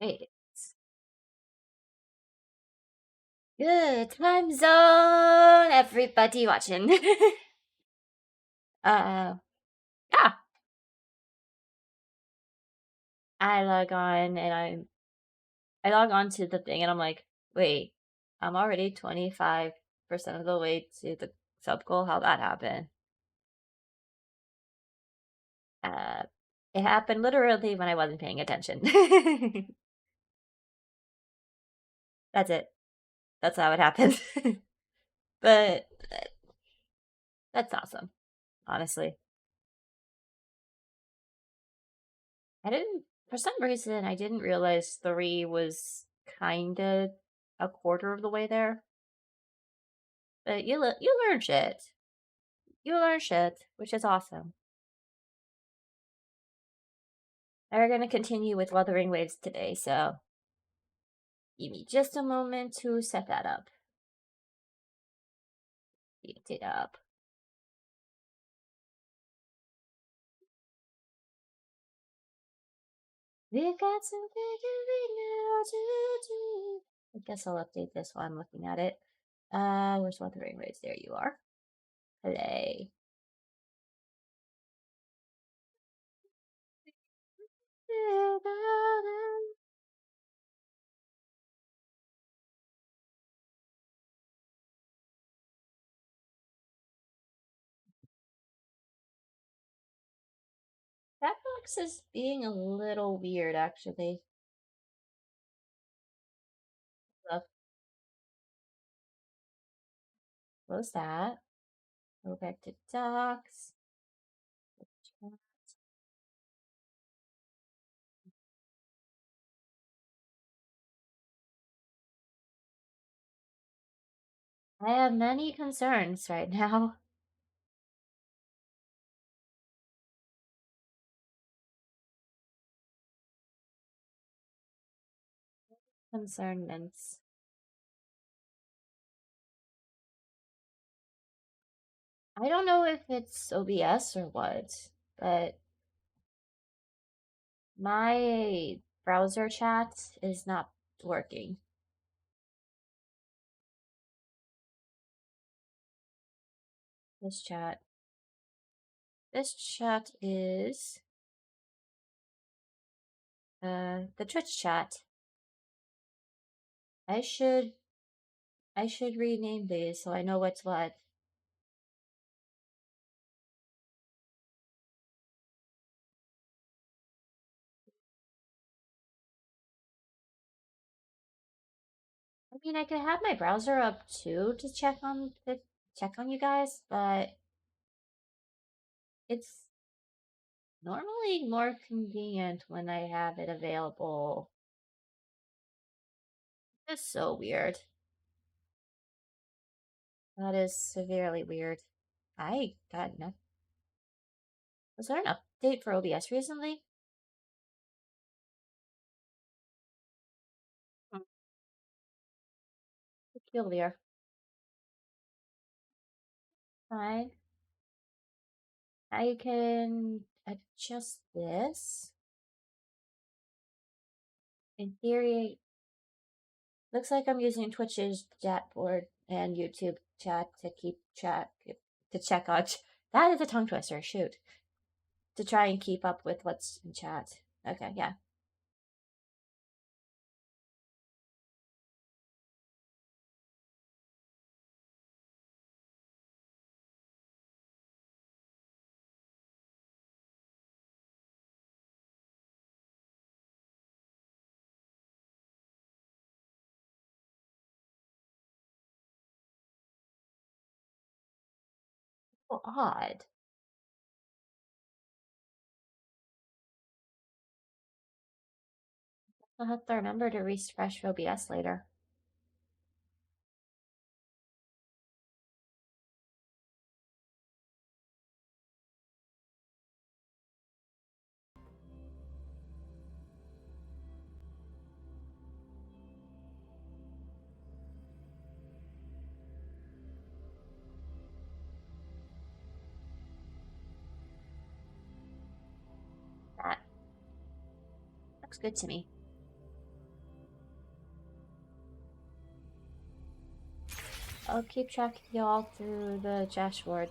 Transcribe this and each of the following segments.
Wait. Good time zone, everybody watching. Yeah. I log on and I log on to the thing and I'm like, wait, I'm already 25% of the way to the sub goal. How'd that happen? It happened literally when I wasn't paying attention. That's it. That's how it happened. But that's awesome, honestly. For some reason, I didn't realize 3 was kinda a quarter of the way there. But you learn shit. You learn shit, which is awesome. And we're gonna continue with Wuthering Waves today, so give me just a moment to set that up. Set it up. We've got some figuring out to do. I guess I'll update this while I'm looking at it. Where's Wuthering Waves? There you are. Play. That box is being a little weird, actually. Look, close that. Go back to docs. I have many concerns right now. Concernments. I don't know if it's OBS or what, but my browser chat is not working. This chat. This chat is the Twitch chat. I should rename these so I know what's what. I mean, I could have my browser up too to check on you guys, but it's normally more convenient when I have it available. It's so weird. That is severely weird. I got enough. Was there an update for OBS recently? Peculiar. Fine. I can adjust this. In theory, looks like I'm using Twitch's chat board and YouTube chat to keep track, to check on. That is a tongue twister, shoot. To try and keep up with what's in chat. Okay, yeah. Oh, odd. I'll have to remember to refresh OBS later. That looks good to me. I'll keep track of y'all through the dashboards.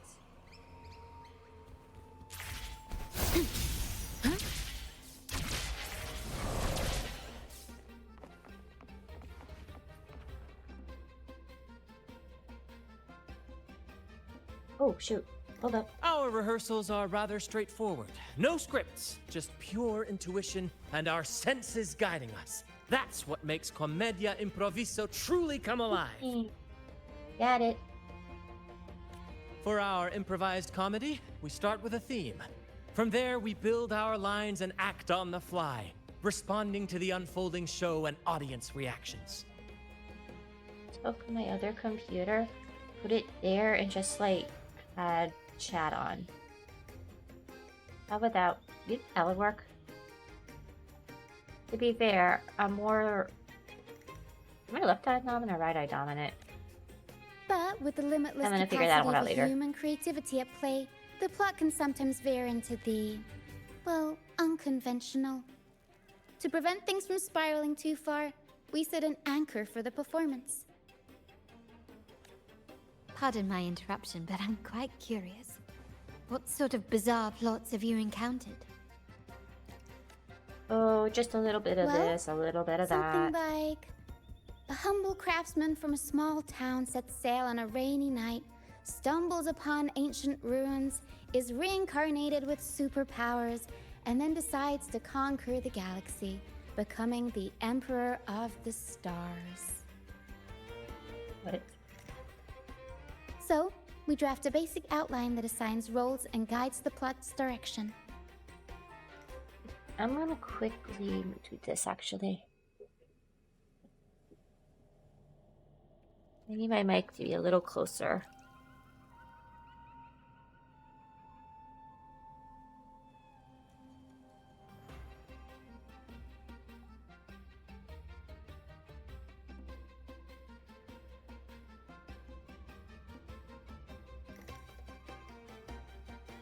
Oh, shoot. Hold up. Our rehearsals are rather straightforward. No scripts, just pure intuition and our senses guiding us. That's what makes Commedia Improviso truly come alive. Got it. For our improvised comedy, we start with a theme. From there, we build our lines and act on the fly, responding to the unfolding show and audience reactions. Took my other computer, put it there, and just like add chat on. How about that? That would work. To be fair, I'm more... Am I left-eye dominant or right-eye dominant? But with the limitless I'm gonna figure that one out capacity later. of human creativity at play, the plot can sometimes veer into the, well, unconventional. To prevent things from spiraling too far, we set an anchor for the performance. Pardon my interruption, but I'm quite curious. What sort of bizarre plots have you encountered? Oh, just a little bit of Well, this, a little bit of Something that. like a humble craftsman from a small town sets sail on a rainy night, stumbles upon ancient ruins, is reincarnated with superpowers, and then decides to conquer the galaxy, becoming the Emperor of the Stars. What? So, we draft a basic outline that assigns roles and guides the plot's direction. I'm gonna quickly do this actually. I need my mic to be a little closer.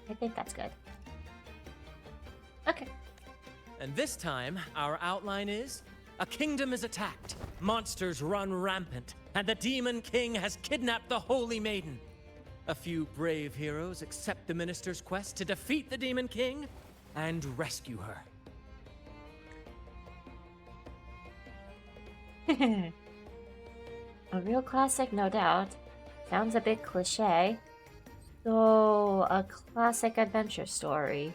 I think that's good. Okay. And this time, our outline is: a kingdom is attacked, monsters run rampant, and the Demon King has kidnapped the Holy Maiden. A few brave heroes accept the minister's quest to defeat the Demon King and rescue her. A real classic, no doubt. Sounds a bit cliche. So, a classic adventure story.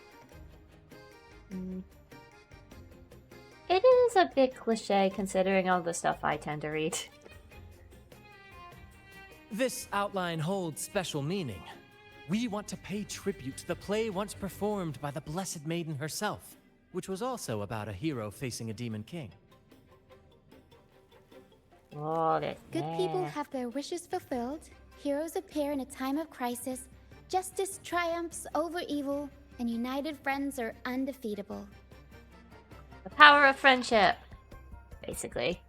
It is a bit cliche considering all the stuff I tend to read. This outline holds special meaning. We want to pay tribute to the play once performed by the Blessed Maiden herself, which was also about a hero facing a Demon King. Oh, this Good people have their wishes fulfilled, heroes appear in a time of crisis, justice triumphs over evil, and united friends are undefeatable. The power of friendship, basically.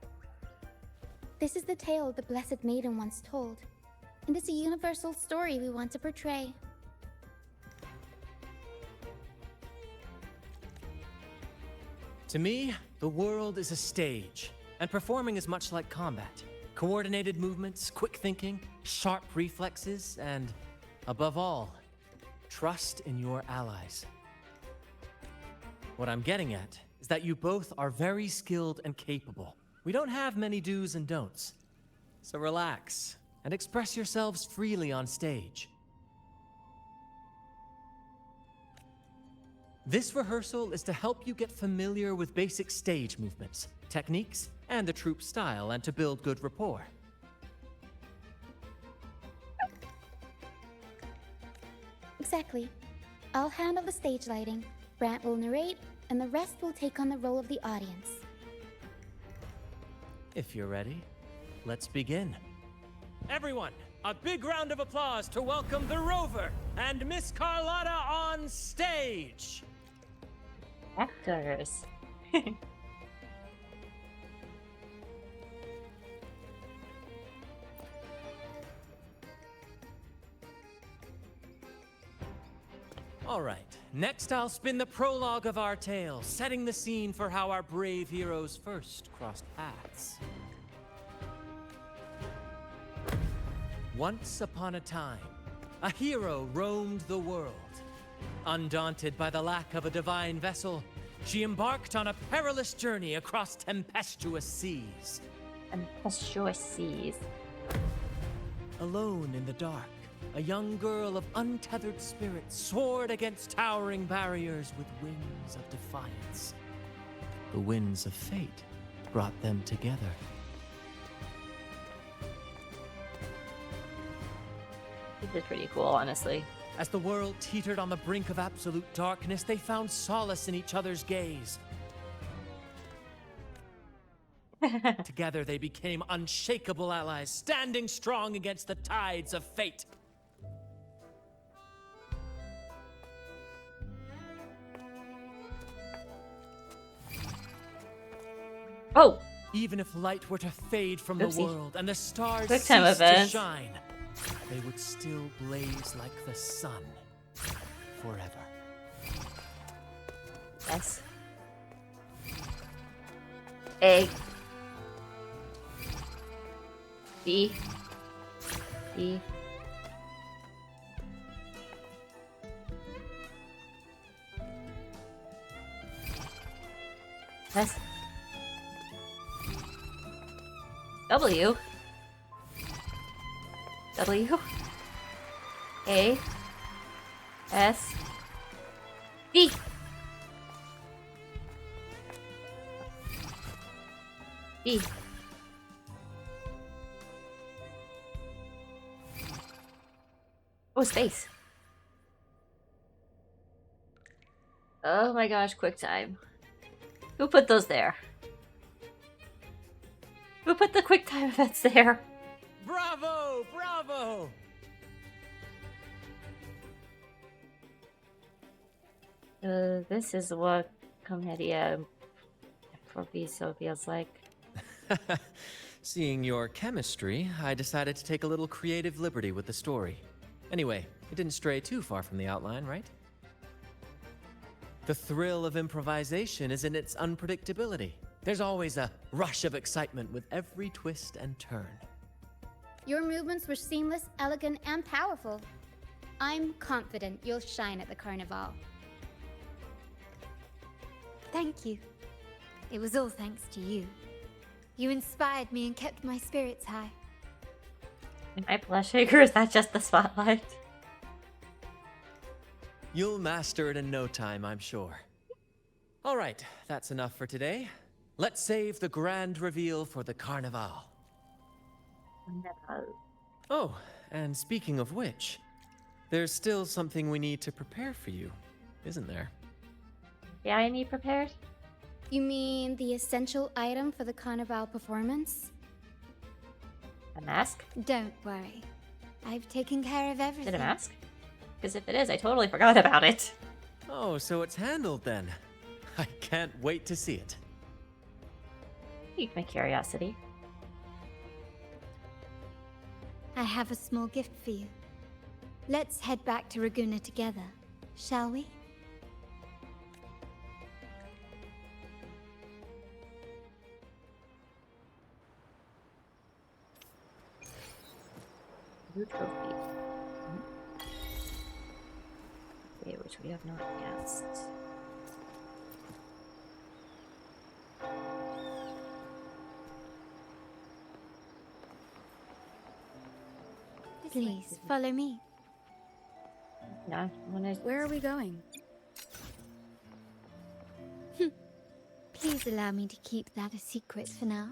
This is the tale the Blessed Maiden once told, and it's a universal story we want to portray. To me, the world is a stage, and performing is much like combat. Coordinated movements, quick thinking, sharp reflexes, and, above all, trust in your allies. What I'm getting at is that you both are very skilled and capable. We don't have many do's and don'ts. So relax and express yourselves freely on stage. This rehearsal is to help you get familiar with basic stage movements, techniques, and the troupe style, and to build good rapport. Exactly. I'll handle the stage lighting, Brant will narrate, and the rest will take on the role of the audience. If you're ready, let's begin. Everyone, a big round of applause to welcome the Rover and Miss Carlotta on stage! Actors. All right, next I'll spin the prologue of our tale, setting the scene for how our brave heroes first crossed paths. Once upon a time, a hero roamed the world. Undaunted by the lack of a divine vessel, she embarked on a perilous journey across tempestuous seas. Tempestuous seas. Alone in the dark, a young girl of untethered spirit soared against towering barriers with wings of defiance. The winds of fate brought them together. This is pretty cool, honestly. As the world teetered on the brink of absolute darkness, they found solace in each other's gaze. Together they became unshakable allies, standing strong against the tides of fate. Oh! Even if light were to fade from the world and the stars Quick cease time to event. shine, they would still blaze like the sun forever. Yes. A. B. B. S. W. W. A. S. D. D. Oh, space. Oh my gosh, quick time. Who put those there? Who put the quick time events there? Bravo! Bravo! This is what Comedia for Viso feels like. Seeing your chemistry, I decided to take a little creative liberty with the story. Anyway, it didn't stray too far from the outline, right? The thrill of improvisation is in its unpredictability. There's always a rush of excitement with every twist and turn. Your movements were seamless, elegant, and powerful. I'm confident you'll shine at the Carnevale. Thank you. It was all thanks to you. You inspired me and kept my spirits high. Am I blushing, or is that just the spotlight? You'll master it in no time, I'm sure. All right, that's enough for today. Let's save the grand reveal for the Carnevale. No. Oh, and speaking of which, there's still something we need to prepare for you, isn't there? Yeah, I need prepared. You mean the essential item for the Carnevale performance? A mask? Don't worry. I've taken care of Is everything. it a mask? Because if it is, I totally forgot about it. Oh, so it's handled then. I can't wait to see it. Piqued my curiosity. I have a small gift for you. Let's head back to Raguna together, shall we? New trophy. Okay, which we have not cast. Please, follow me. No, Where are we going? Please allow me to keep that a secret for now.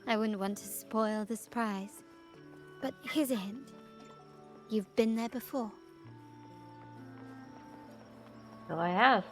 I wouldn't want to spoil the surprise. But here's a hint. You've been there before. So I have.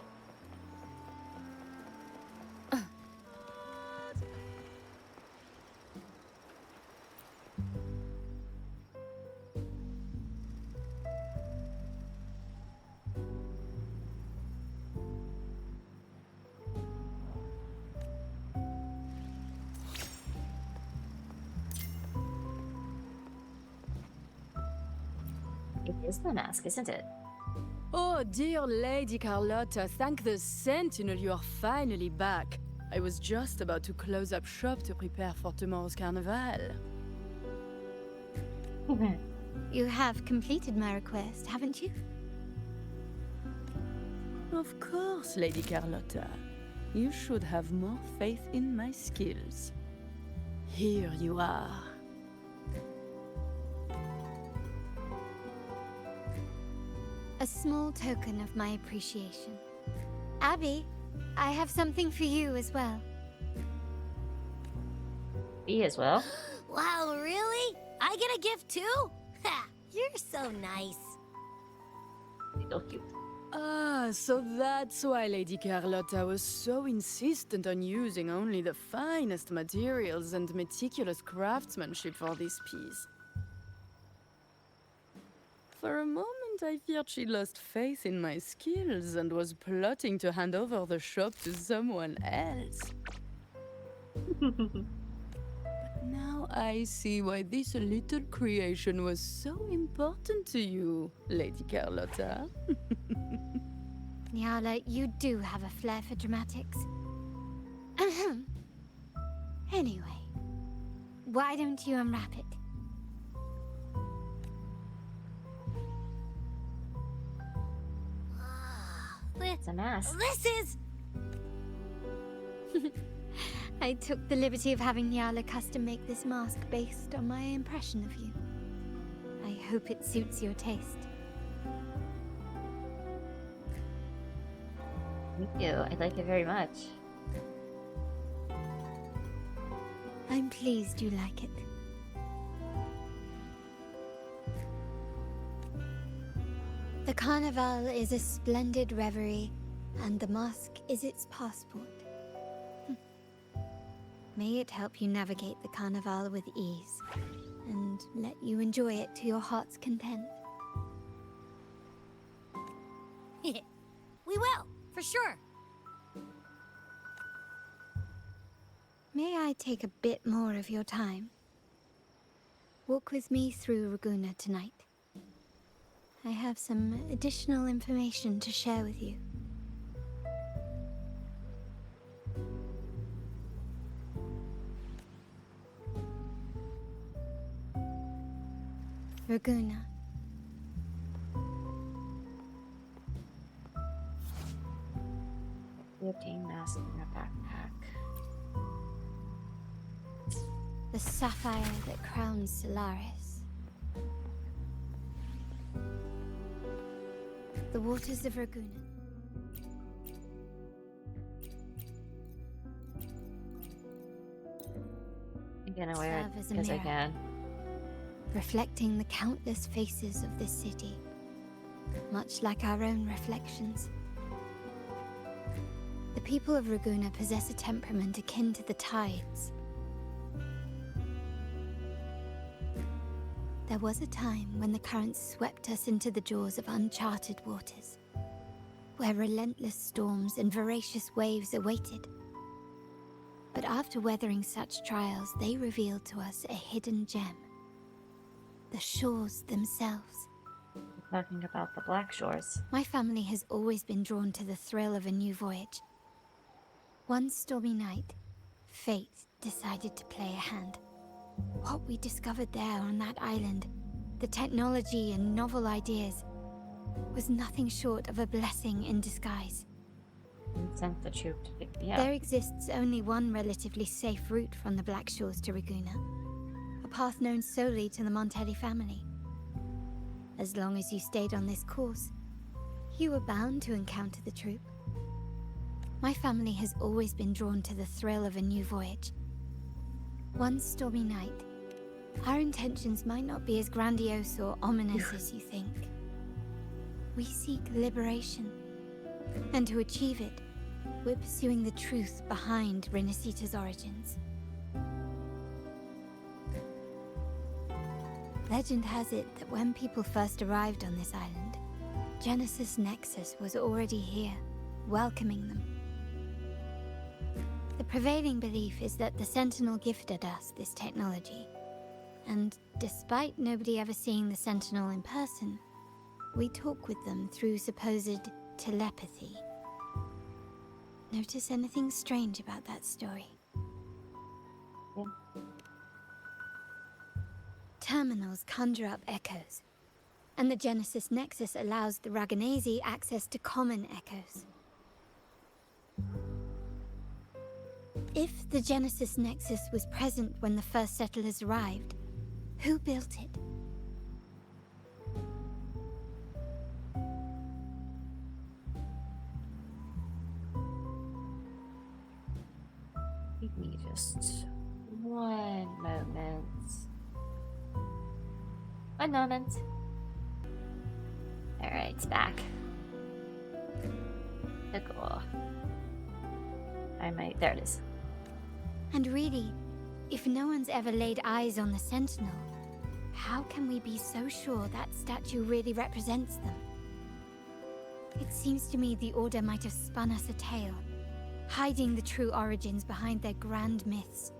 It is the mask, isn't it? Oh, dear Lady Carlotta, thank the Sentinel you are finally back. I was just about to close up shop to prepare for tomorrow's Carnevale. You have completed my request, haven't you? Of course, Lady Carlotta. You should have more faith in my skills. Here you are. A small token of my appreciation. Abby, I have something for you as well. Me as well. Wow, really? I get a gift too? Ha! You're so nice. So cute. Ah, so that's why Lady Carlotta was so insistent on using only the finest materials and meticulous craftsmanship for this piece. For a moment, I feared she lost faith in my skills and was plotting to hand over the shop to someone else. Now I see why this little creation was so important to you, Lady Carlotta. Nyala, you do have a flair for dramatics. Ahem. Anyway, why don't you unwrap it? It's a mask. This is... I took the liberty of having Nyala custom make this mask based on my impression of you. I hope it suits your taste. Thank you. I like it very much. I'm pleased you like it. The Carnevale is a splendid reverie, and the mask is its passport. May it help you navigate the Carnevale with ease, and let you enjoy it to your heart's content. We will, for sure. May I take a bit more of your time? Walk with me through Ragunna tonight. I have some additional information to share with you. Ragunna. We obtain mask in a backpack. The sapphire that crowns Solaris. The waters of Ragunna. I'm gonna wear Serve it as a because I mirror. can. Reflecting the countless faces of this city, much like our own reflections. The people of Ragunna possess a temperament akin to the tides. There was a time when the currents swept us into the jaws of uncharted waters, where relentless storms and voracious waves awaited. But after weathering such trials, they revealed to us a hidden gem. The shores themselves. We're talking about the Black Shores. My family has always been drawn to the thrill of a new voyage. One stormy night, fate decided to play a hand. What we discovered there on that island, the technology and novel ideas, was nothing short of a blessing in disguise. We sent the troop to pick me up. There exists only one relatively safe route from the Black Shores to Ragunna, a path known solely to the Montelli family. As long as you stayed on this course, you were bound to encounter the troop. My family has always been drawn to the thrill of a new voyage. One stormy night, our intentions might not be as grandiose or ominous as you think. We seek liberation, and to achieve it, we're pursuing the truth behind Renacita's origins. Legend has it that when people first arrived on this island, Genesis Nexus was already here, welcoming them. The prevailing belief is that the Sentinel gifted us this technology, and despite nobody ever seeing the Sentinel in person, we talk with them through supposed telepathy. Notice anything strange about that story? Yeah. terminals conjure up echoes, and the Genesis Nexus allows the Raganazi access to common echoes. If the Genesis Nexus was present when the first settlers arrived, who built it? Give me just one moment. One moment. Alright, it's back. Cool. There it is. And really, if no one's ever laid eyes on the Sentinel, how can we be so sure that statue really represents them? It seems to me the Order might have spun us a tale, hiding the true origins behind their grand myths.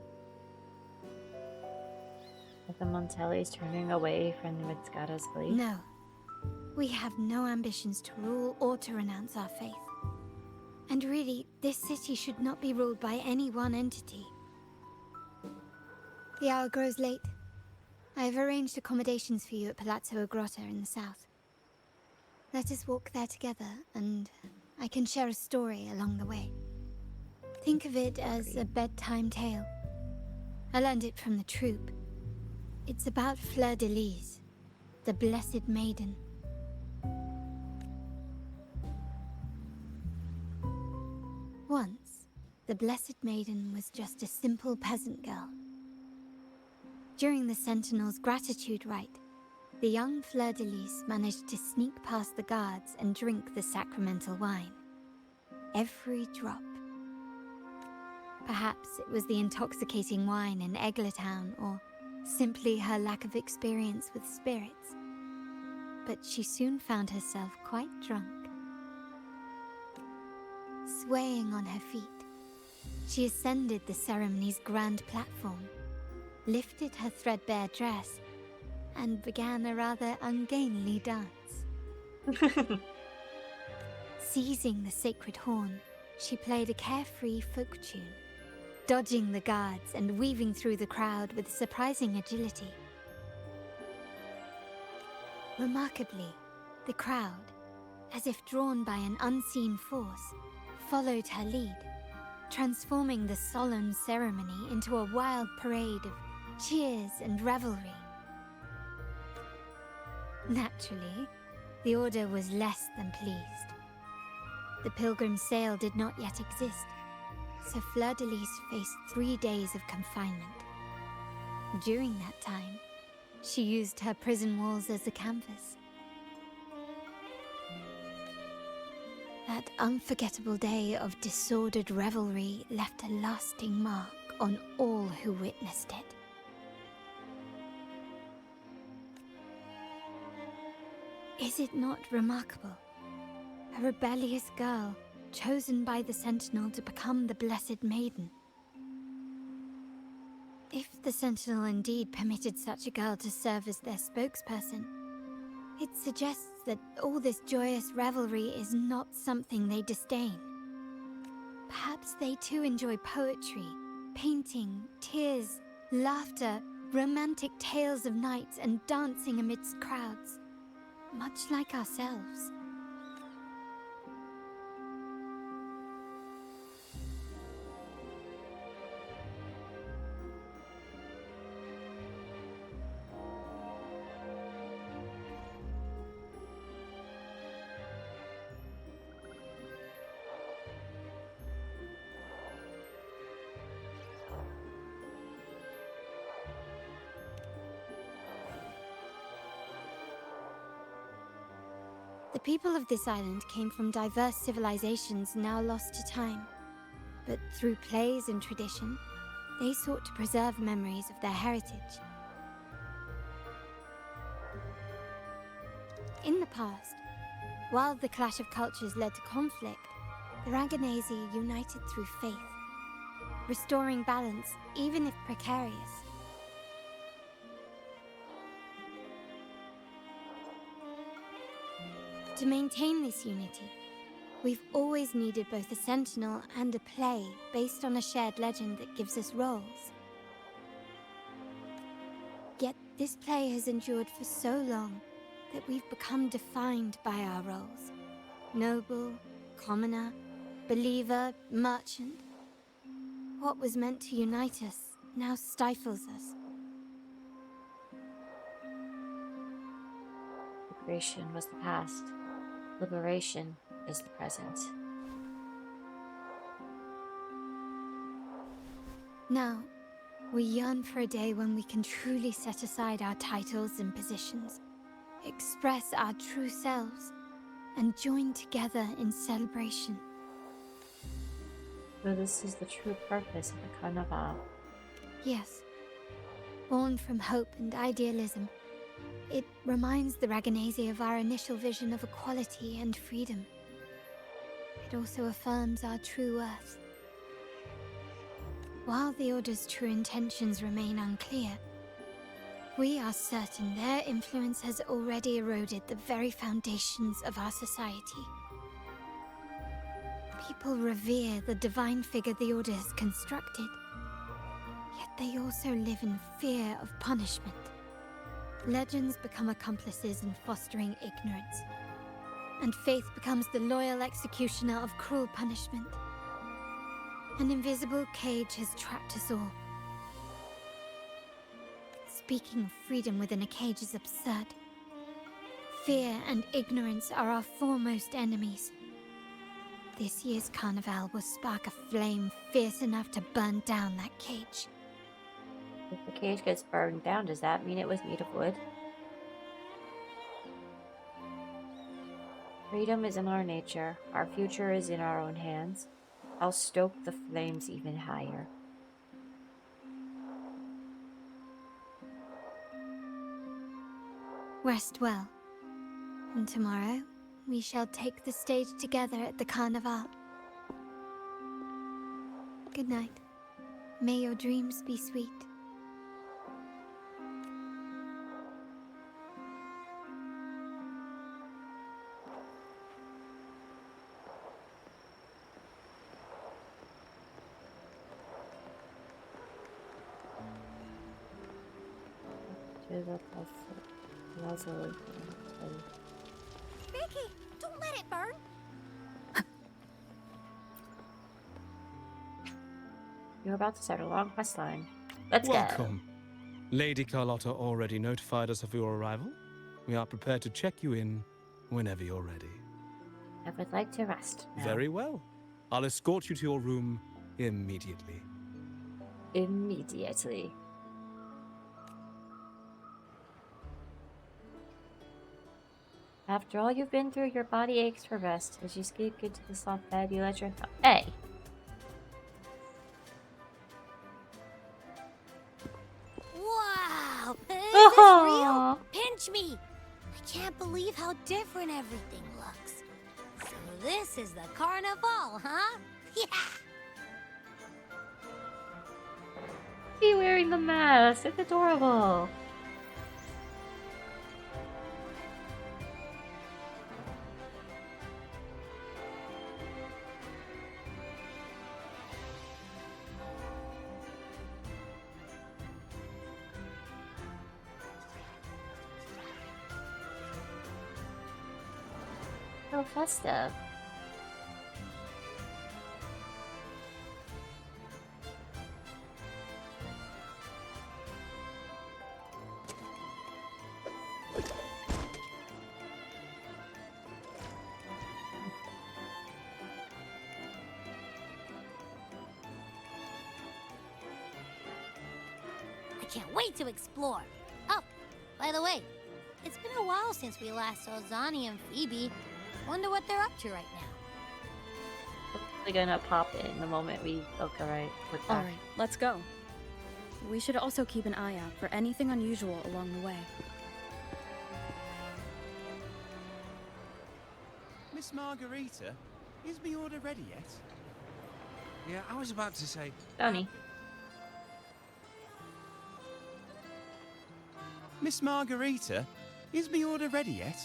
Are the Montellis turning away from the Mitskata's belief? No. We have no ambitions to rule or to renounce our faith. And really, this city should not be ruled by any one entity. The hour grows late. I have arranged accommodations for you at Palazzo Agrota in the south. Let us walk there together, and I can share a story along the way. Think of it as a bedtime tale. I learned it from the troupe. It's about Fleur-de-Lis, the Blessed Maiden. Once, the Blessed Maiden was just a simple peasant girl. During the Sentinel's gratitude rite, the young Fleur-de-Lis managed to sneak past the guards and drink the sacramental wine. Every drop. Perhaps it was the intoxicating wine in Eggletown, or simply her lack of experience with spirits. But she soon found herself quite drunk. Swaying on her feet, she ascended the ceremony's grand platform, lifted her threadbare dress, and began a rather ungainly dance. Seizing the sacred horn, she played a carefree folk tune, dodging the guards and weaving through the crowd with surprising agility. Remarkably, the crowd, as if drawn by an unseen force, followed her lead, transforming the solemn ceremony into a wild parade of cheers and revelry. Naturally, the Order was less than pleased. The pilgrim sale did not yet exist, so Fleur-de-Lis faced 3 days of confinement. During that time, she used her prison walls as a canvas. That unforgettable day of disordered revelry left a lasting mark on all who witnessed it. Is it not remarkable? A rebellious girl, chosen by the Sentinel to become the Blessed Maiden. If the Sentinel indeed permitted such a girl to serve as their spokesperson, it suggests that all this joyous revelry is not something they disdain. Perhaps they too enjoy poetry, painting, tears, laughter, romantic tales of nights, and dancing amidst crowds, much like ourselves. The people of this island came from diverse civilizations now lost to time, but through plays and tradition, they sought to preserve memories of their heritage. In the past, while the clash of cultures led to conflict, the Raganazi united through faith, restoring balance even if precarious. To maintain this unity, we've always needed both a sentinel and a play based on a shared legend that gives us roles. Yet this play has endured for so long that we've become defined by our roles. Noble, commoner, believer, merchant. What was meant to unite us now stifles us. Liberation was the past. Liberation is the present. Now, we yearn for a day when we can truly set aside our titles and positions, express our true selves, and join together in celebration. So this is the true purpose of the Carnevale. Yes. Born from hope and idealism, it reminds the Raganazi of our initial vision of equality and freedom. It also affirms our true worth. While the Order's true intentions remain unclear, we are certain their influence has already eroded the very foundations of our society. People revere the divine figure the Order has constructed, yet they also live in fear of punishment. Legends become accomplices in fostering ignorance, and faith becomes the loyal executioner of cruel punishment. An invisible cage has trapped us all. Speaking of freedom within a cage is absurd. Fear and ignorance are our foremost enemies. This year's Carnevale will spark a flame fierce enough to burn down that cage. If the cage gets burned down, does that mean it was made of wood? Freedom is in our nature. Our future is in our own hands. I'll stoke the flames even higher. Rest well. And tomorrow, we shall take the stage together at the Carnevale. Good night. May your dreams be sweet. Vicky, don't let it burn. You're about to start a long quest line. Let's go. Welcome. Lady Carlotta already notified us of your arrival. We are prepared to check you in whenever you're ready. I would like to rest now. Very well. I'll escort you to your room immediately. Immediately. After all you've been through, your body aches for rest. As you scoot into the soft bed, you let your Hey! Wow! Is this Oh! real? Pinch me! I can't believe how different everything looks. So this is the Carnevale, huh? Yeah! Be wearing the mask. It's adorable. So festive. I can't wait to explore. Oh, by the way, it's been a while since we last saw Zani and Phoebe. Wonder what they're up to right now. We're gonna pop in the moment we look alright. Alright, let's go. We should also keep an eye out for anything unusual along the way. Miss Margarita, is my order ready yet? Yeah, I was about to say... Donnie. Miss Margarita, is my order ready yet?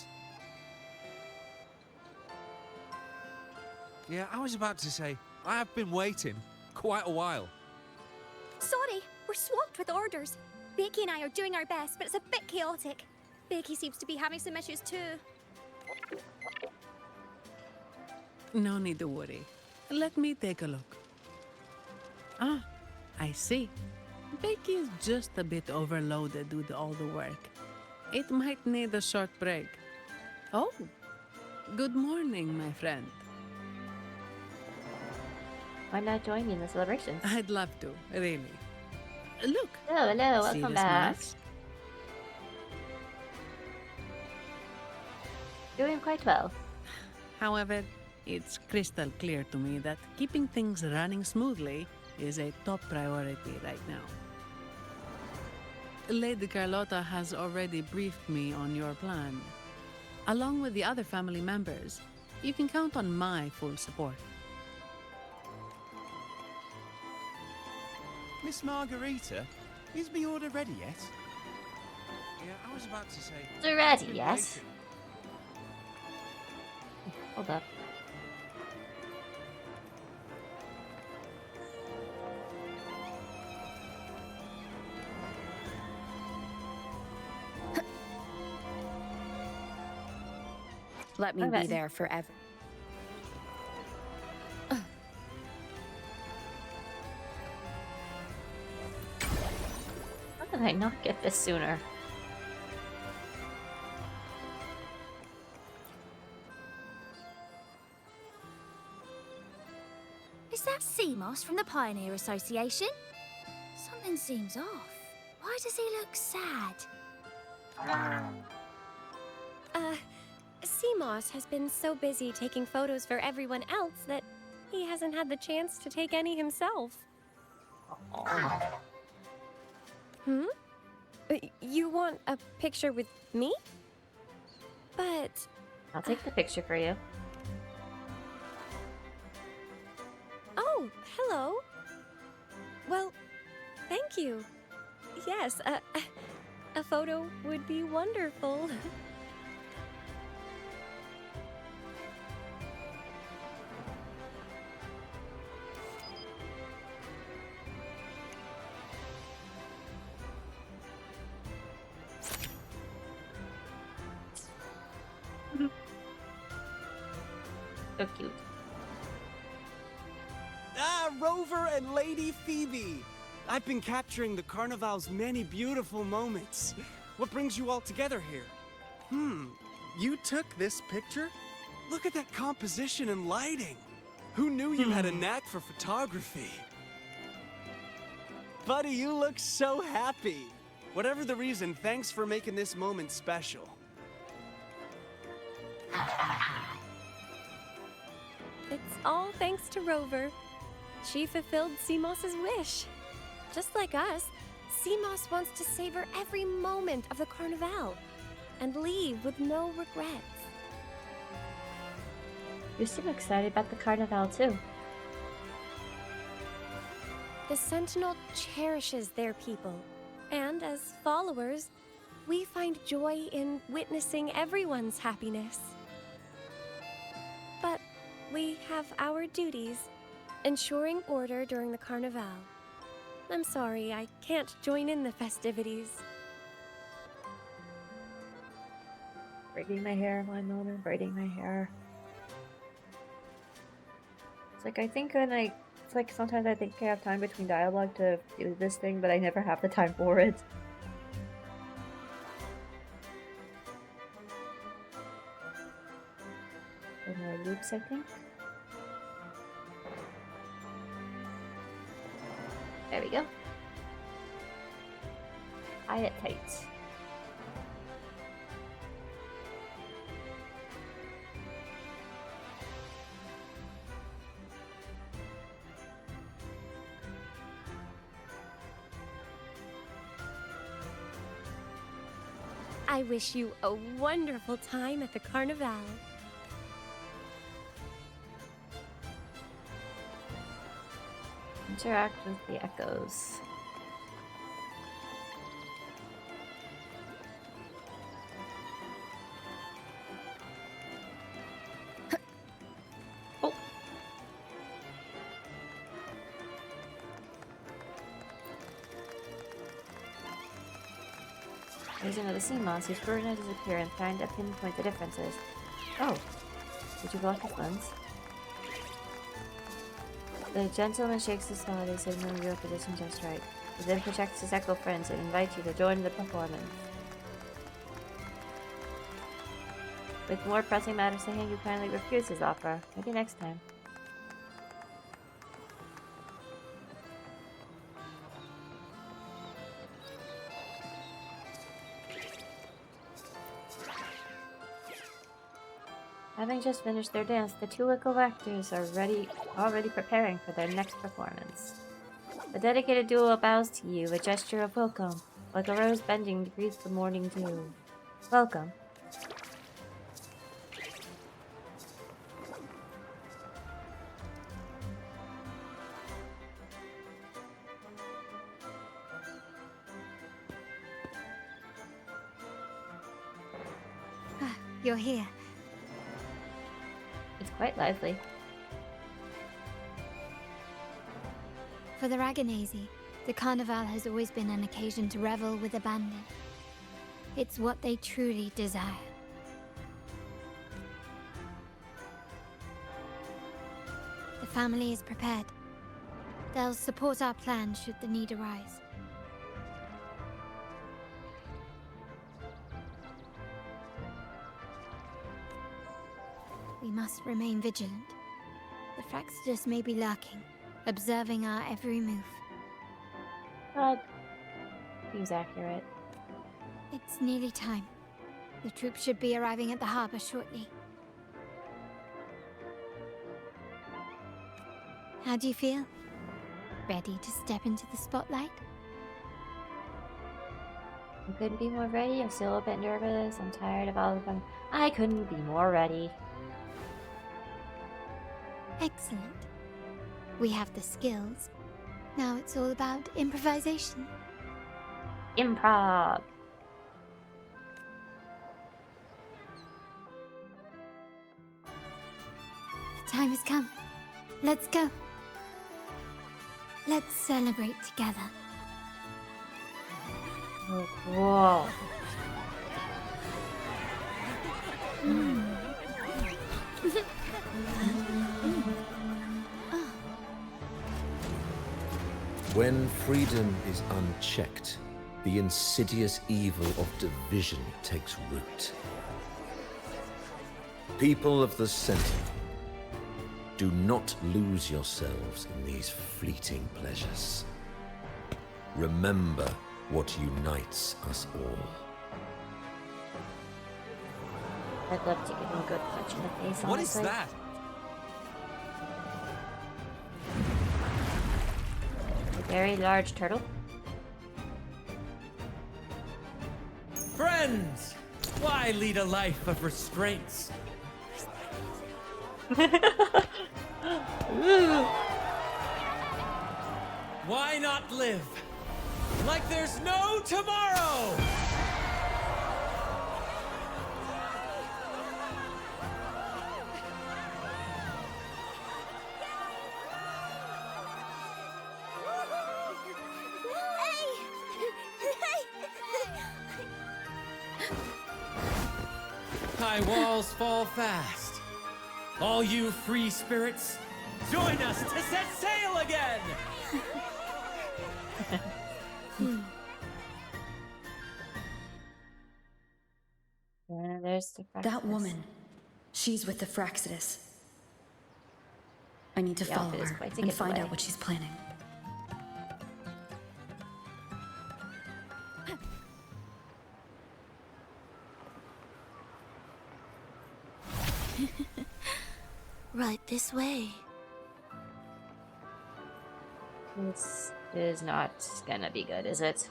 Yeah, I was about to say, I've been waiting quite a while. Sorry, we're swamped with orders. Becky and I are doing our best, but it's a bit chaotic. Becky seems to be having some issues too. No need to worry. Let me take a look. Ah, I see. Becky is just a bit overloaded with all the work. It might need a short break. Oh, good morning, my friend. Why not join me in the celebrations? I'd love to, really. Look. Hello, hello, see welcome this back. mask? Doing quite well. However, it's crystal clear to me that keeping things running smoothly is a top priority right now. Lady Carlotta has already briefed me on your plan. Along with the other family members, you can count on my full support. Miss Margarita, is me order ready yet? Yeah, I was about to say... It's ready, yes? Hold up. Let me Okay. be there forever. How did I not get this sooner? Is that Seamoss from the Pioneer Association? Something seems off. Why does he look sad? Seamoss has been so busy taking photos for everyone else that he hasn't had the chance to take any himself. You want a picture with me? But... I'll take the picture for you. Oh, hello. Well, thank you. Yes, a photo would be wonderful. So cute. Ah, Rover and Lady Phoebe! I've been capturing the Carnevale's many beautiful moments. What brings you all together here? You took this picture? Look at that composition and lighting! Who knew you had a knack for photography? Buddy, you look so happy! Whatever the reason, thanks for making this moment special. It's all thanks to Rover. She fulfilled Seamoss's wish. Just like us, Seamoss wants to savor every moment of the Carnevale and leave with no regrets. You seem excited about the Carnevale too. The Sentinel cherishes their people, and as followers, we find joy in witnessing everyone's happiness. But we have our duties, ensuring order during the Carnevale. I'm sorry, I can't join in the festivities. Braiding my hair, one moment, braiding my hair. It's like, I think when it's like sometimes I think I have time between dialogue to do this thing, but I never have the time for it. And more loops, I think. There we go. Tie it tight. I wish you a wonderful time at the Carnevale. Interact with the echoes. Oh. There's another sea moss who scrutinizes his appearance, trying to pinpoint the differences. Oh, did you block his lens? The gentleman shakes his body, signaling your position just right. He then projects his echo friends and invites you to join the performance. With more pressing matters to hand, you kindly refuse his offer. Maybe next time. Having just finished their dance, the two little actors are already preparing for their next performance. The dedicated duo bows to you, a gesture of welcome, like a rose bending to greet the morning dew. Welcome. You're here. It's quite lively. For the Raganazi, the Carnevale has always been an occasion to revel with abandon. It's what they truly desire. The family is prepared. They'll support our plan should the need arise. We must remain vigilant. The Fraxidus may be lurking, observing our every move. Seems accurate. It's nearly time. The troops should be arriving at the harbor shortly. How do you feel? Ready to step into the spotlight? I couldn't be more ready. I'm still a bit nervous. I'm tired of all of them. I couldn't be more ready. Excellent. We have the skills. Now it's all about improvisation. Improv. The time has come. Let's go. Let's celebrate together. Whoa. When freedom is unchecked, the insidious evil of division takes root. People of the Center, do not lose yourselves in these fleeting pleasures. Remember what unites us all. I'd love to give him a good punch in the face, honestly. What is that? A very large turtle. Friends! Why lead a life of restraints? Why not live like there's no tomorrow? High walls fall fast. All you free spirits, join us to set sail again! Yeah, there's the Fraxidus. That woman, she's with the Fraxidus. I need to follow her and find out what she's planning. Right this way. This is not gonna be good, is it?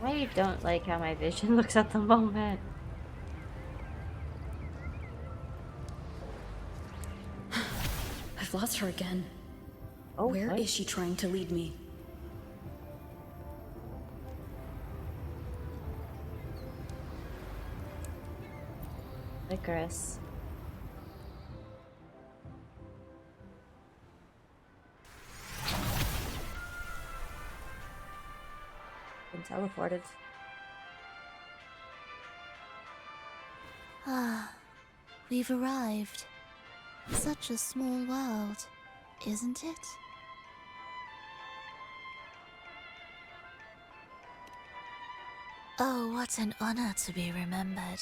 I don't like how my vision looks at the moment. I've lost her again. Oh, Where is she trying to lead me? Icarus. Been teleported. Ah, we've arrived. Such a small world, isn't it? Oh, what an honor to be remembered.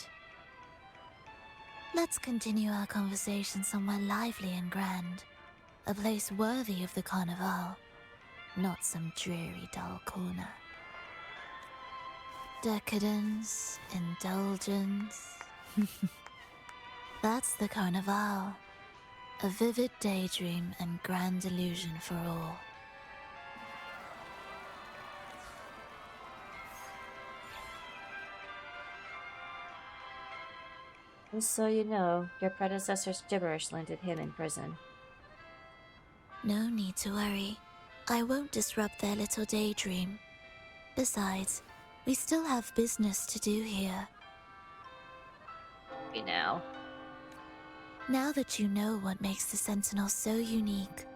Let's continue our conversation somewhere lively and grand. A place worthy of the Carnevale, not some dreary, dull corner. Decadence, indulgence. That's the Carnevale. A vivid daydream and grand illusion for all. Just so you know, your predecessor's gibberish landed him in prison. No need to worry. I won't disrupt their little daydream. Besides, we still have business to do here. We know. Now that you know what makes the Sentinel so unique,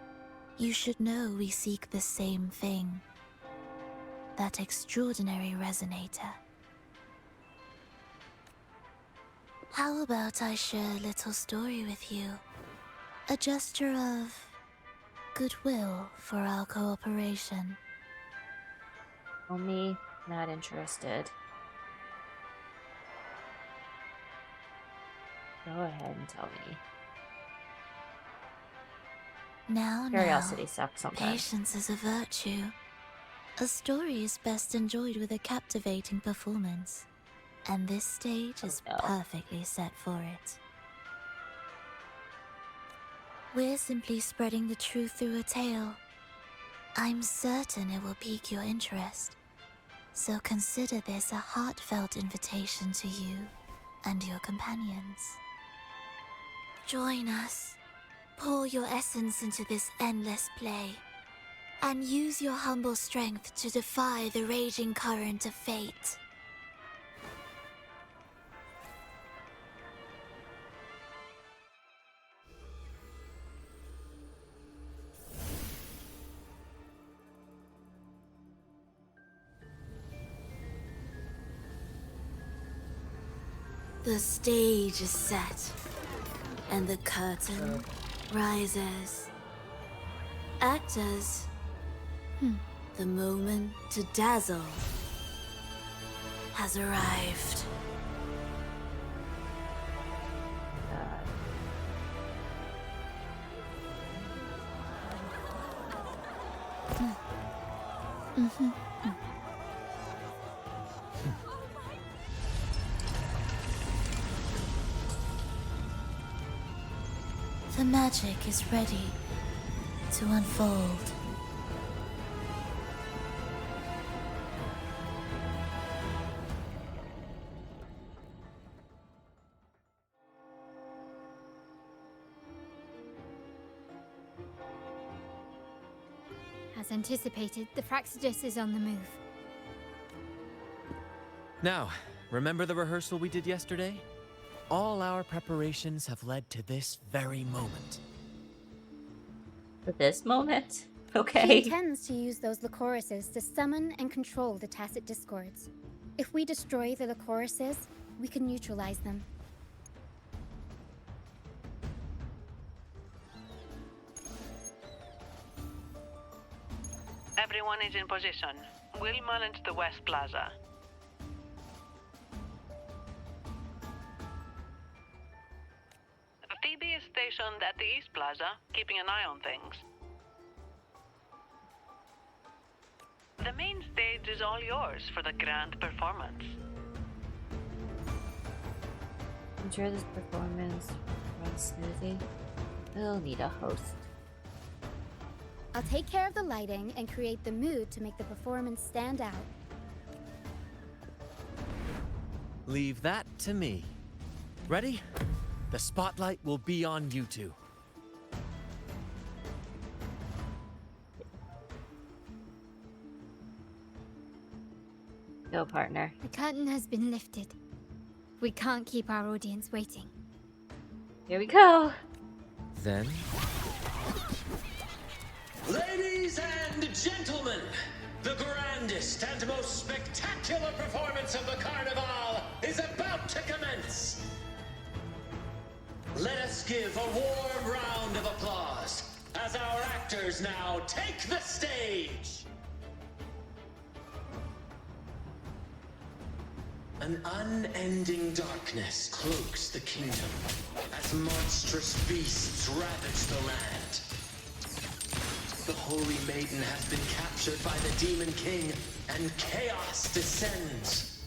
you should know we seek the same thing. That extraordinary resonator. How about I share a little story with you? A gesture of goodwill for our cooperation. Only not interested. Go ahead and tell me. Curiosity sucks sometimes. Patience is a virtue. A story is best enjoyed with a captivating performance. And this stage is perfectly set for it. We're simply spreading the truth through a tale. I'm certain it will pique your interest. So consider this a heartfelt invitation to you and your companions. Join us. Pour your essence into this endless play. And use your humble strength to defy the raging current of fate. The stage is set, and the curtain rises. Actors, the moment to dazzle has arrived. The magic is ready to unfold. As anticipated, the Fraxidus is on the move. Now, remember the rehearsal we did yesterday? All our preparations have led to this very moment. For this moment? He Okay. intends to use those Lycorises to summon and control the Tacit Discords. If we destroy the Lycorises, we can neutralize them. Everyone is in position. We'll manage the West Plaza. Phoebe is stationed at the East Plaza, keeping an eye on things. The main stage is all yours for the grand performance. Ensure this performance runs smoothly. We'll need a host. I'll take care of the lighting and create the mood to make the performance stand out. Leave that to me. Ready? The spotlight will be on you two. Go, partner. The curtain has been lifted. We can't keep our audience waiting. Here we go. Then, Ladies and gentlemen, the grandest and most spectacular performance of the Carnevale is about to commence. Let us give a warm round of applause as our actors now take the stage. An unending darkness cloaks the kingdom as monstrous beasts ravage the land. The Holy Maiden has been captured by the Demon King, and chaos descends.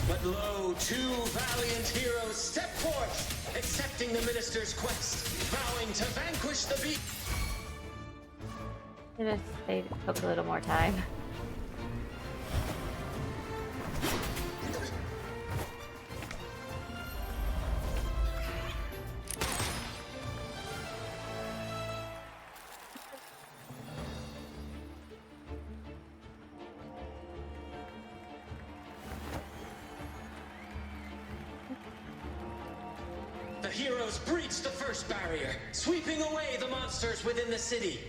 But lo, two valiant heroes step forth, accepting the minister's quest, vowing to vanquish the beast. They took a little more time. The heroes breach the first barrier, sweeping away the monsters within the city.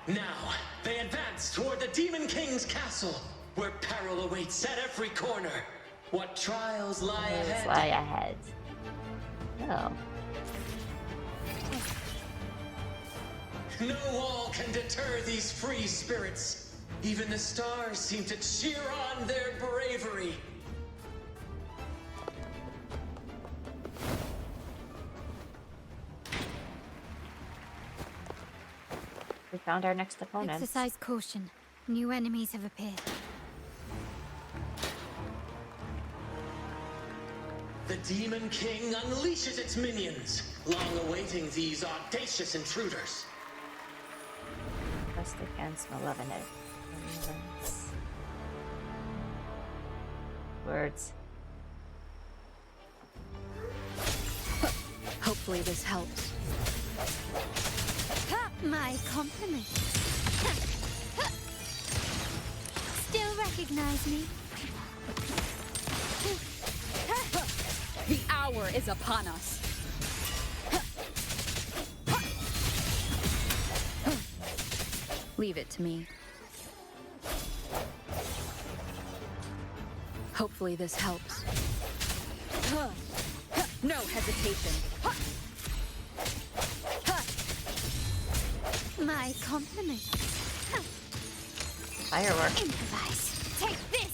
Now, they advance toward the Demon King's castle, where peril awaits at every corner. What trials lie ahead? Oh. No wall can deter these free spirits. Even the stars seem to cheer on their bravery. We found our next opponent. Exercise caution. New enemies have appeared. The Demon King unleashes its minions, long awaiting these audacious intruders. Quest against malevolent. Words. Hopefully this helps. My compliments. Still recognize me? The hour is upon us. Leave it to me. Hopefully this helps. No hesitation. My compliments. Firework. Improvise. Take this.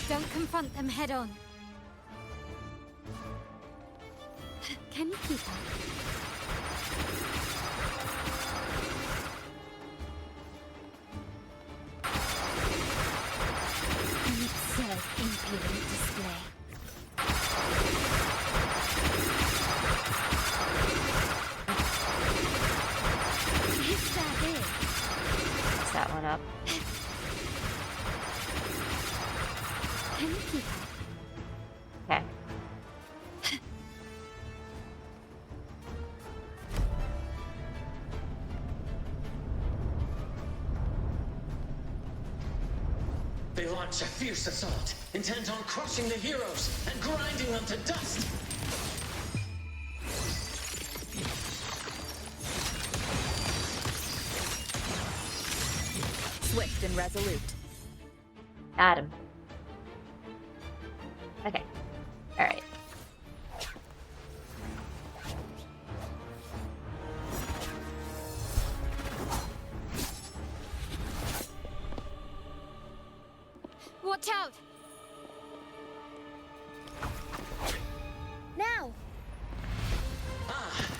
Don't confront them head on. Can you keep up? An absurd, impudent display. Is that it? Fix that one up. Can you keep up? Okay. They launch a fierce assault, intent on crushing the heroes and grinding them to dust. Swift and resolute. Got him. Okay. Alright. Watch out! Now!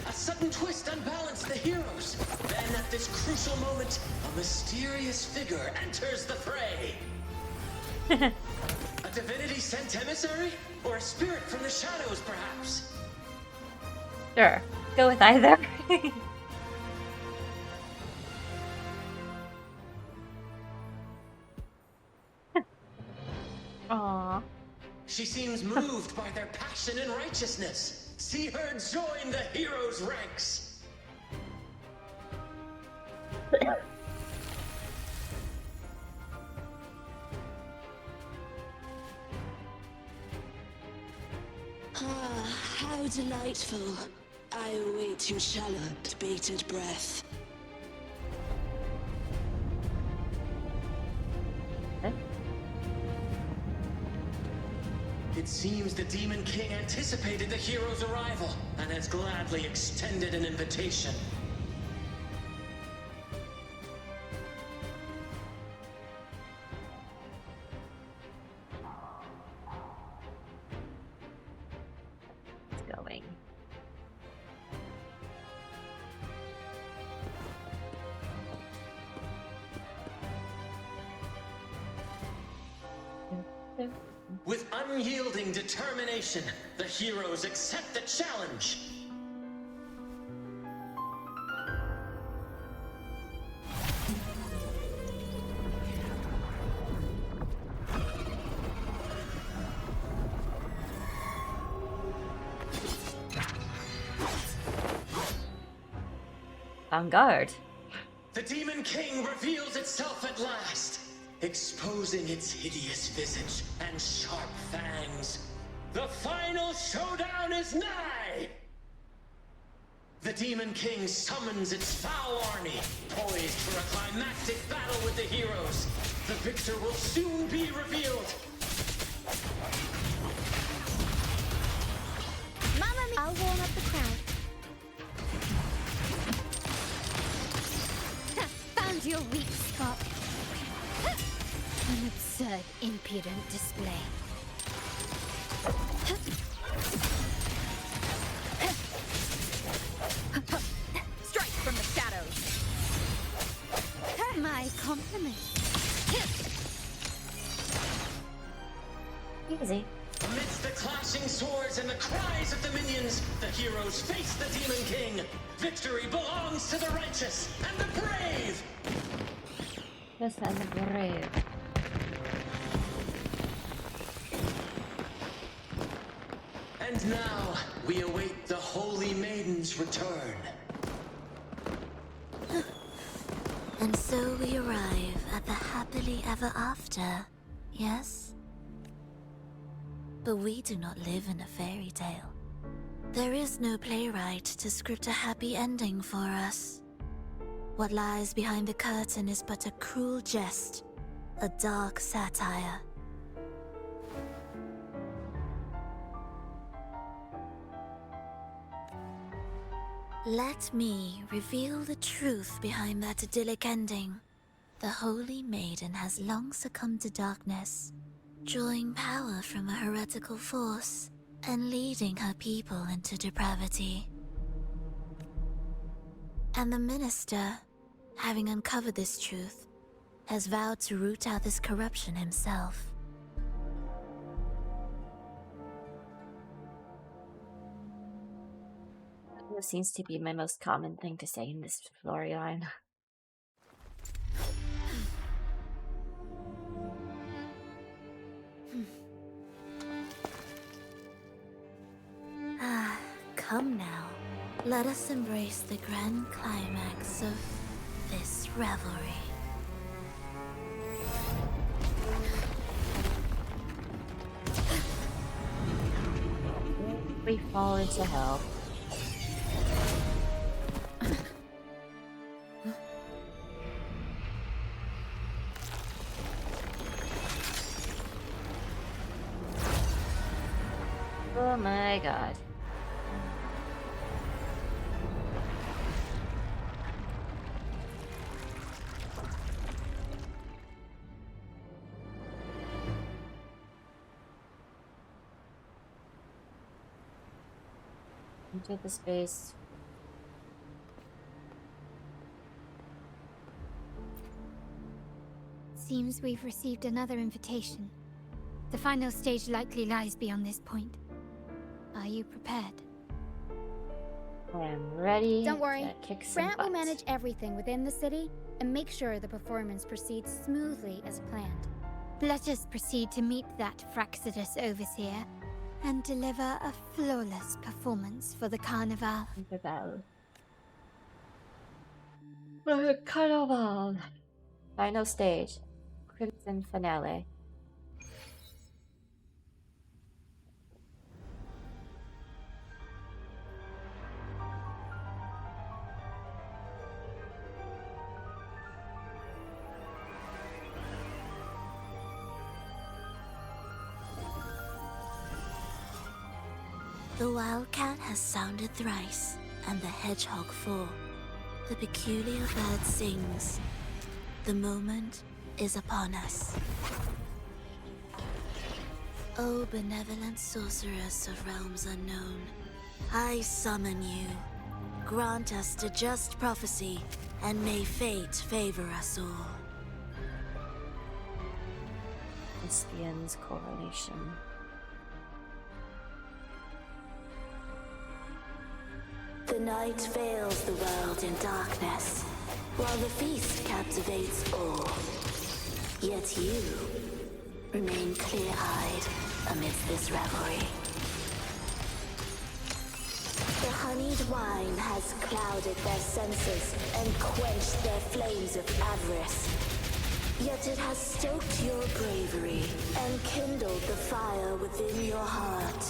A sudden twist unbalanced the heroes. Then at this crucial moment, a mysterious figure enters the fray. A divinity sent emissary? Or a spirit from the shadows, perhaps? Sure. Go with either. She seems moved by their passion and righteousness, See her join the heroes' ranks! Ah, how delightful. I await your shallow, bated breath. It seems the Demon King anticipated the hero's arrival and has gladly extended an invitation. It's going. With unyielding determination, the heroes accept the challenge. On guard. The Demon King reveals itself at last, exposing its hideous visage and sharp fangs. The final showdown is nigh! The Demon King summons its foul army, poised for a climactic battle with the heroes. The victor will soon be revealed. Mama, I'll warm up the crowd. Found your weak spot. An absurd, impudent display. Strike from the shadows. My compliments. Easy. Amidst the clashing swords and the cries of the minions, the heroes face the Demon King. Victory belongs to the righteous and the brave! Yes, and the brave. And now, we await the Holy Maiden's return. And so we arrive at the happily ever after, yes? But we do not live in a fairy tale. There is no playwright to script a happy ending for us. What lies behind the curtain is but a cruel jest, a dark satire. Let me reveal the truth behind that idyllic ending. The Holy Maiden has long succumbed to darkness, drawing power from a heretical force and leading her people into depravity. And the minister, having uncovered this truth, has vowed to root out this corruption himself. This seems to be my most common thing to say in this storyline. Ah, come now. Let us embrace the grand climax of this revelry. We fall into hell. Oh my god. Into the space. Seems we've received another invitation. The final stage likely lies beyond this point. Are you prepared? I am ready. Don't worry. To kick some Brant will butt. manage everything within the city and make sure the performance proceeds smoothly as planned. Let us proceed to meet that Fraxidus overseer and deliver a flawless performance for the Carnevale. Carnevale. Final stage. Crimson finale. The wildcat has sounded thrice, and the hedgehog four. The peculiar bird sings. The moment is upon us. O benevolent sorceress of realms unknown, I summon you. Grant us the just prophecy, and may fate favor us all. Thespian's coronation. The night veils the world in darkness, while the feast captivates all. Yet you remain clear-eyed amidst this revelry. The honeyed wine has clouded their senses and quenched their flames of avarice. Yet it has stoked your bravery and kindled the fire within your heart.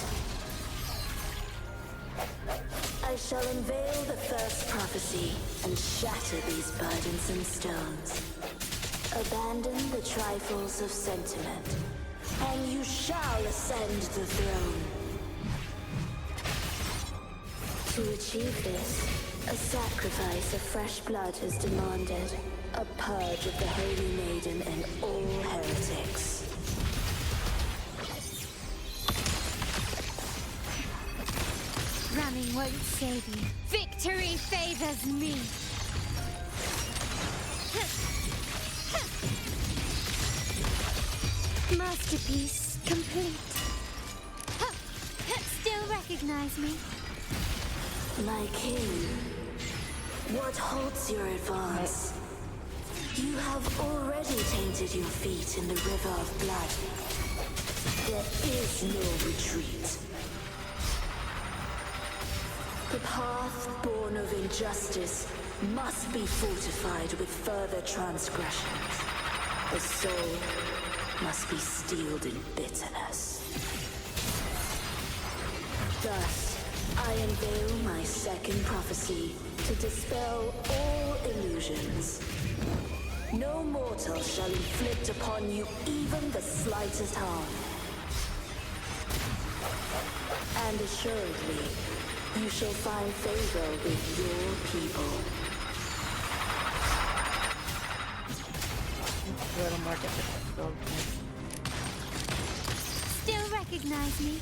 I shall unveil the first prophecy and shatter these burdensome stones. Abandon the trifles of sentiment, and you shall ascend the throne. To achieve this, a sacrifice of fresh blood is demanded. A purge of the Holy Maiden and all heretics. Running won't save you. Victory favors me. Masterpiece complete. Still recognize me? My king, what halts your advance? You have already tainted your feet in the river of blood. There is no retreat. The path born of injustice must be fortified with further transgressions. The soul must be steeled in bitterness. Thus, I unveil my second prophecy to dispel all illusions. No mortal shall inflict upon you even the slightest harm. And assuredly, you shall find favor with your people. A little more difficult. Still recognize me?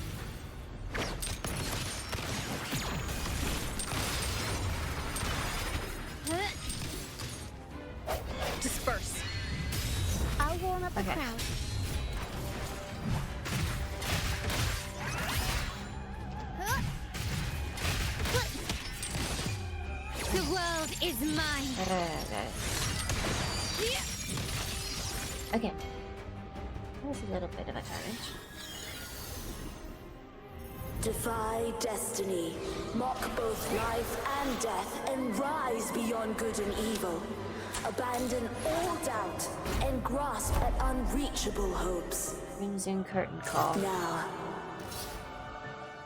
Disperse. I'll warm up the crowd. The world is mine. Okay. That was a little bit of a challenge. Defy destiny, mock both life and death, and rise beyond good and evil. Abandon all doubt and grasp at unreachable hopes. Crimson curtain call. Now,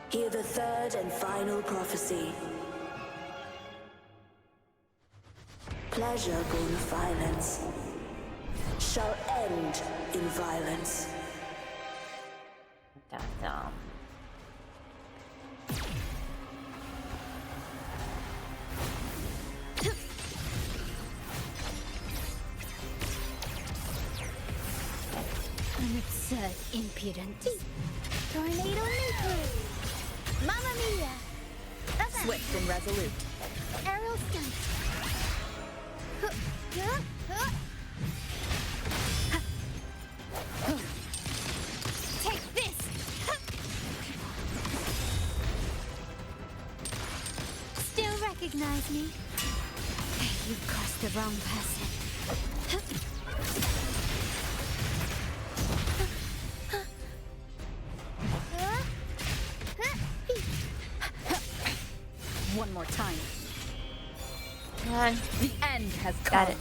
hear the third and final prophecy. Pleasure born of violence shall end in violence. Dum-dum. An absurd impudence. Tornado nucleus. Mamma mia. Swift and resolute. Aerial stunt. Take this. Still recognize me? You've crossed the wrong person. one more time. Come on. The end has come. Got it.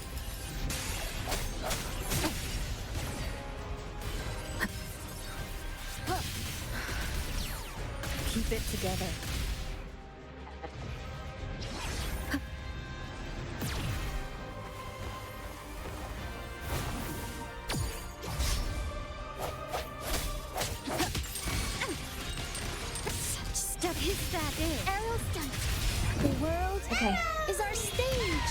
Keep it together. Such stuff is that arrow stunt. The world is our stage.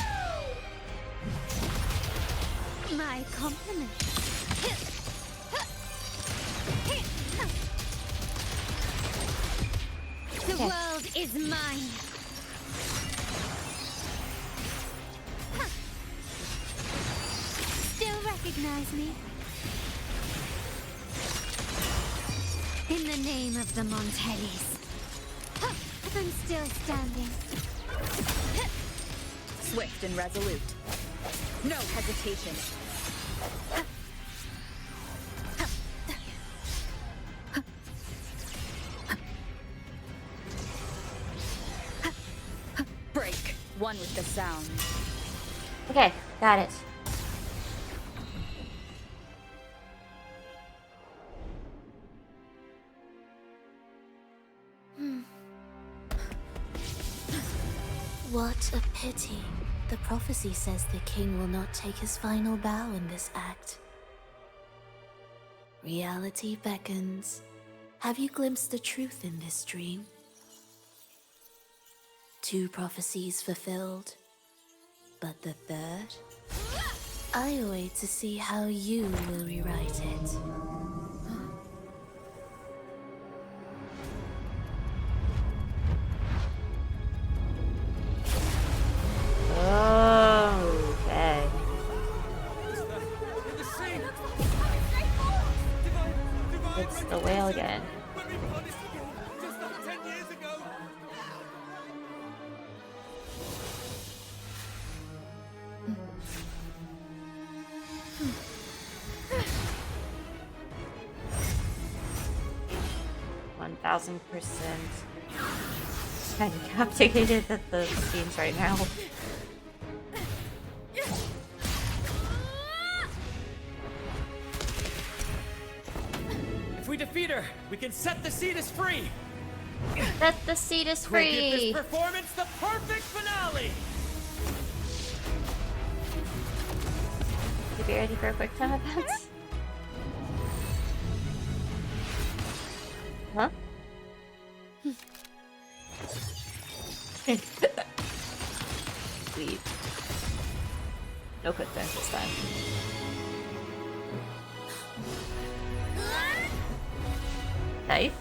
My compliments. The world is mine. Still recognize me? In the name of the Montellis. I'm still standing. Swift and resolute. No hesitation. Break. One with the sound. Okay, got it. What a pity. The prophecy says the king will not take his final bow in this act. Reality beckons. Have you glimpsed the truth in this dream? 2 prophecies fulfilled, but the third? I await to see how you will rewrite it. Okay. It's the whale again. Kind of captivated at the scenes right now. If we defeat her, we can set the Cetus free. Set the Cetus We'll give free. this performance the perfect finale. You be ready for a quick time event? Huh? Sweet. No quick time this time. Knife?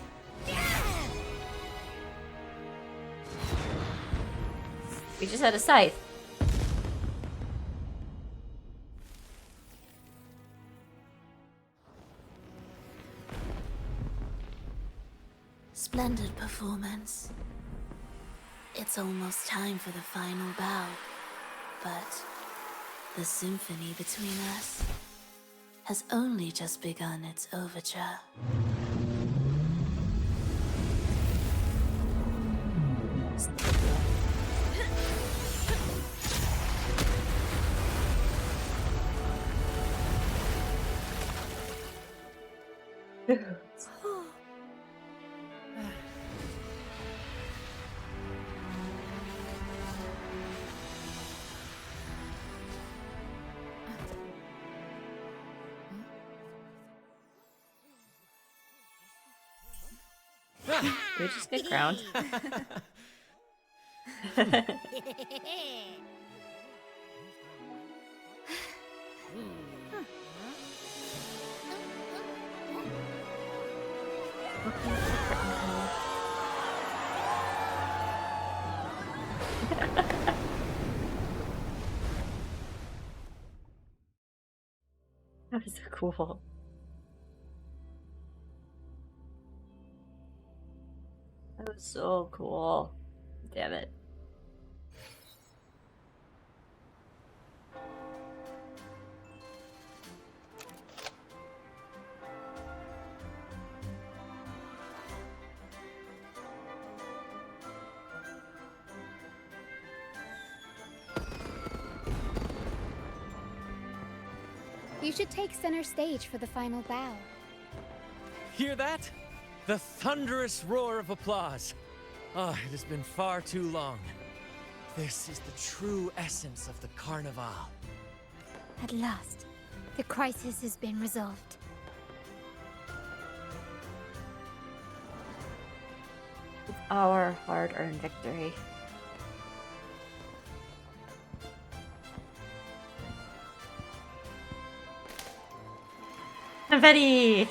We just had a scythe. Splendid performance. It's almost time for the final bow, but the symphony between us has only just begun its overture. We just get crowned. That was so cool. That was so cool. Damn it. You should take center stage for the final bow. Hear that? The thunderous roar of applause. Ah, it has been far too long. This is the true essence of the Carnevale. At last, the crisis has been resolved. It's our hard-earned victory. Confetti!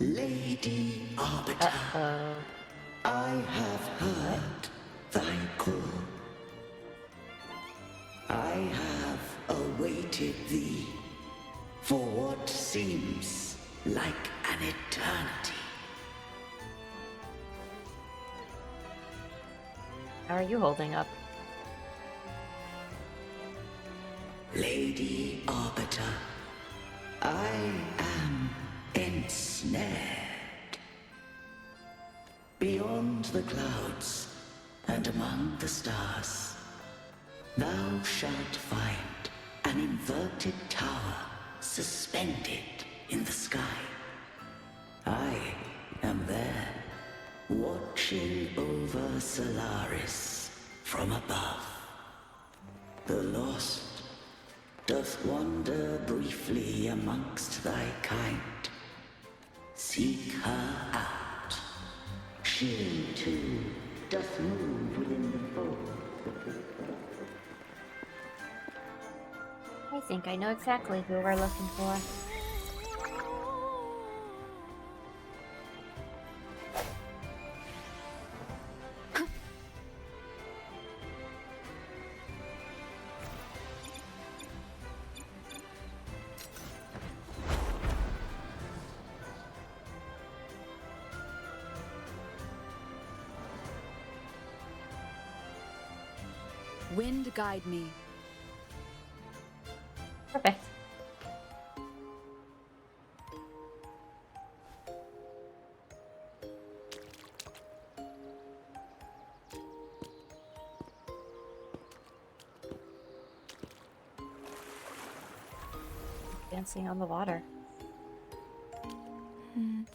Lady Arbiter, I have heard thy call. I have awaited thee for what seems like an eternity. How are you holding up? Lady Arbiter, I am ensnared. Beyond the clouds and among the stars, thou shalt find an inverted tower suspended in the sky. I am there, watching over Solaris from above. The lost doth wander briefly amongst thy kind. Seek her out. She too doth move within the fold. I think I know exactly who we're looking for. Wind guide me. Perfect. Dancing on the water.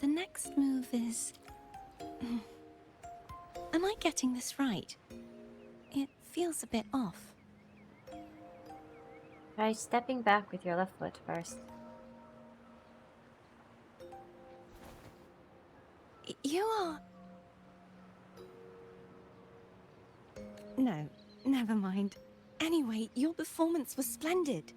The next move is... Am I getting this right? It feels a bit off. Try stepping back with your left foot first. You are... No, never mind. Anyway, your performance was splendid.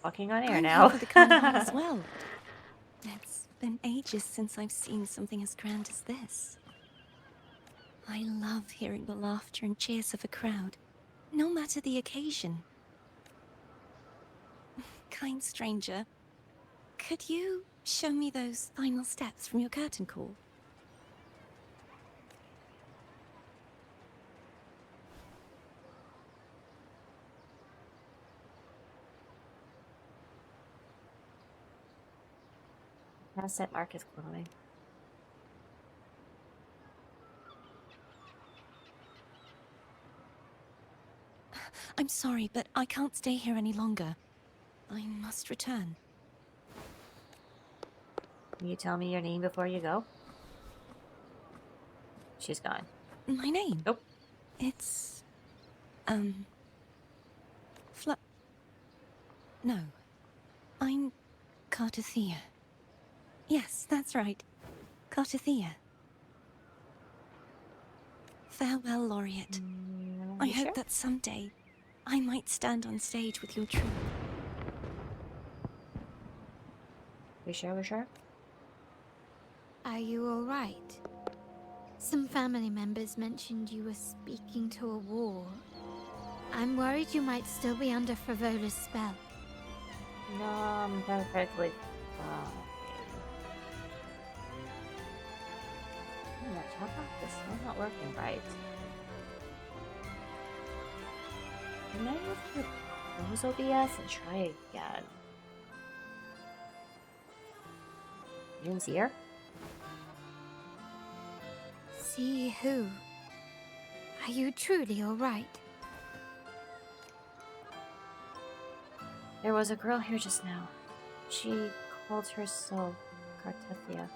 Walking on air I'm now. here for the Carnevale as well. It's been ages since I've seen something as grand as this. I love hearing the laughter and cheers of a crowd, no matter the occasion. Kind stranger, could you show me those final steps from your curtain call? Asset mark is glowing. I'm sorry, but I can't stay here any longer. I must return. Can you tell me your name before you go? She's gone. My name? Nope. It's... No. I'm Cartathea. Yes, that's right. Cartathea. Farewell, Laureate. I hope that someday I might stand on stage with your troupe. We sure, we're sure? Are you alright? Some family members mentioned you were speaking to a wall. I'm worried you might still be under Frivola's spell. No, I'm perfectly fine. How about this? I'm not working right. Can I have to close OBS and try again? You didn't see her? See who? Are you truly alright? There was a girl here just now. She called herself Cartethia.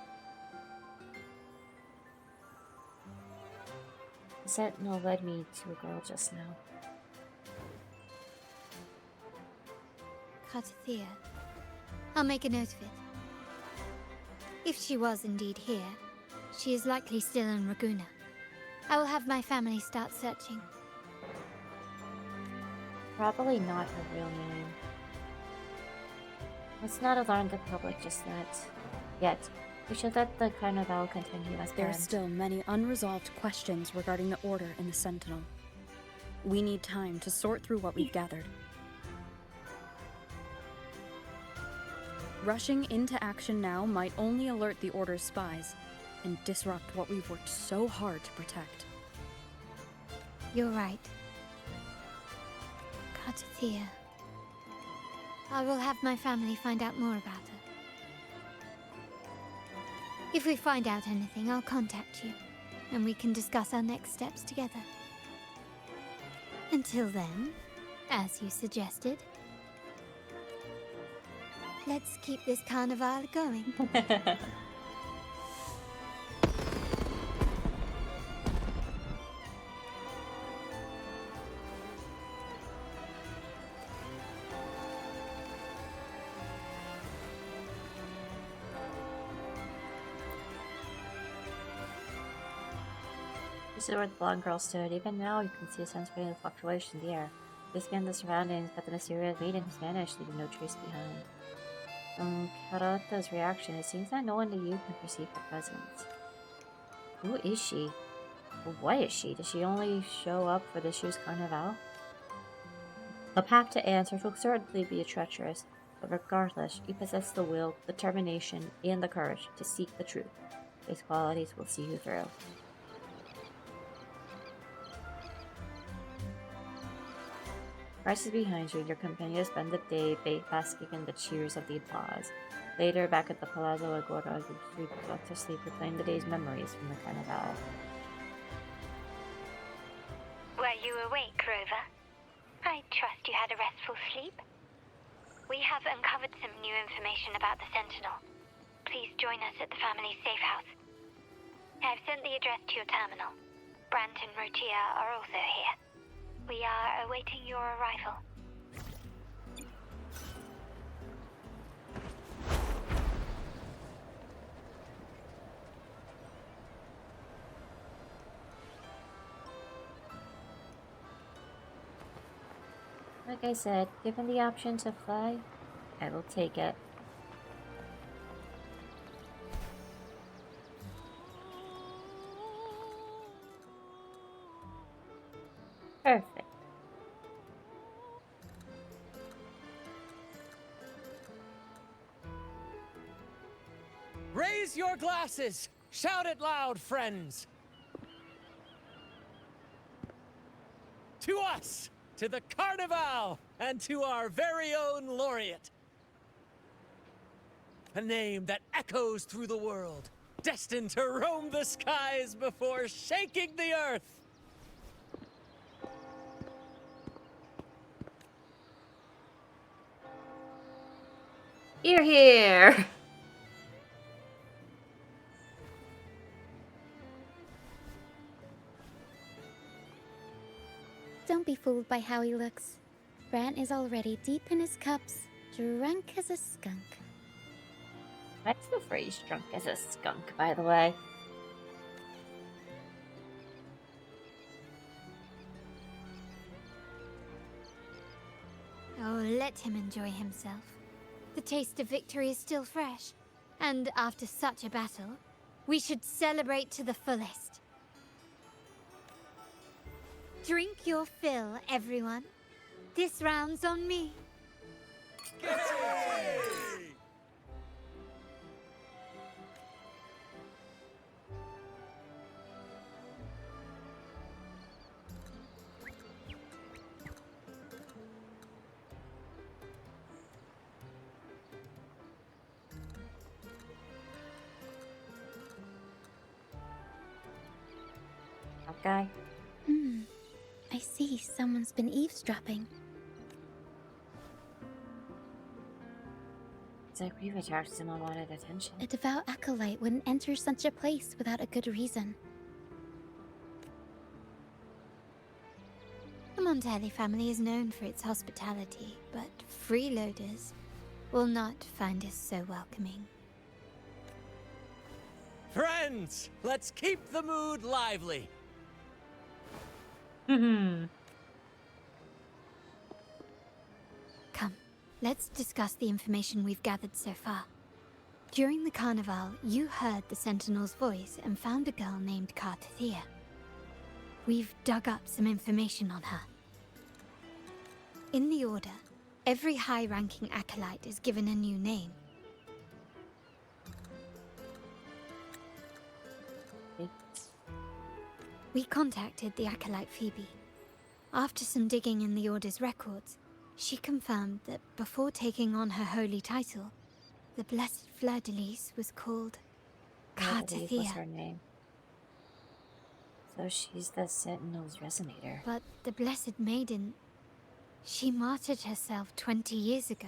The sentinel led me to a girl just now. Cartethia. I'll make a note of it. If she was indeed here, she is likely still in Raguna. I will have my family start searching. Probably not her real name. Let's not alarm the public just yet. We should let the Carnevale continue as There are planned. still many unresolved questions regarding the Order and the Sentinel. We need time to sort through what we've gathered. Rushing into action now might only alert the Order's spies and disrupt what we've worked so hard to protect. You're right. Cartethia. I will have my family find out more about her. If we find out anything, I'll contact you, and we can discuss our next steps together. Until then, as you suggested, let's keep this Carnevale going. This is where the blonde girl stood. Even now, you can see a sense of fluctuation in the air. They scanned the surroundings, but the mysterious maiden has vanished, leaving no trace behind. From Carlotta's reaction, it seems that no one but you can perceive her presence. Who is she? Or what is she? Did she only show up for this year's Carnevale? The path to answers will certainly be treacherous, but regardless, you possess the will, determination, and the courage to seek the truth. These qualities will see you through. Christ is behind you, and your companions spend the day basking in the cheers of the applause. Later, back at the Palazzo Agora, you go to sleep replaying the day's memories from the Carnevale. Were you awake, Rover? I trust you had a restful sleep. We have uncovered some new information about the Sentinel. Please join us at the family's safe house. I've sent the address to your terminal. Brant and Rotia are also here. We are awaiting your arrival. Like I said, given the option to fly, I will take it. Perfect. Raise your glasses! Shout it loud, friends! To us! To the Carnevale! And to our very own laureate! A name that echoes through the world, destined to roam the skies before shaking the earth! You're here! Don't be fooled by how he looks. Brant is already deep in his cups, drunk as a skunk. That's the phrase, drunk as a skunk, by the way. Oh, let him enjoy himself. The taste of victory is still fresh, and after such a battle, we should celebrate to the fullest. Drink your fill, everyone. This round's on me. guy. I see someone's been eavesdropping. It's like we've attracted him a lot of attention. A devout acolyte wouldn't enter such a place without a good reason. The Montelli family is known for its hospitality, but freeloaders will not find us so welcoming. Friends, let's keep the mood lively. Come, let's discuss the information we've gathered so far. During the Carnevale, you heard the Sentinel's voice and found a girl named Krita. We've dug up some information on her. In the Order, every high-ranking acolyte is given a new name. We contacted the acolyte Phoebe. After some digging in the Order's records, she confirmed that before taking on her holy title, the Blessed Fleur-de-Lis was called Krita was her Krita. name. So she's the Sentinel's resonator. But the Blessed Maiden, she martyred herself 20 years ago.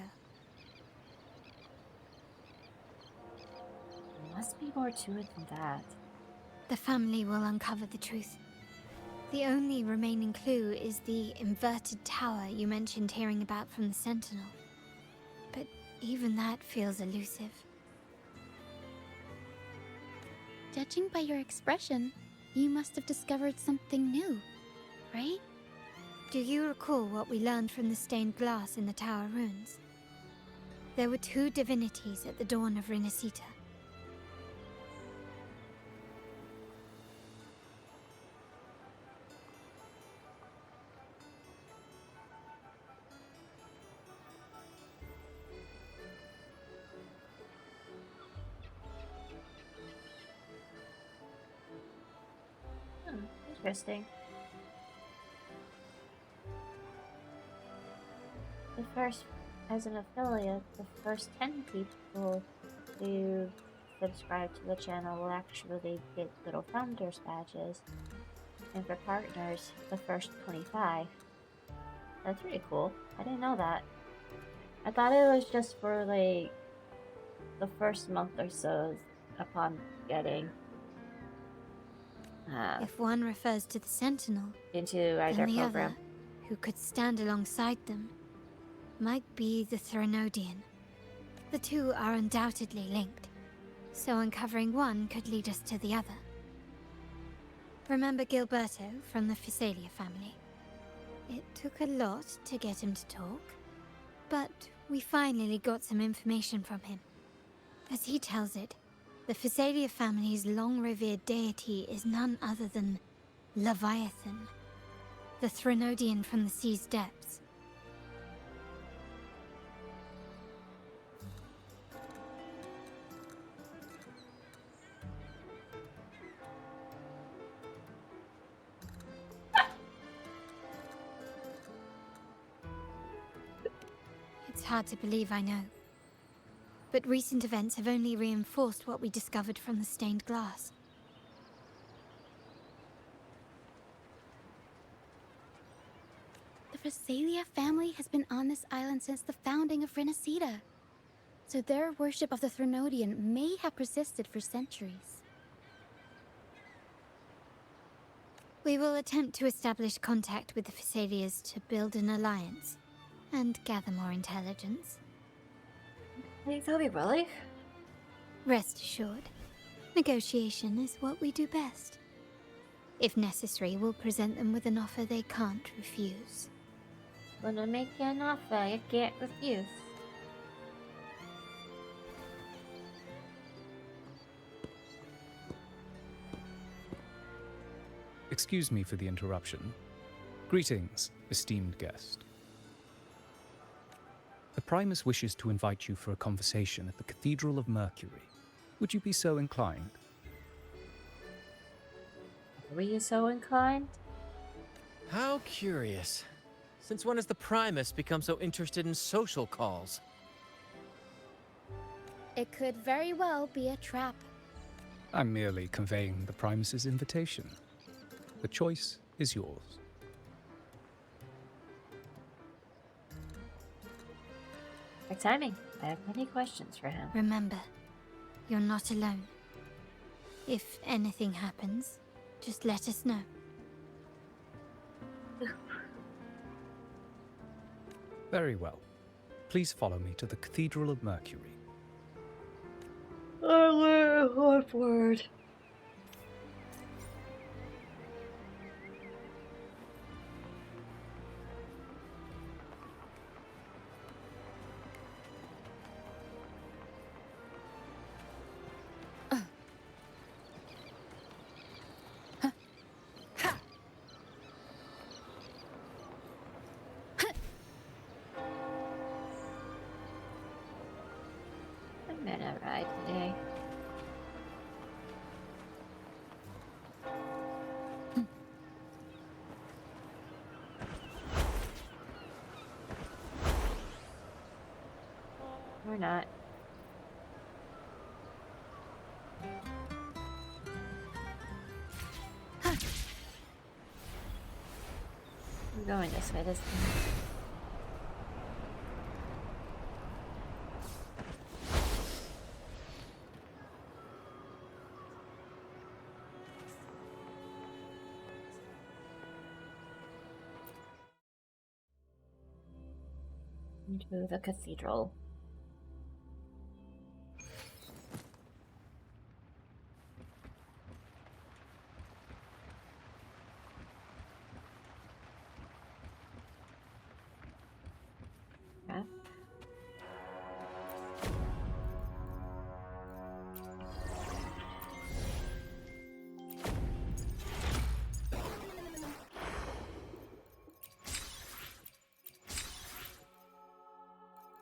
There must be more to it than that. The family will uncover the truth. The only remaining clue is the inverted tower you mentioned hearing about from the Sentinel. But even that feels elusive. Judging by your expression, you must have discovered something new, right? Do you recall what we learned from the stained glass in the tower ruins? There were two divinities at the dawn of Renacita. Interesting. The first, as an affiliate, the first 10 people who subscribe to the channel will actually get little founders badges. And for partners, the first 25. That's pretty cool. I didn't know that. I thought it was just for like the first month or so upon getting If one refers to the Sentinel, into either then the program. other, who could stand alongside them, might be the Threnodian. The two are undoubtedly linked, so uncovering one could lead us to the other. Remember Gilberto from the Phasalia family? It took a lot to get him to talk, but we finally got some information from him. As he tells it, the Phasalia family's long-revered deity is none other than Leviathan, the Threnodian from the sea's depths. It's hard to believe, I know. But recent events have only reinforced what we discovered from the stained glass. The Phasalia family has been on this island since the founding of Renacita. So their worship of the Threnodian may have persisted for centuries. We will attempt to establish contact with the Phasalias to build an alliance and gather more intelligence. Think they'll be really? Rest assured, negotiation is what we do best. If necessary, we'll present them with an offer they can't refuse. When I make you an offer, you can't refuse. Excuse me for the interruption. Greetings, esteemed guest. The Primus wishes to invite you for a conversation at the Cathedral of Mercury. Would you be so inclined? Were you so inclined? How curious. Since when has the Primus become so interested in social calls? It could very well be a trap. I'm merely conveying the Primus's invitation. The choice is yours. Perfect timing. I have many questions for him. Remember, you're not alone. If anything happens, just let us know. Very well. Please follow me to the Cathedral of Mercury. Hard word. I'm gonna ride today. Or not. I'm going this way this time. Into the cathedral. Okay.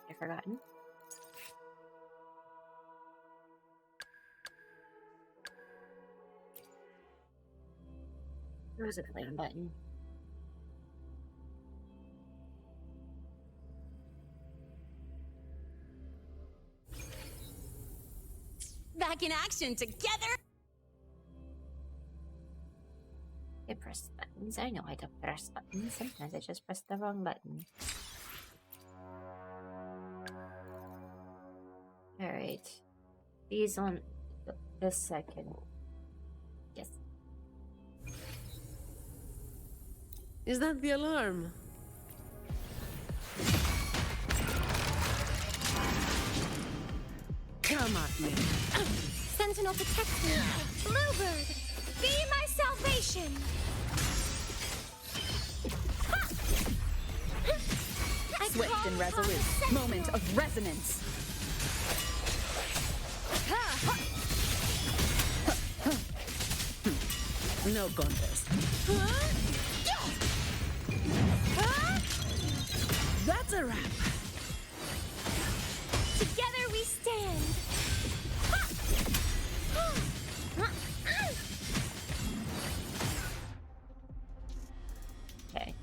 I've forgotten. There was a clan button. Back in action together! I press buttons. I know I don't press buttons. Sometimes I just press the wrong button. Alright. These on the second. Yes. Is that the alarm? Come at me. Sentinel, protect me. Bluebird, be my salvation. Swift and resolute. Moment of resonance. No contest. That's a wrap. Together we stand. Okay.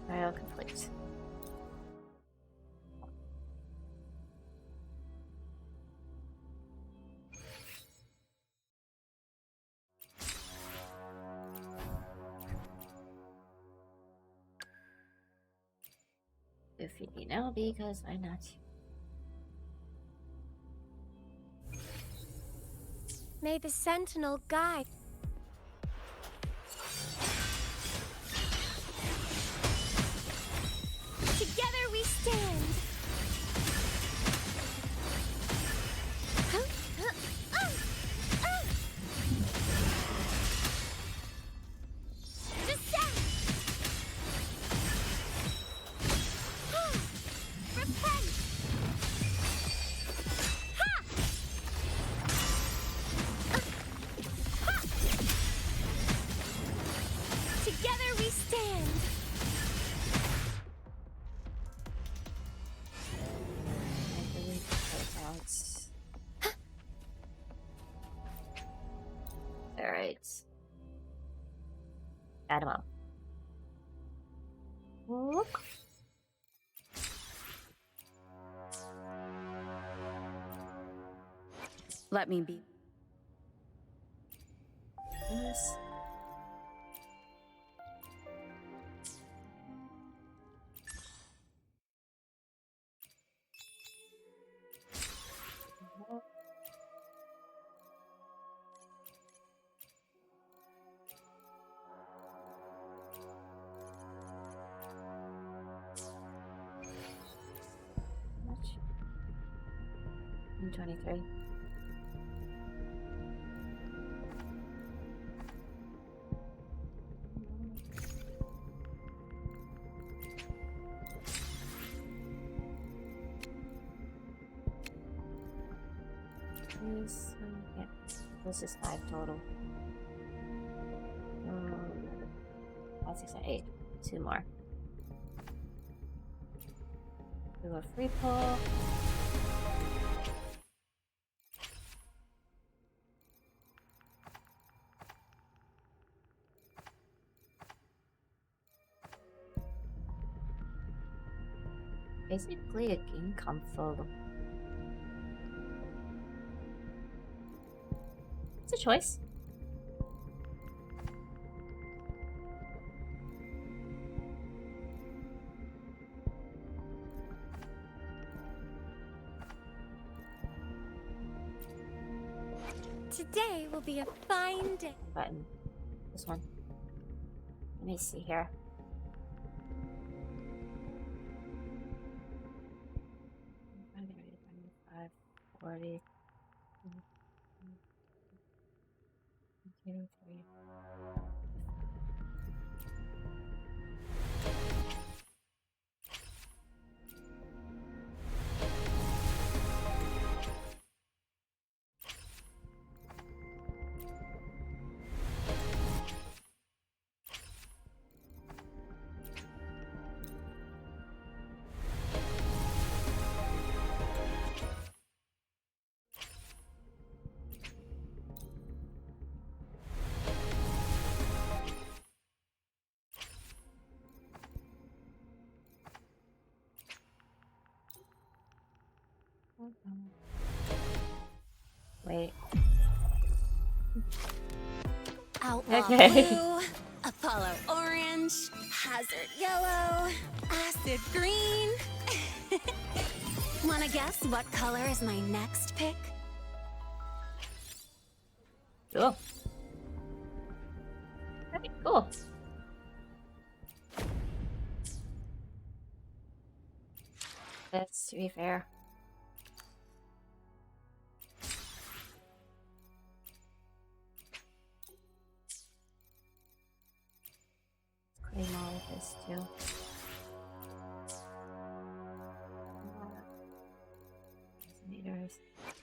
Trial complete. Defeat me now because why not? May the Sentinel guide. Together we stand. Descend. Repent. Together we stand. I believe the counts. Alright. Add them up. Whoop. Let me be. Yes. Much? 123. Yeah, this is 5 total. 5, 6, 8. 2 more. Do a free pull. Basically a income photo. It's a choice. Today will be a fine day. Button. This one. Let me see here. $5, 40. 2, 3. Wait. Outlaw Okay. blue, Apollo orange, hazard yellow, acid green. Wanna guess what color is my next pick? Cool. Okay, cool. That's to be fair. Claim all of this too.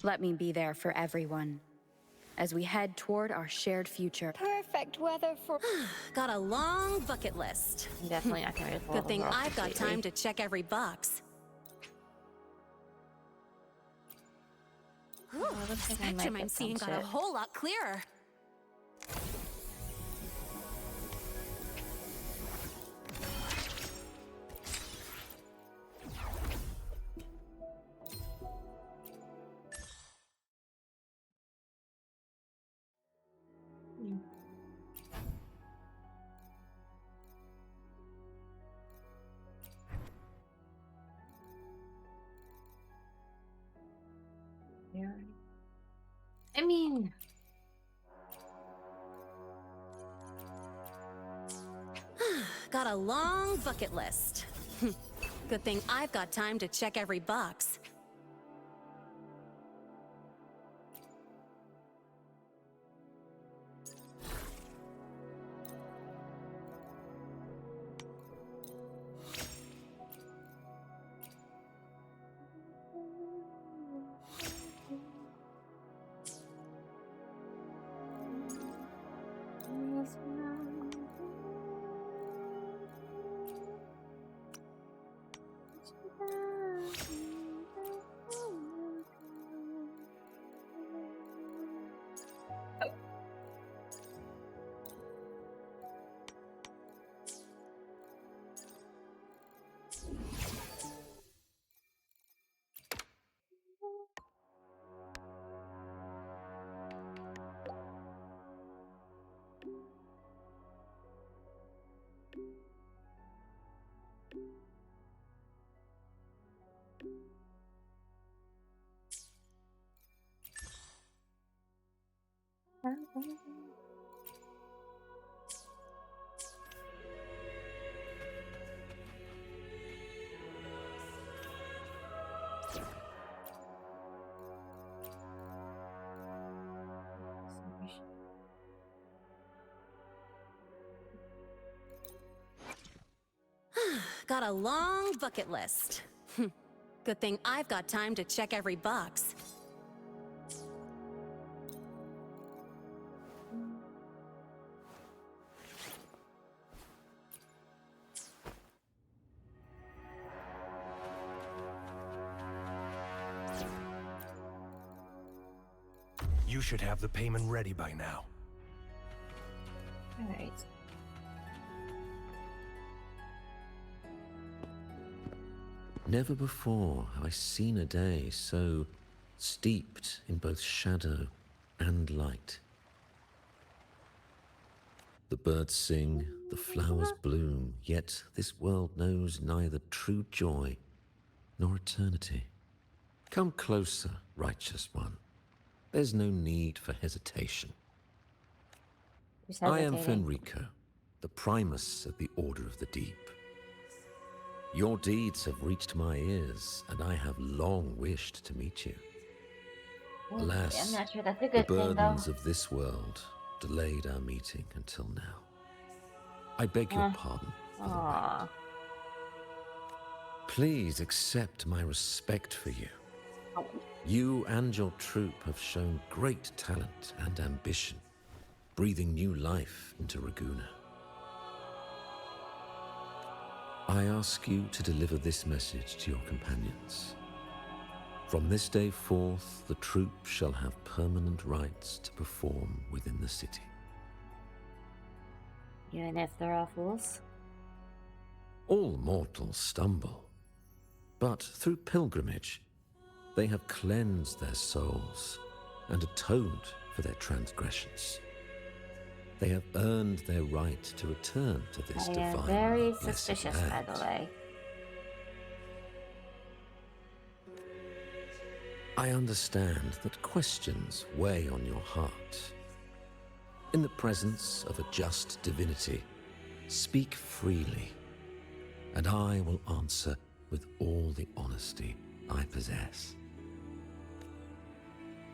Let me be there for everyone as we head toward our shared future. Perfect weather for. Got a long bucket list. I'm definitely not gonna Good thing I've got time to check every box. Ooh, the spectrum I'm seeing got a whole lot clearer. I mean, got a long bucket list. Good thing I've got time to check every box. Got a long bucket list. Good thing I've got time to check every box. You should have the payment ready by now. All right. Never before have I seen a day so steeped in both shadow and light. The birds sing, the flowers bloom, yet this world knows neither true joy nor eternity. Come closer, righteous one. There's no need for hesitation. I am Fenrico, the primus of the Order of the Deep. Your deeds have reached my ears, and I have long wished to meet you. Alas, I'm not sure that's a the good thing, though. burdens of this world delayed our meeting until now. I beg your pardon for the wait. Please accept my respect for you. You and your troop have shown great talent and ambition, breathing new life into Raguna. I ask you to deliver this message to your companions. From this day forth, the troop shall have permanent rights to perform within the city. Even if they're all fools? All mortals stumble, but through pilgrimage, they have cleansed their souls and atoned for their transgressions. They have earned their right to return to this divine, I am very blessed suspicious, land. by the way. I understand that questions weigh on your heart. In the presence of a just divinity, speak freely, and I will answer with all the honesty I possess.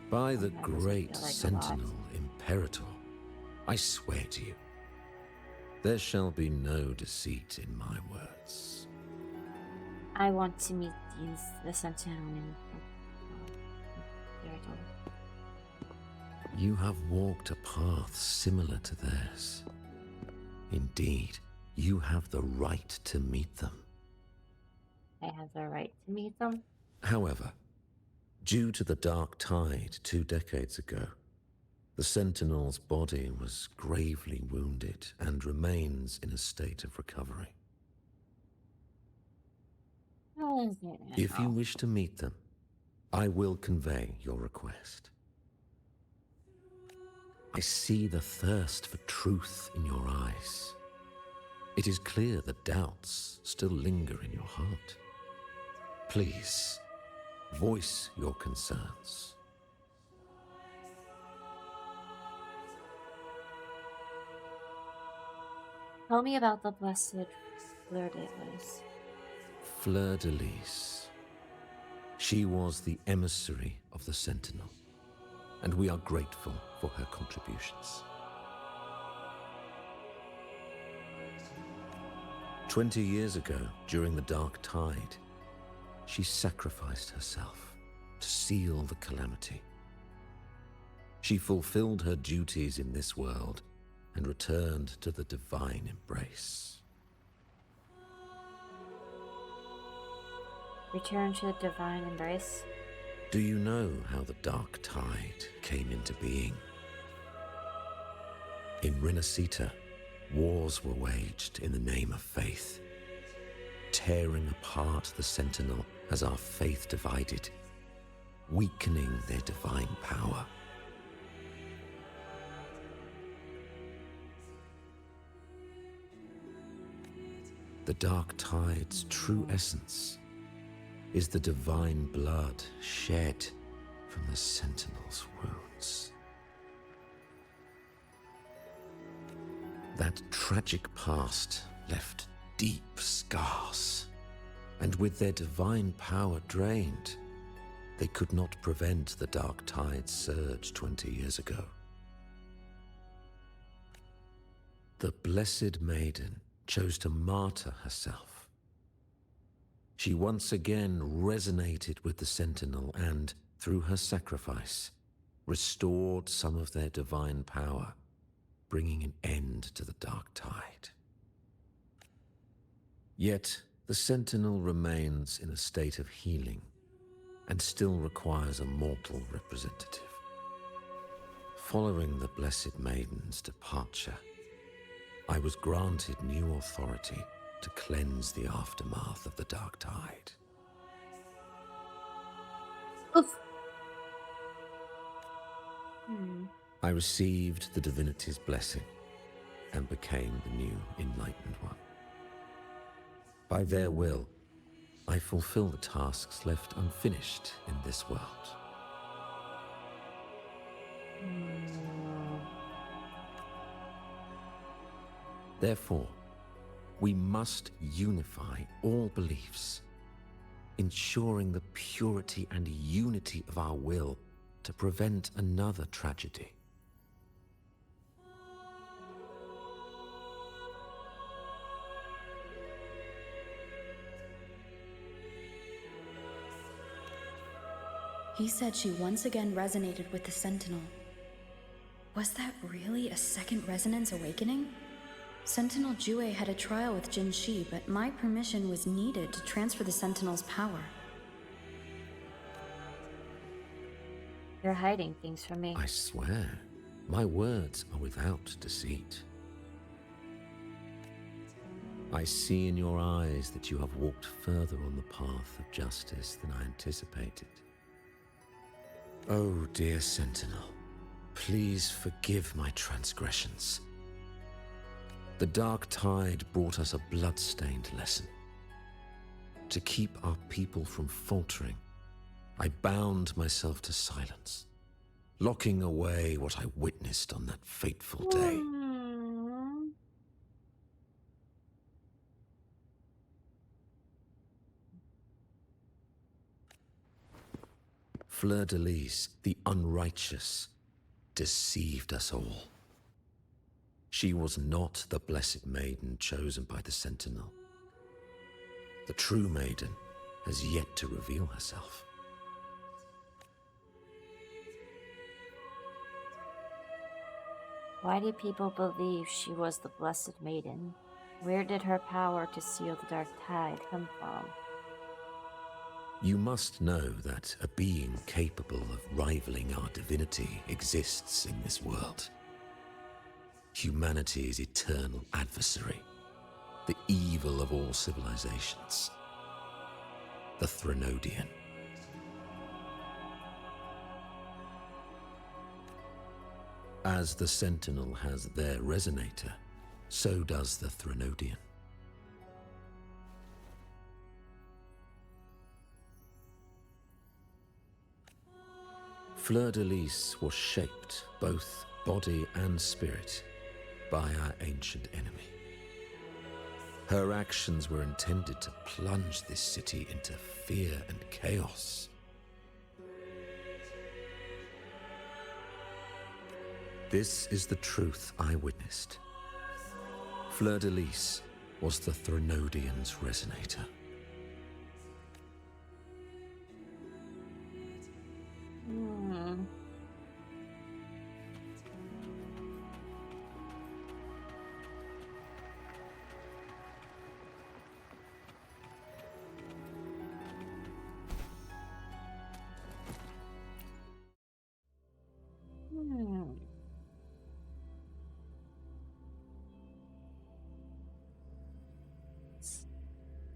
By the great Sentinel Imperator, I swear to you, there shall be no deceit in my words. I want to meet the Sentinel. You have walked a path similar to theirs. Indeed, you have the right to meet them. I have the right to meet them. However, due to the Dark Tide 2 decades ago, the Sentinel's body was gravely wounded and remains in a state of recovery. If you wish to meet them, I will convey your request. I see the thirst for truth in your eyes. It is clear that doubts still linger in your heart. Please, voice your concerns. Tell me about the blessed Fleur de Lis. Fleur de Lis. She was the emissary of the Sentinel, and we are grateful for her contributions. 20 years ago, during the Dark Tide, she sacrificed herself to seal the calamity. She fulfilled her duties in this world and returned to the divine embrace. Return to the divine embrace? Do you know how the Dark Tide came into being? In Rinasita, wars were waged in the name of faith, tearing apart the Sentinel as our faith divided, weakening their divine power. The Dark Tide's true essence is the divine blood shed from the Sentinel's wounds. That tragic past left deep scars, and with their divine power drained, they could not prevent the dark tide's surge 20 years ago. The Blessed Maiden chose to martyr herself. She once again resonated with the Sentinel and, through her sacrifice, restored some of their divine power, bringing an end to the dark tide. Yet, the Sentinel remains in a state of healing and still requires a mortal representative. Following the Blessed Maiden's departure, I was granted new authority to cleanse the aftermath of the dark tide. Oof. I received the divinity's blessing and became the new Enlightened One. By their will, I fulfill the tasks left unfinished in this world. Therefore, we must unify all beliefs, ensuring the purity and unity of our will to prevent another tragedy. He said she once again resonated with the Sentinel. Was that really a second resonance awakening? Sentinel Jue had a trial with Jin Shi, but my permission was needed to transfer the Sentinel's power. You're hiding things from me. I swear, my words are without deceit. I see in your eyes that you have walked further on the path of justice than I anticipated. Oh, dear Sentinel, please forgive my transgressions. The dark tide brought us a blood-stained lesson. To keep our people from faltering, I bound myself to silence, locking away what I witnessed on that fateful day. Fleur-de-Lis, the unrighteous, deceived us all. She was not the Blessed Maiden chosen by the Sentinel. The true Maiden has yet to reveal herself. Why do people believe she was the Blessed Maiden? Where did her power to seal the dark tide come from? You must know that a being capable of rivaling our divinity exists in this world. Humanity's eternal adversary, the evil of all civilizations, the Threnodian. As the Sentinel has their resonator, so does the Threnodian. Fleur-de-Lis was shaped, both body and spirit, by our ancient enemy. Her actions were intended to plunge this city into fear and chaos. This is the truth I witnessed. Fleur-de-Lis was the Threnodian's resonator.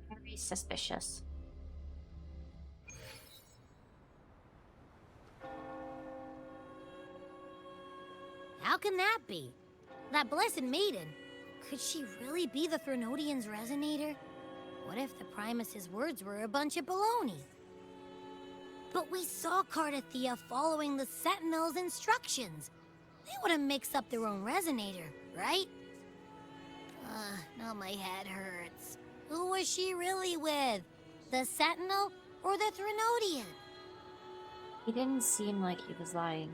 Very suspicious. How can that be? That Blessed Maiden, could she really be the Threnodian's resonator? What if the Primus's words were a bunch of baloney? But we saw Carnevale following the Sentinel's instructions. They wouldn't mix up their own resonator, right? Now my head hurts. Who was she really with? The Sentinel or the Threnodian? He didn't seem like he was lying.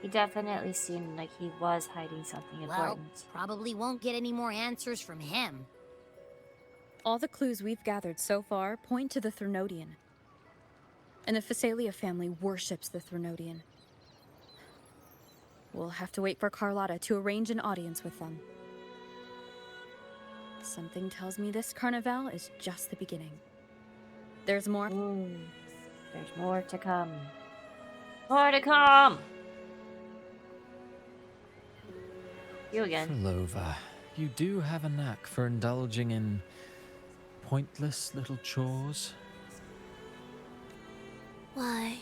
He definitely seemed like he was hiding something Well, important. probably won't get any more answers from him. All the clues we've gathered so far point to the Threnodian. And the Phasalia family worships the Threnodian. We'll have to wait for Carlotta to arrange an audience with them. Something tells me this Carnevale is just the beginning. There's more. Ooh, there's more to come. More to come! You again. Flova, you do have a knack for indulging in pointless little chores. Why,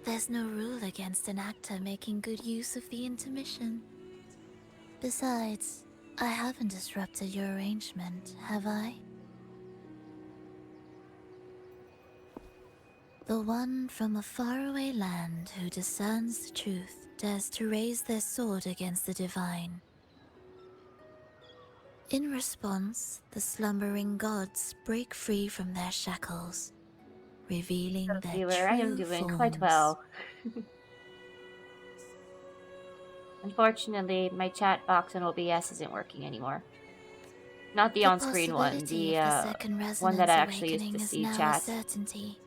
there's no rule against an actor making good use of the intermission. Besides, I haven't disrupted your arrangement, have I? The one from a faraway land who discerns the truth dares to raise their sword against the divine. In response, the slumbering gods break free from their shackles, revealing their true I am doing forms. quite well. Unfortunately, my chat box in OBS isn't working anymore. Not the on-screen one, the one that I actually used to see chat. Certainty.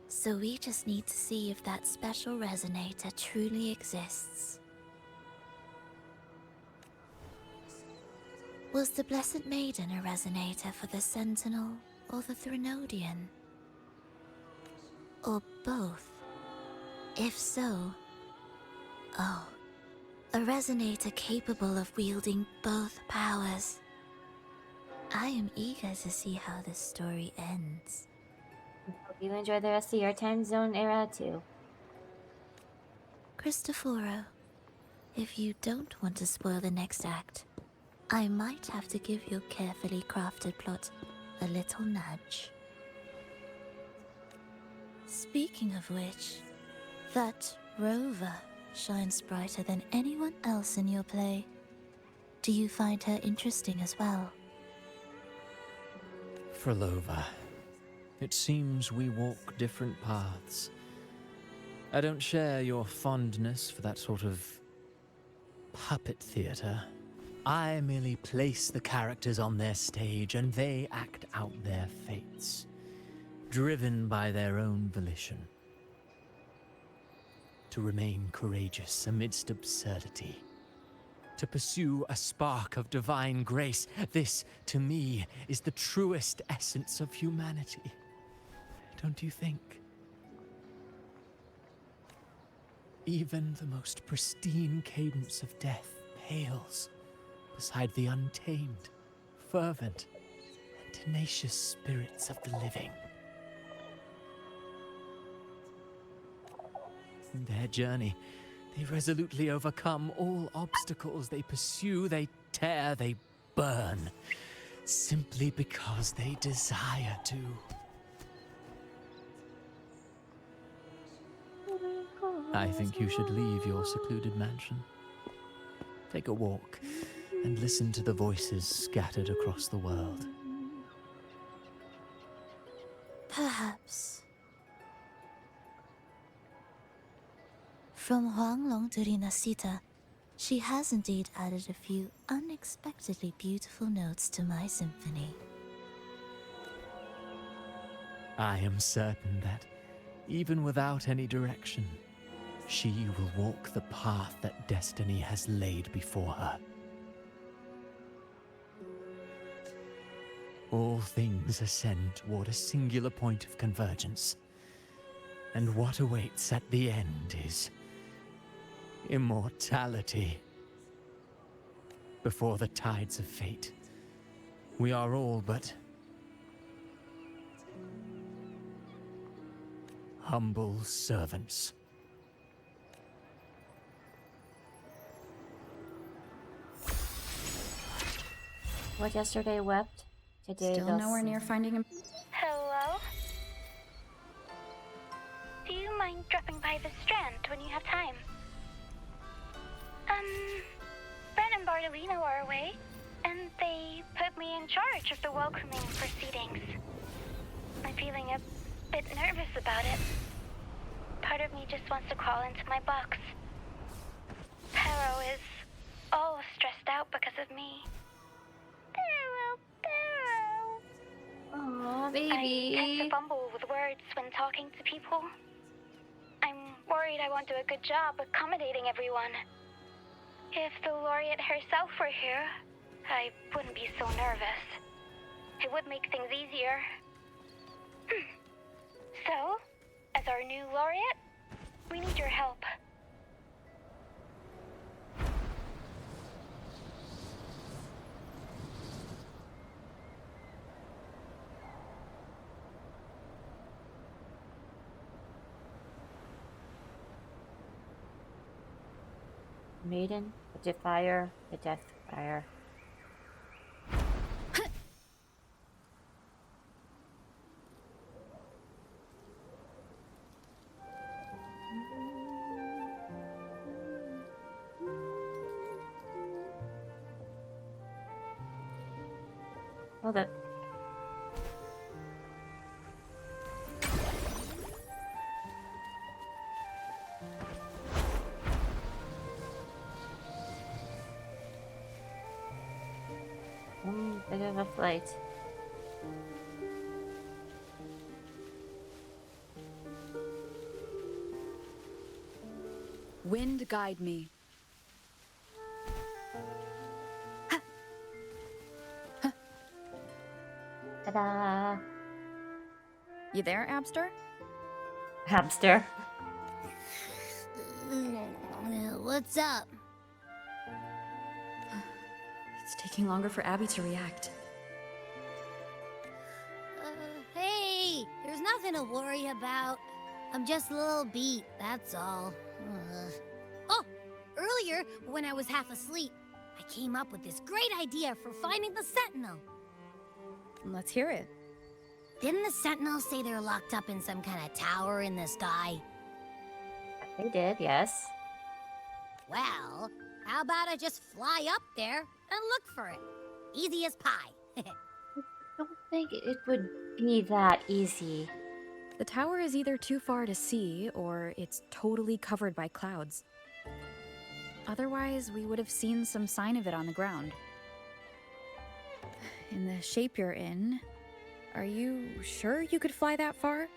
So we just need to see if that special resonator truly exists. Was the Blessed Maiden a resonator for the Sentinel or the Threnodian? Or both? If so, oh, a resonator capable of wielding both powers. I am eager to see how this story ends. Hope you enjoy the rest of your time zone era too. Cristoforo, if you don't want to spoil the next act, I might have to give your carefully crafted plot a little nudge. Speaking of which, that rover shines brighter than anyone else in your play. Do you find her interesting as well? Flova, it seems we walk different paths. I don't share your fondness for that sort of puppet theater. I merely place the characters on their stage and they act out their fates, driven by their own volition. To remain courageous amidst absurdity. To pursue a spark of divine grace. This, to me, is the truest essence of humanity. Don't you think? Even the most pristine cadence of death pales beside the untamed, fervent, and tenacious spirits of the living. In their journey, they resolutely overcome all obstacles. They pursue, they tear, they burn, simply because they desire to. I think you should leave your secluded mansion. Take a walk and listen to the voices scattered across the world. Perhaps. From Huanglong to Rinasita, she has indeed added a few unexpectedly beautiful notes to my symphony. I am certain that, even without any direction, she will walk the path that destiny has laid before her. All things ascend toward a singular point of convergence, and what awaits at the end is immortality. Before the tides of fate, we are all but humble servants. What yesterday wept, today Still they'll nowhere sing. near finding him. Hello? Do you mind dropping by the Strand when you have time? Ben and Bartolino are away, and they put me in charge of the welcoming proceedings. I'm feeling a bit nervous about it. Part of me just wants to crawl into my box. Pero is all stressed out because of me. Aw, baby. I tend to fumble with words when talking to people. I'm worried I won't do a good job accommodating everyone. If the laureate herself were here, I wouldn't be so nervous. It would make things easier. So, as our new laureate, we need your help. Maiden, the Defier, the Deathfire. Hold up. Bit of a flight. Wind guide me. Ta-da! You there, Abster? Hamster. What's up? It's taking longer for Abby to react. Hey, there's nothing to worry about. I'm just a little beat, that's all. Oh, earlier, when I was half asleep, I came up with this great idea for finding the Sentinel. Let's hear it. Didn't the Sentinels say they're locked up in some kind of tower in the sky? They did, yes. Well, how about I just fly up there and look for it? Easy as pie. I don't think it would be that easy. The tower is either too far to see, or it's totally covered by clouds. Otherwise, we would have seen some sign of it on the ground. In the shape you're in, are you sure you could fly that far?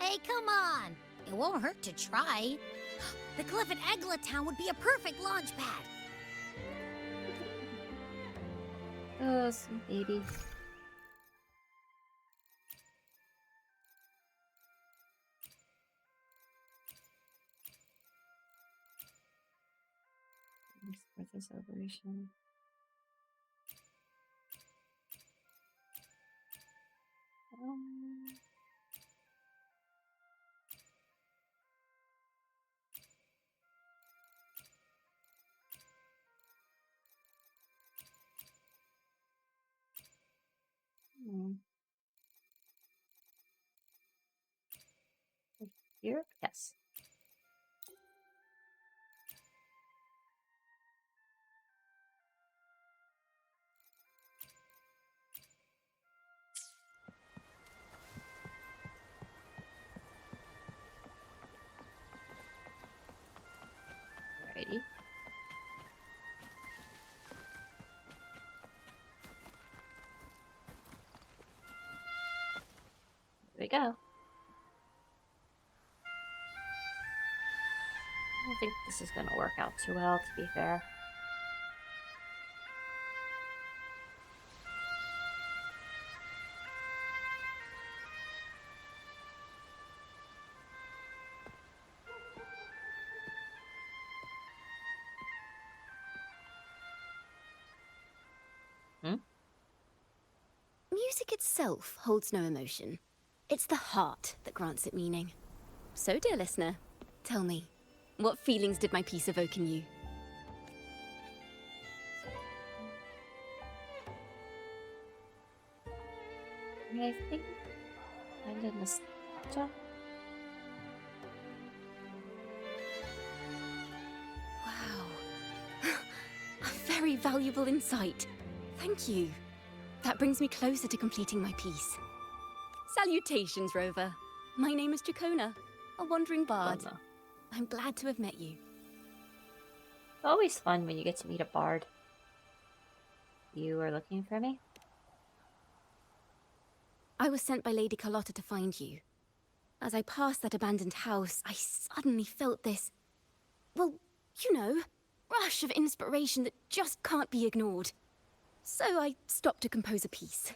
Hey, come on! It won't hurt to try. The cliff at Egla Town would be a perfect launch pad. Oh, sweet baby. Birthday celebration. Here? Yes. Alrighty. Here we go. I don't think this is going to work out too well, to be fair. Music itself holds no emotion. It's the heart that grants it meaning. So, dear listener, tell me, what feelings did my piece evoke in you? I think kind of nostalgia. Wow. A very valuable insight. Thank you. That brings me closer to completing my piece. Salutations, Rover. My name is Dracona, a wandering bard. I'm glad to have met you. Always fun when you get to meet a bard. You were looking for me? I was sent by Lady Carlotta to find you. As I passed that abandoned house, I suddenly felt this, well, you know, rush of inspiration that just can't be ignored. So I stopped to compose a piece.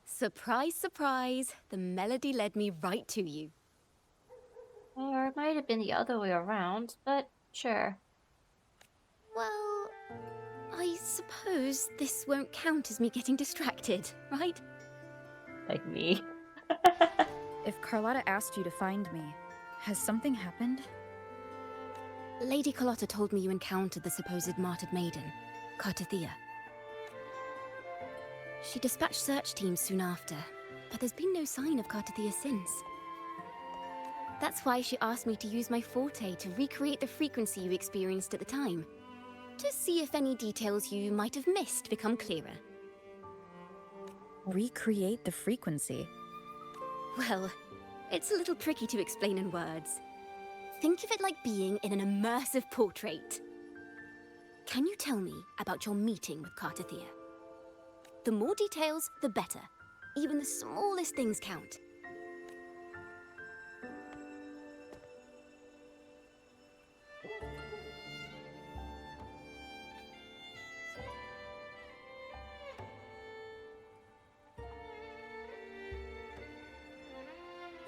Surprise, surprise, the melody led me right to you. Or it might have been the other way around, but sure. Well, I suppose this won't count as me getting distracted, right? Like me. If Carlotta asked you to find me, has something happened? Lady Carlotta told me you encountered the supposed martyred maiden, Carnevale. She dispatched search teams soon after, but there's been no sign of Carnevale since. That's why she asked me to use my forte to recreate the frequency you experienced at the time, to see if any details you might have missed become clearer. Recreate the frequency? Well, it's a little tricky to explain in words. Think of it like being in an immersive portrait. Can you tell me about your meeting with Carnevale? The more details, the better. Even the smallest things count.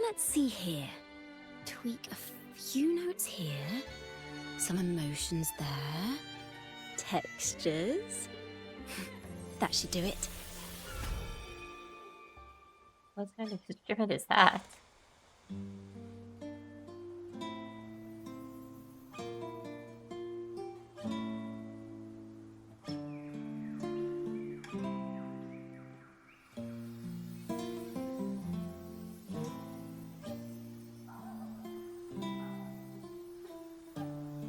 Let's see here. Tweak a few notes here. Some emotions there. Textures. That should do it. What kind of instrument is that?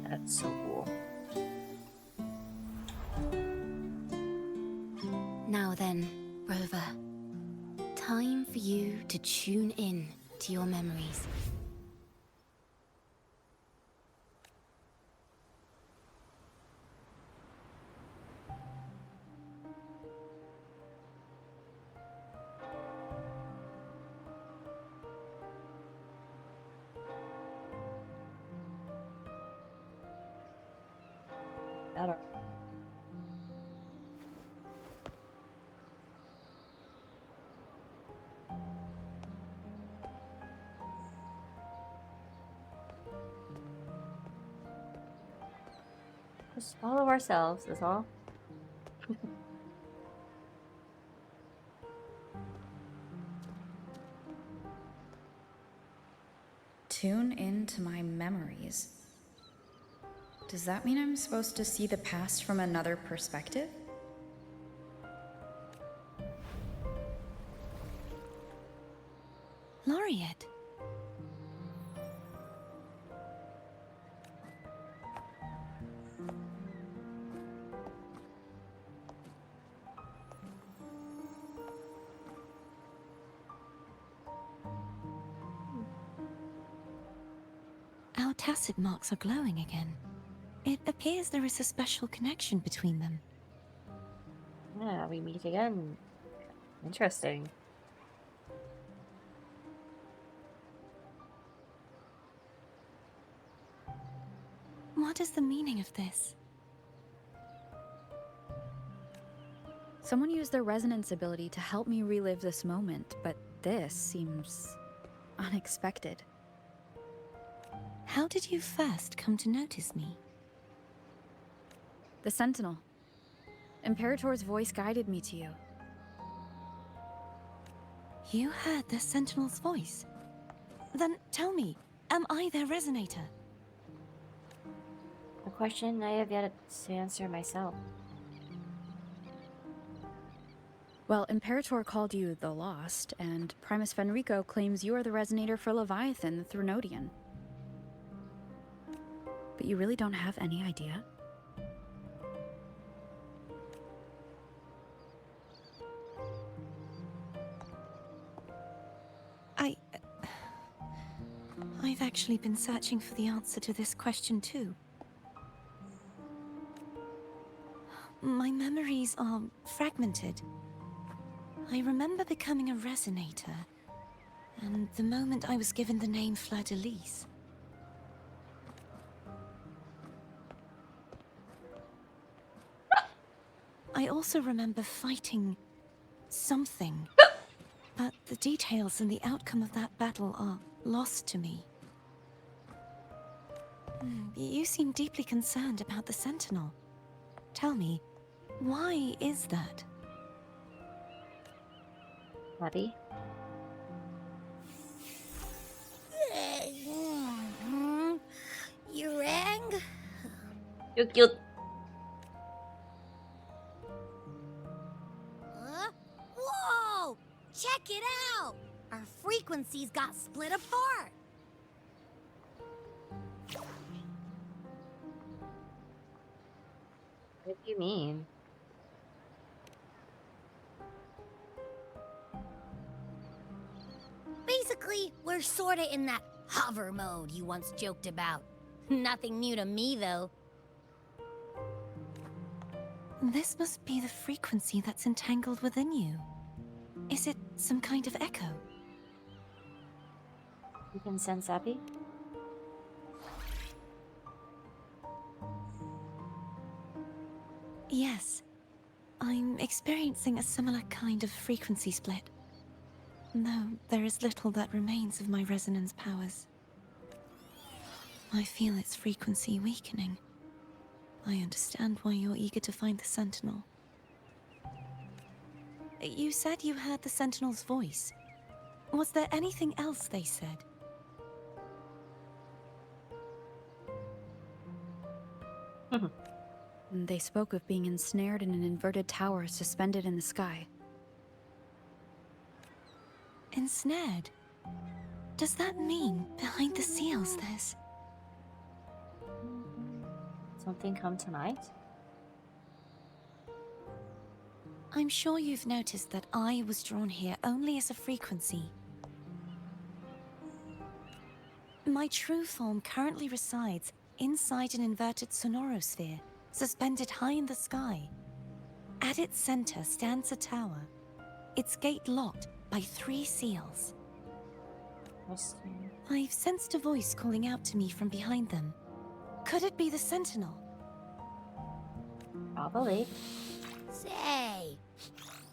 That's so cool. Now then, Rover. Time for you to tune in to your memories. Better. Just follow ourselves, is all. Tune into my memories. Does that mean I'm supposed to see the past from another perspective? Laureate. Our tacit marks are glowing again. It appears there is a special connection between them. Yeah, we meet again. Interesting. What is the meaning of this? Someone used their resonance ability to help me relive this moment, but this seems unexpected. How did you first come to notice me? The Sentinel. Imperator's voice guided me to you. You heard the Sentinel's voice? Then tell me, am I their resonator? A question I have yet to answer myself. Well, Imperator called you the Lost, and Primus Fenrico claims you are the resonator for Leviathan, the Thrunodian. But you really don't have any idea? actually been searching for the answer to this question too. My memories are fragmented. I remember becoming a resonator, and the moment I was given the name Fleur-de-Lis. I also remember fighting something, but the details and the outcome of that battle are lost to me. You seem deeply concerned about the Sentinel. Tell me, why is that? Abby? You rang? You're cute. Whoa! Check it out! Our frequencies got split apart. What do you mean? Basically, we're sorta in that hover mode you once joked about. Nothing new to me, though. This must be the frequency that's entangled within you. Is it some kind of echo? You can sense Abby? Yes. I'm experiencing a similar kind of frequency split. Though there is little that remains of my resonance powers. I feel its frequency weakening. I understand why you're eager to find the Sentinel. You said you heard the Sentinel's voice. Was there anything else they said? They spoke of being ensnared in an inverted tower suspended in the sky. Ensnared? Does that mean behind the seals there's... Something come tonight? I'm sure you've noticed that I was drawn here only as a frequency. My true form currently resides inside an inverted sonorosphere, suspended high in the sky. At its center stands a tower, its gate locked by 3 seals. I've sensed a voice calling out to me from behind them. Could it be the Sentinel? Probably. Say,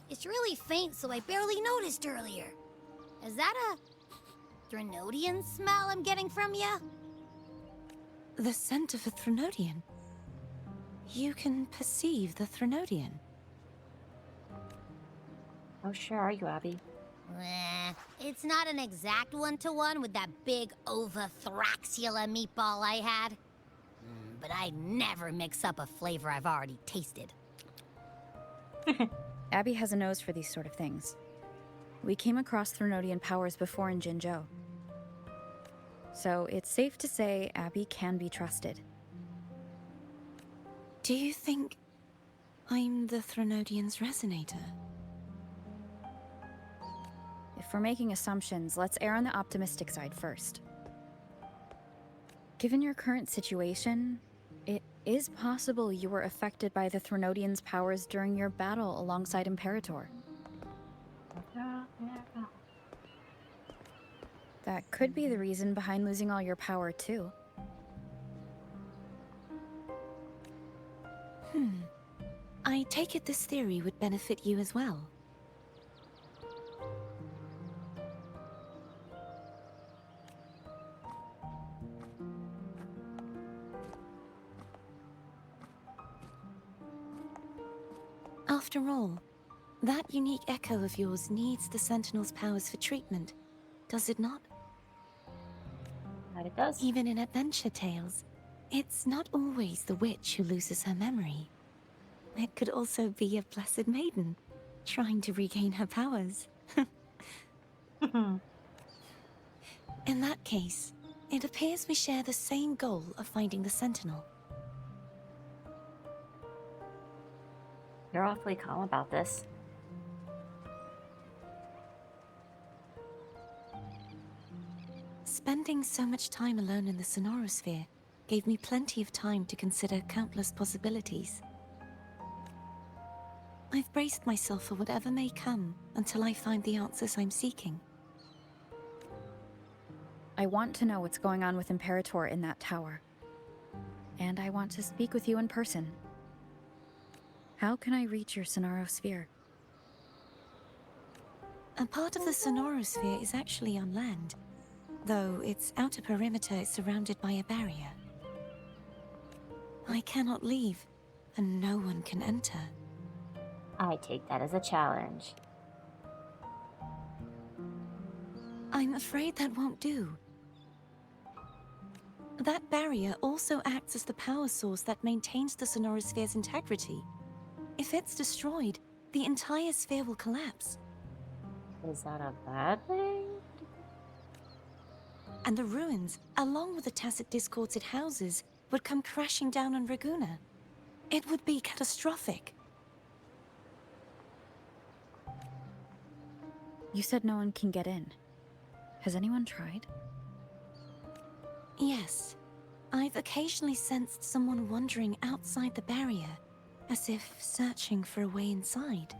it's really faint, so I barely noticed earlier. Is that a Threnodian smell I'm getting from you? The scent of a Threnodian? You can perceive the Threnodian? How sure are you, Abby? It's not an exact one-to-one with that big Ovathraxula meatball I had. But I'd never mix up a flavor I've already tasted. Abby has a nose for these sort of things. We came across Threnodian powers before in Jinzhou. So it's safe to say Abby can be trusted. Do you think I'm the Threnodian's resonator? If we're making assumptions, let's err on the optimistic side first. Given your current situation, it is possible you were affected by the Threnodian's powers during your battle alongside Imperator. That could be the reason behind losing all your power, too. I take it this theory would benefit you as well. After all, that unique echo of yours needs the Sentinel's powers for treatment, does it not? That it does. Even in adventure tales, it's not always the witch who loses her memory. It could also be a blessed maiden, trying to regain her powers. In that case, it appears we share the same goal of finding the Sentinel. You're awfully calm about this. Spending so much time alone in the Sonorosphere gave me plenty of time to consider countless possibilities. I've braced myself for whatever may come until I find the answers I'm seeking. I want to know what's going on with Imperator in that tower. And I want to speak with you in person. How can I reach your Sonorosphere? A part of the Sonorosphere is actually on land, though its outer perimeter is surrounded by a barrier. I cannot leave, and no one can enter. I take that as a challenge. I'm afraid that won't do. That barrier also acts as the power source that maintains the Sonorosphere's integrity. If it's destroyed, the entire sphere will collapse. Is that a bad thing? And the ruins, along with the tacit discords it houses, would come crashing down on Raguna. It would be catastrophic. You said no one can get in. Has anyone tried? Yes. I've occasionally sensed someone wandering outside the barrier, as if searching for a way inside.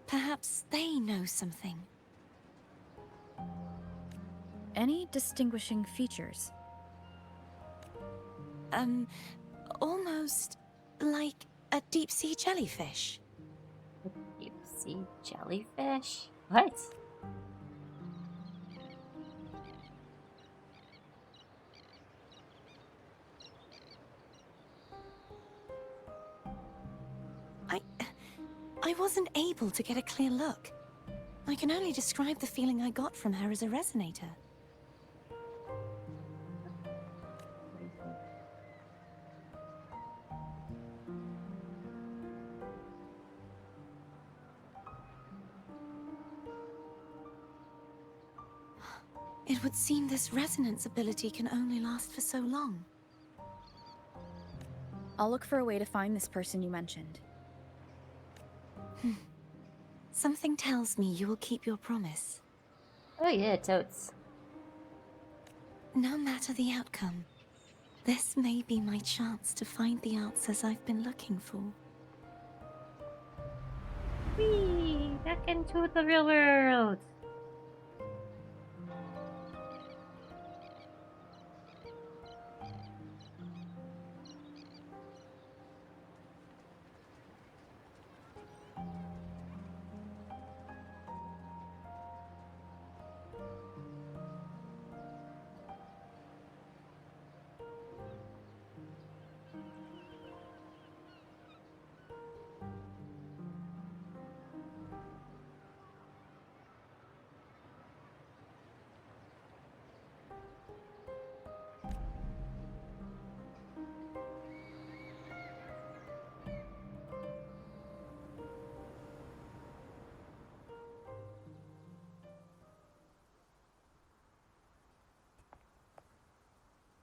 Perhaps they know something. Any distinguishing features? Almost like a deep-sea jellyfish. Deep-sea jellyfish? What? I wasn't able to get a clear look. I can only describe the feeling I got from her as a resonator. It would seem this resonance ability can only last for so long. I'll look for a way to find this person you mentioned. Something tells me you will keep your promise. Oh yeah, totes. No matter the outcome, this may be my chance to find the answers I've been looking for. Whee! Back into the real world!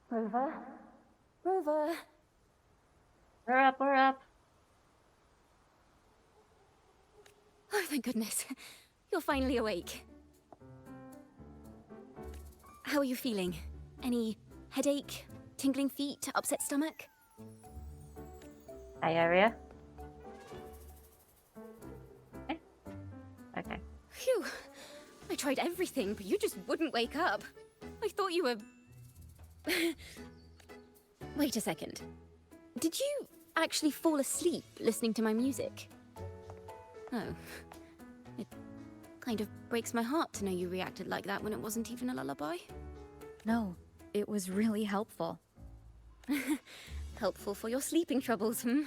Rover? Rover? We're up, we're up. Oh, thank goodness. You're finally awake. How are you feeling? Any headache, tingling feet, upset stomach? Diarrhea? Okay. Phew. I tried everything, but you just wouldn't wake up. I thought you were... Wait a second. Did you actually fall asleep listening to my music? Oh. It kind of breaks my heart to know you reacted like that when it wasn't even a lullaby. No, it was really helpful. Helpful for your sleeping troubles, hmm?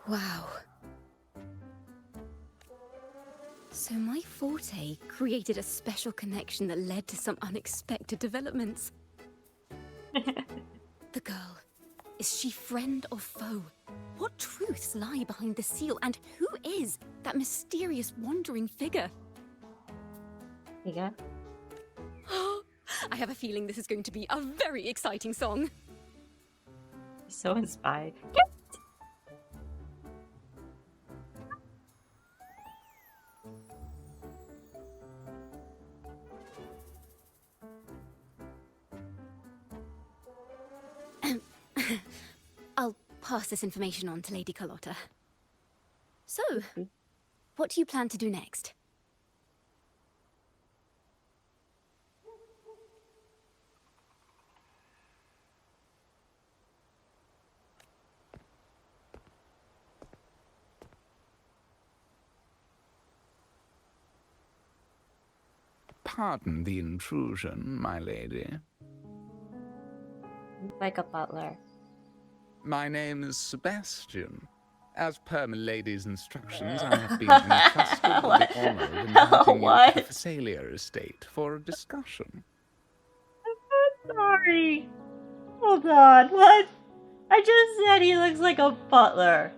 Wow. So my forte created a special connection that led to some unexpected developments. The girl, is she friend or foe? What truths lie behind the seal, and who is that mysterious wandering figure? Figure? I have a feeling this is going to be a very exciting song. So inspired. I'll pass this information on to Lady Carlotta. So, what do you plan to do next? Pardon the intrusion, my lady. Like a butler. My name is Sebastian. As per my lady's instructions, I have been entrusted with the honor of inviting you to the Phasalia estate for a discussion. Sorry. Hold on, what? I just said he looks like a butler.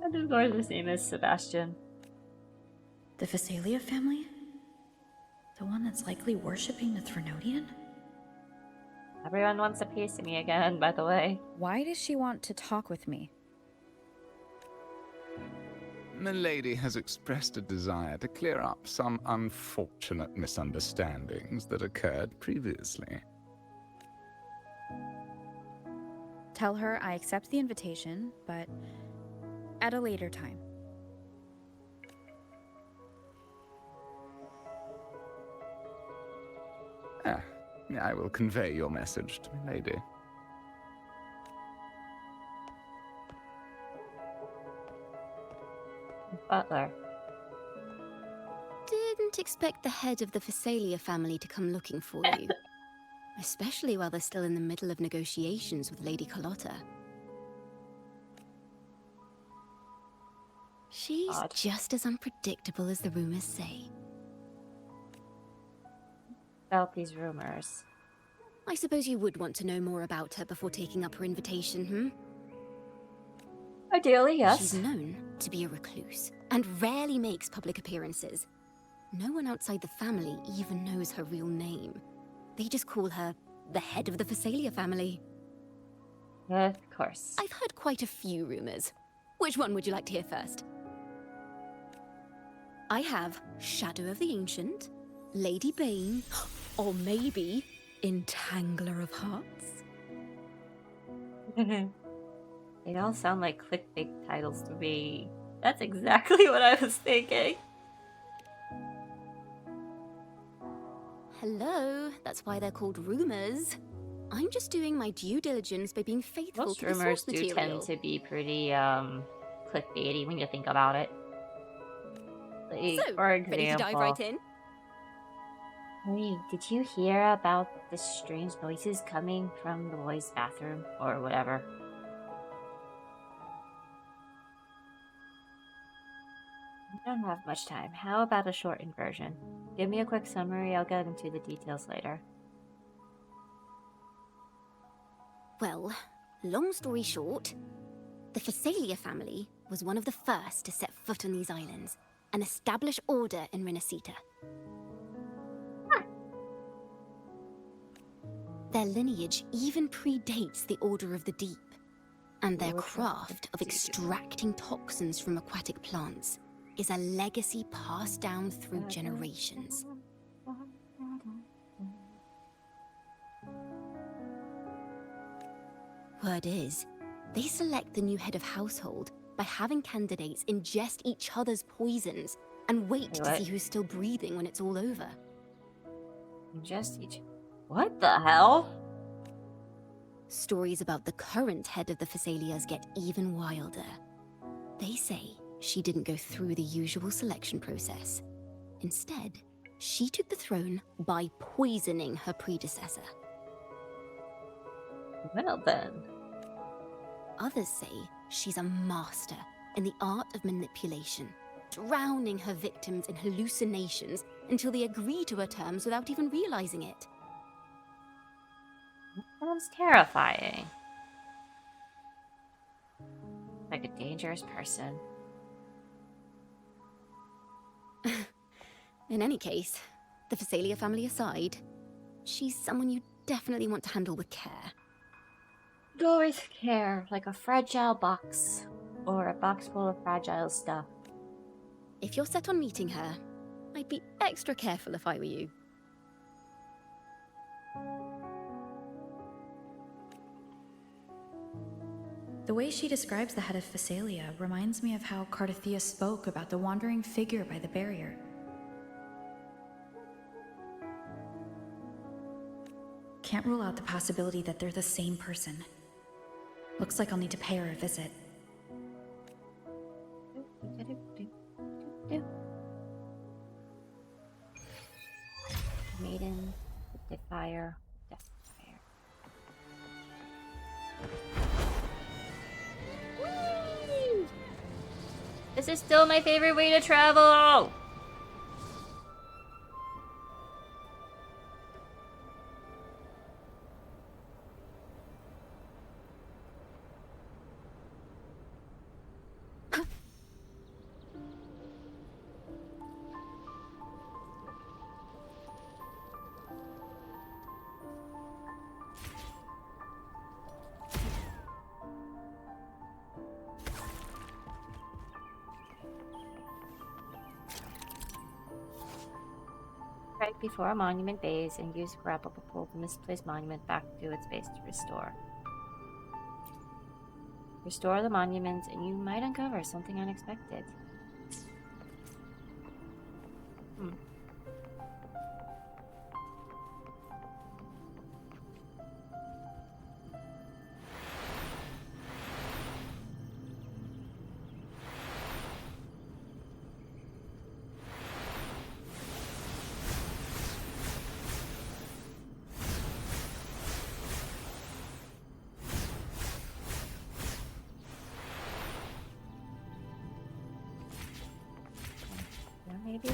And of course his name is Sebastian. The Phasalia family? The one that's likely worshipping the Threnodian? Everyone wants a piece of me again, by the way. Why does she want to talk with me? Milady has expressed a desire to clear up some unfortunate misunderstandings that occurred previously. Tell her I accept the invitation, but at a later time. I will convey your message to Milady. Butler. Didn't expect the head of the Phasalia family to come looking for you. Especially while they're still in the middle of negotiations with Lady Carlotta. She's just as unpredictable as the rumors say. About these rumors. I suppose you would want to know more about her before taking up her invitation, Ideally, yes. She's known to be a recluse, and rarely makes public appearances. No one outside the family even knows her real name. They just call her the head of the Phasalia family. Of course. I've heard quite a few rumors. Which one would you like to hear first? I have Shadow of the Ancient, Lady Bane, or maybe Entangler of Hearts. They all sound like clickbait titles to me. That's exactly what I was thinking. Hello, that's why they're called rumors. I'm just doing my due diligence by being faithful Most to the rumors source do material. tend to be pretty clickbaity when you think about it. Like, So, for example, ready to dive right in? Hey, did you hear about the strange noises coming from the boys' bathroom or whatever? I don't have much time. How about a shortened version? Give me a quick summary, I'll get into the details later. Well, long story short, the Phasalia family was one of the first to set foot on these islands and establish order in Renacita. Their lineage even predates the Order of the Deep, and their craft of extracting toxins from aquatic plants is a legacy passed down through generations. Word is, they select the new head of household by having candidates ingest each other's poisons and wait to see who's still breathing when it's all over. Ingest each... What the hell? Stories about the current head of the Phasalias get even wilder. They say she didn't go through the usual selection process. Instead, she took the throne by poisoning her predecessor. Well then. Others say she's a master in the art of manipulation, drowning her victims in hallucinations until they agree to her terms without even realizing it. Sounds terrifying. Like a dangerous person. In any case, The Phasalia family aside, she's someone you definitely want to handle with care. Always care, like a fragile box. Or a box full of fragile stuff. If you're set on meeting her, I'd be extra careful if I were you. The way she describes the head of Phasalia reminds me of how Cardothea spoke about the wandering figure by the barrier. Can't rule out the possibility that they're the same person. Looks like I'll need to pay her a visit. Maiden, Defier, Deathfire. Whee! This is still my favorite way to travel! Right before a monument base and use grapple to pull the misplaced monument back to its base to restore. Restore the monuments and you might uncover something unexpected. Maybe?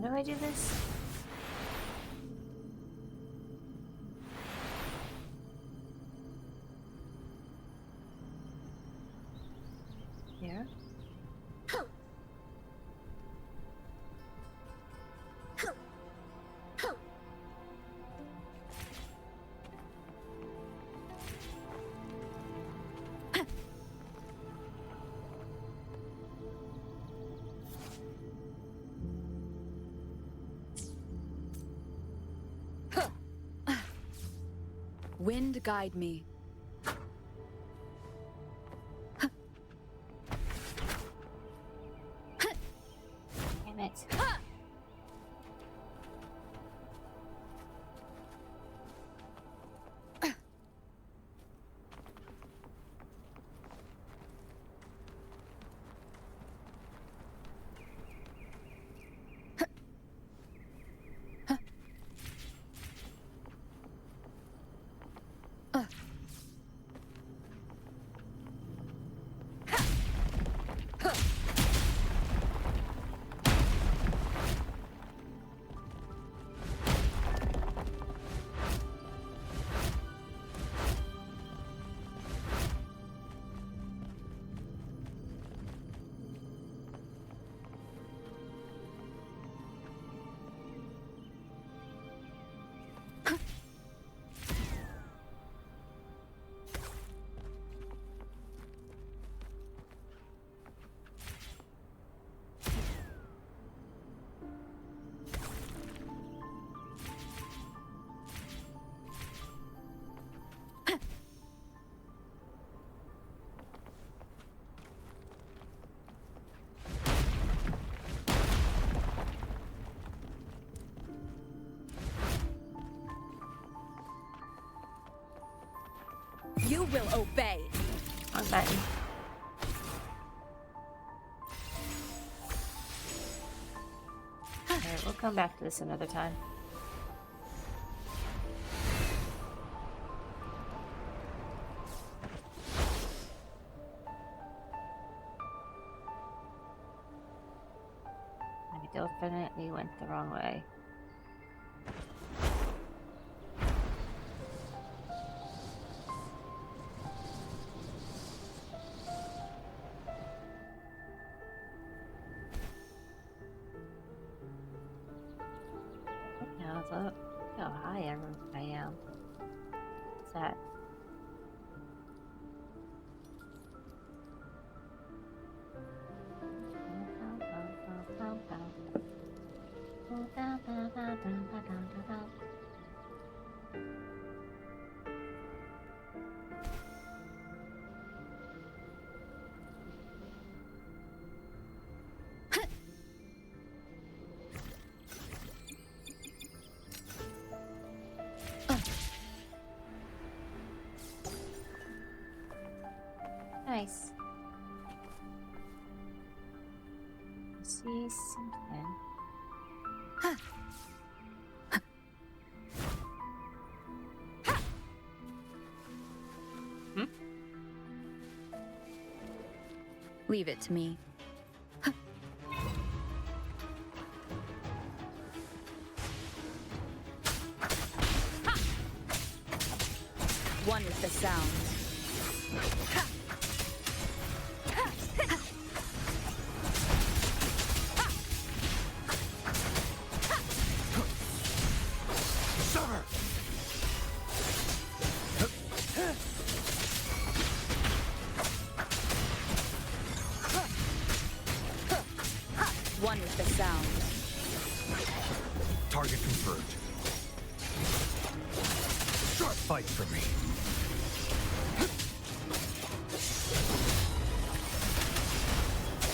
How do I do this? Here? Wind guide me. Damn it. You will obey. Wrong button. Alright, we'll come back to this another time. I definitely went the wrong way. Look how high I am. What's that? Nice. See something. Hmm? Leave it to me. One with the sound. One with the sound. Target confirmed. Start fight for me.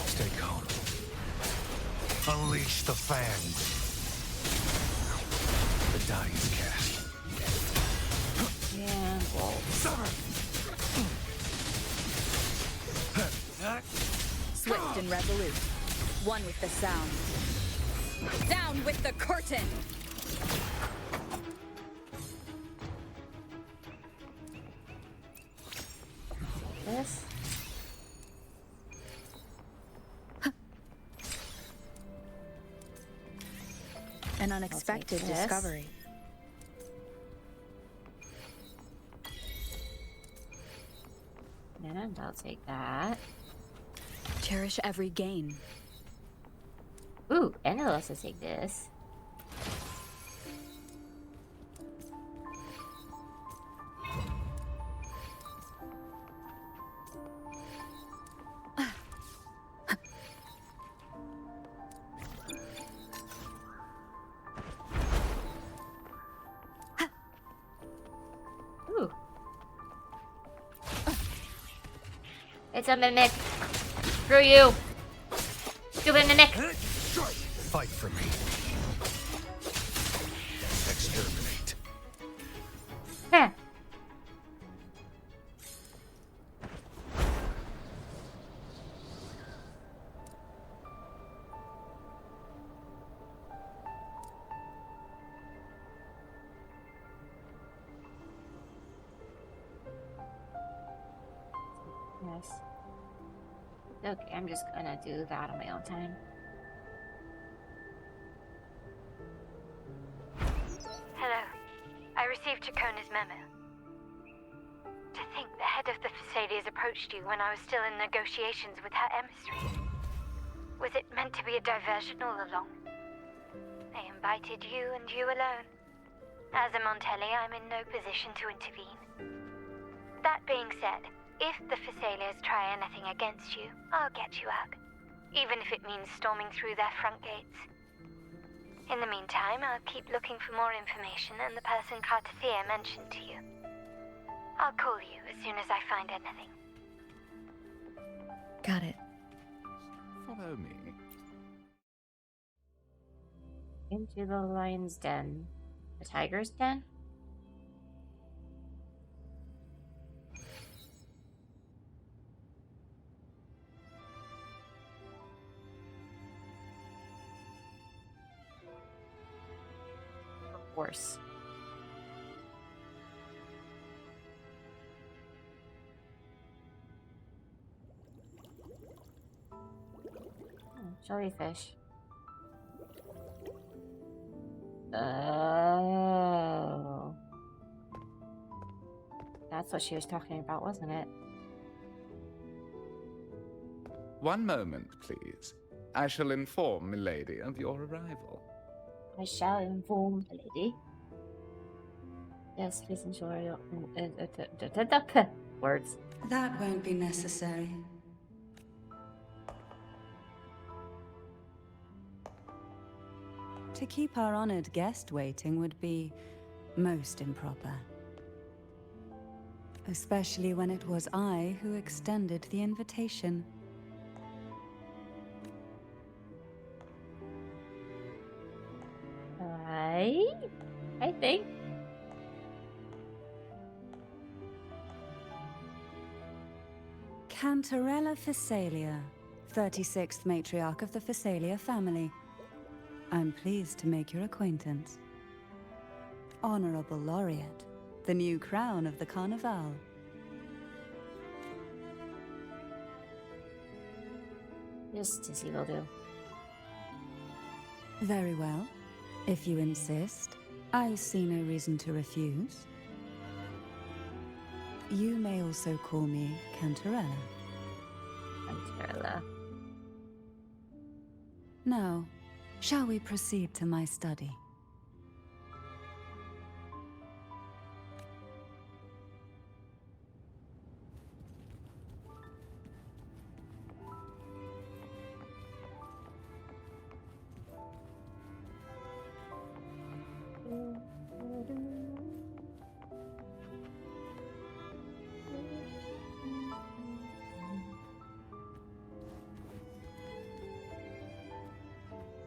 Stay calm. Unleash the fangs. The die is cast. Yeah, well. Swift and resolute. One with the sound. Down with the curtain! This? An unexpected discovery. And I'll take that. Cherish every gain. Ooh, and I'll also take this. Ooh. It's a mimic. Screw you. Stupid mimic. Fight for me. Exterminate. Huh. Yes. Okay, I'm just gonna do that on my own time. Hello. I received Chacona's memo. To think the head of the Thessalians approached you when I was still in negotiations with her emissaries. Was it meant to be a diversion all along? They invited you and you alone. As a Montelli, I'm in no position to intervene. That being said, if the Thessalians try anything against you, I'll get you out. Even if it means storming through their front gates. In the meantime, I'll keep looking for more information and the person Cartethia mentioned to you. I'll call you as soon as I find anything. Got it. Follow me. Into the lion's den. The tiger's den? Of course. Jellyfish. Oh. That's what she was talking about, wasn't it? One moment, please. I shall inform Milady of your arrival. I shall inform the lady. Yes, please ensure your words. That won't be necessary. To keep our honored guest waiting would be most improper. Especially when it was I who extended the invitation. I think. Cantarella Phasalia, 36th matriarch of the Phasalia family. I'm pleased to make your acquaintance. Honorable Laureate, the new crown of the Carnevale. Just as he will do. Very well. If you insist, I see no reason to refuse. You may also call me Cantarella. Cantarella. Now, shall we proceed to my study?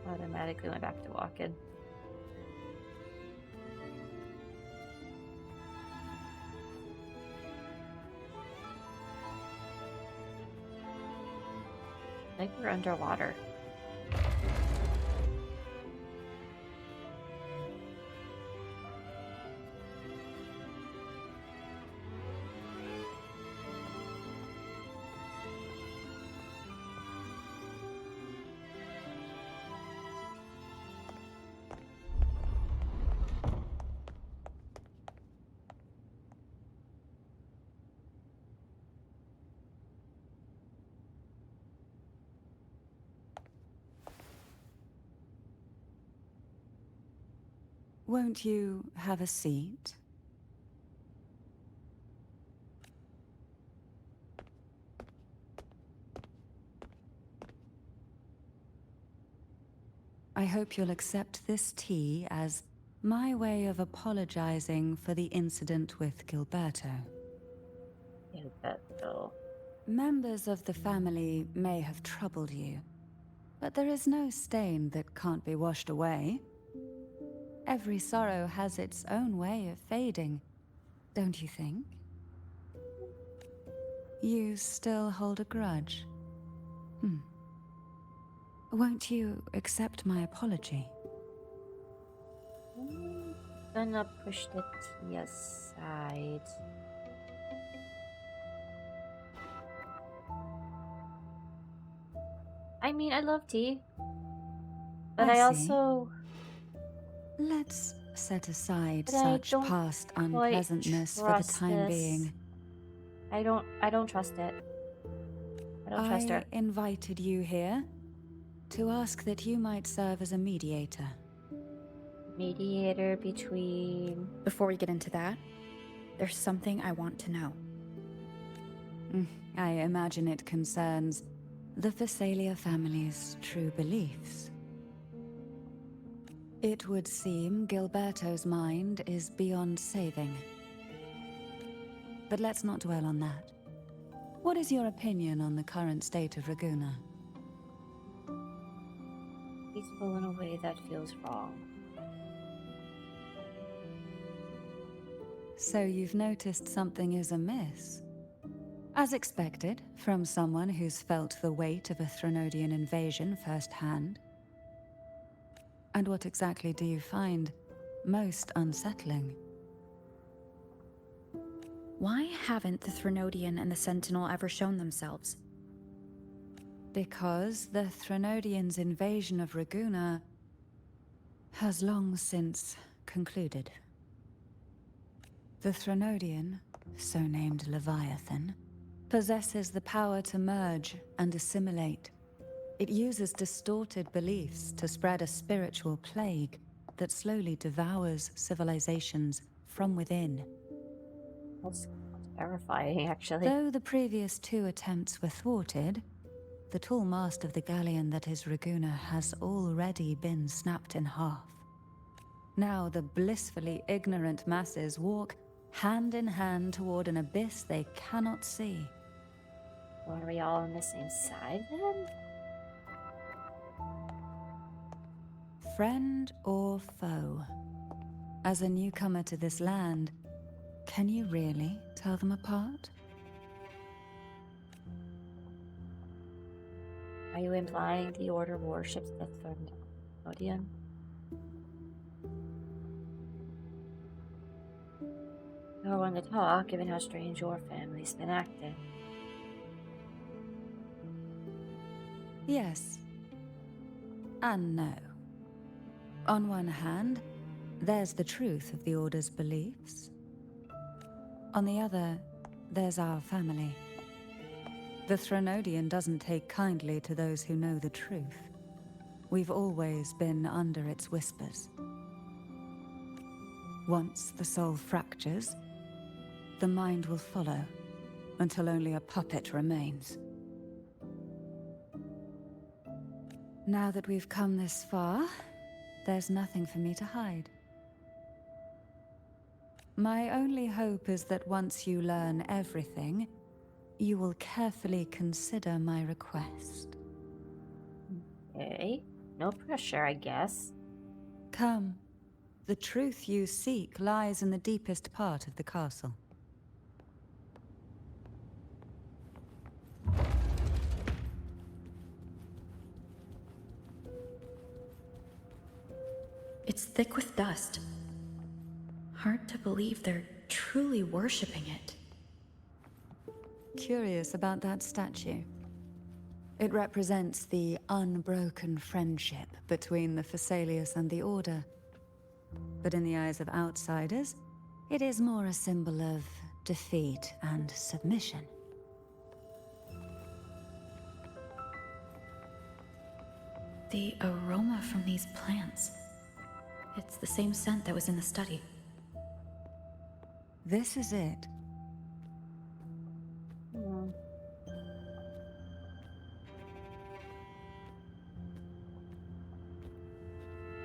Automatically went back to walking. Like we're underwater. Won't you have a seat? I hope you'll accept this tea as my way of apologizing for the incident with Gilberto. Gilberto. Members of the family may have troubled you, but there is no stain that can't be washed away. Every sorrow has its own way of fading, don't you think? You still hold a grudge? Won't you accept my apology? Gonna push the tea aside. I mean, I love tea. But I see. also... Let's set aside But I such don't past quite unpleasantness for the trust time this. being. I don't trust it. I don't trust her. I invited you here to ask that you might serve as a mediator. Mediator between... Before we get into that, there's something I want to know. I imagine it concerns the Phasalia family's true beliefs. It would seem Gilberto's mind is beyond saving. But let's not dwell on that. What is your opinion on the current state of Raguna? Peaceful in a way that feels wrong. So you've noticed something is amiss? As expected, from someone who's felt the weight of a Threnodian invasion firsthand. And what exactly do you find most unsettling? Why haven't the Threnodian and the Sentinel ever shown themselves? Because the Threnodians' invasion of Raguna has long since concluded. The Threnodian, so named Leviathan, possesses the power to merge and assimilate. It uses distorted beliefs to spread a spiritual plague that slowly devours civilizations from within. That's terrifying, actually. Though the previous two attempts were thwarted, the tall mast of the galleon that is Raguna has already been snapped in half. Now the blissfully ignorant masses walk hand in hand toward an abyss they cannot see. Are we all on the same side then? Friend or foe? As a newcomer to this land, can you really tell them apart? Are you implying the Order worships the Threnodian? No one to talk, given how strange your family's been acting. Yes. And no. On one hand, there's the truth of the Order's beliefs. On the other, there's our family. The Threnodian doesn't take kindly to those who know the truth. We've always been under its whispers. Once the soul fractures, the mind will follow, until only a puppet remains. Now that we've come this far, there's nothing for me to hide. My only hope is that once you learn everything, you will carefully consider my request. Okay. No pressure, I guess. Come. The truth you seek lies in the deepest part of the castle. It's thick with dust. Hard to believe they're truly worshipping it. Curious about that statue. It represents the unbroken friendship between the Phasalius and the Order. But in the eyes of outsiders, it is more a symbol of defeat and submission. The aroma from these plants. It's the same scent that was in the study. This is it.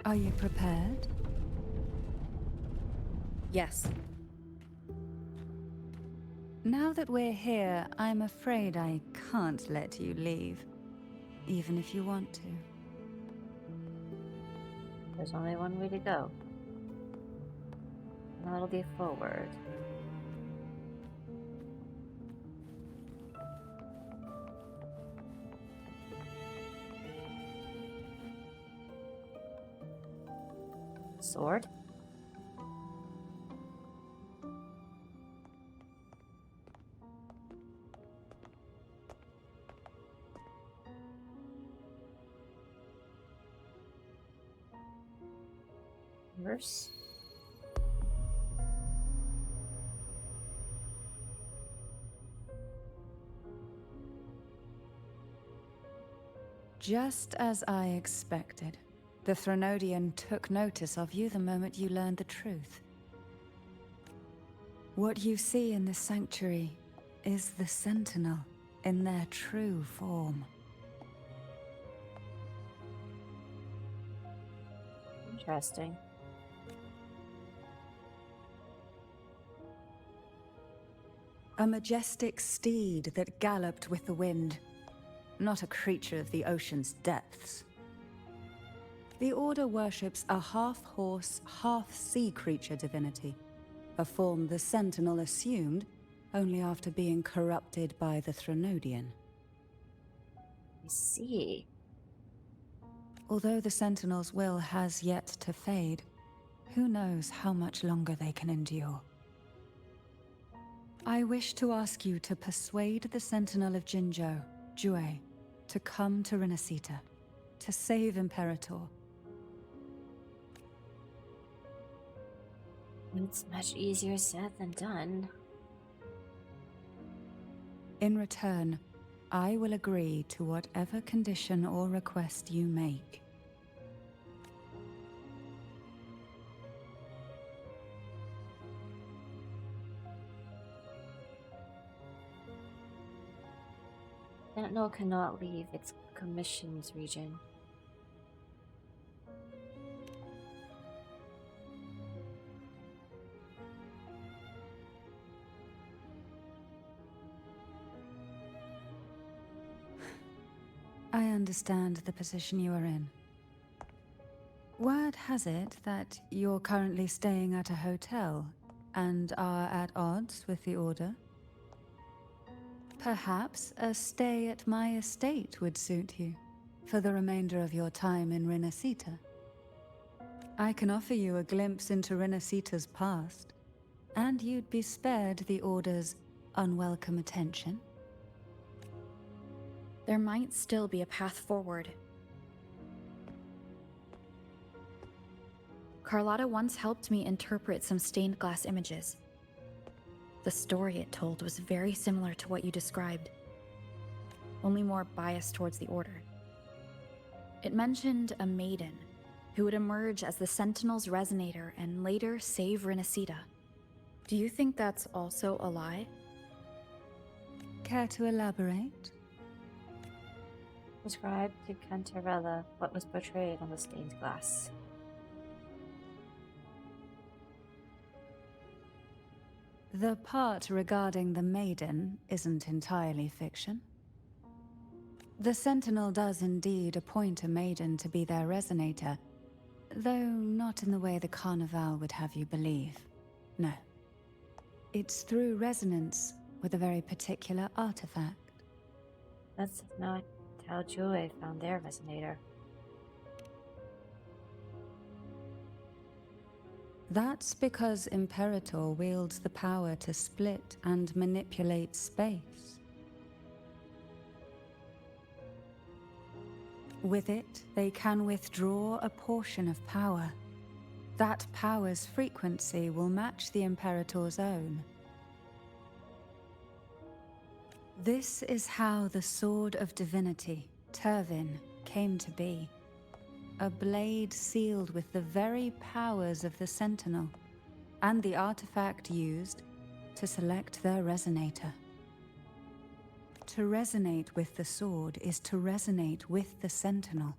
Are you prepared? Yes. Now that we're here, I'm afraid I can't let you leave, even if you want to. There's only one way to go. And that'll be forward. Sword? Reverse. Just as I expected. The Threnodian took notice of you the moment you learned the truth. What you see in the sanctuary is the Sentinel in their true form. Interesting. A majestic steed that galloped with the wind, not a creature of the ocean's depths. The Order worships a half-horse, half-sea creature divinity, a form the Sentinel assumed only after being corrupted by the Threnodian. I see. Although the Sentinel's will has yet to fade, who knows how much longer they can endure. I wish to ask you to persuade the Sentinel of Jinzhou, Jue, to come to Renacita, to save Imperator. It's much easier said than done. In return, I will agree to whatever condition or request you make. Sentinel cannot leave its commission's region. I understand the position you are in. Word has it that you're currently staying at a hotel and are at odds with the Order. Perhaps a stay at my estate would suit you for the remainder of your time in Renacita. I can offer you a glimpse into Renacita's past, and you'd be spared the Order's unwelcome attention. There might still be a path forward. Carlotta once helped me interpret some stained glass images. The story it told was very similar to what you described, only more biased towards the Order. It mentioned a maiden who would emerge as the Sentinel's resonator and later save Renacita. Do you think that's also a lie? Care to elaborate? Describe to Cantarella what was portrayed on the stained glass. The part regarding the maiden isn't entirely fiction. The Sentinel does indeed appoint a maiden to be their resonator, though not in the way the Carnevale would have you believe. No. It's through resonance with a very particular artifact. That's not how Jue found their resonator. That's because Imperator wields the power to split and manipulate space. With it, they can withdraw a portion of power. That power's frequency will match the Imperator's own. This is how the Sword of Divinity, Turvin, came to be. A blade sealed with the very powers of the Sentinel, and the artifact used to select their resonator. To resonate with the sword is to resonate with the Sentinel.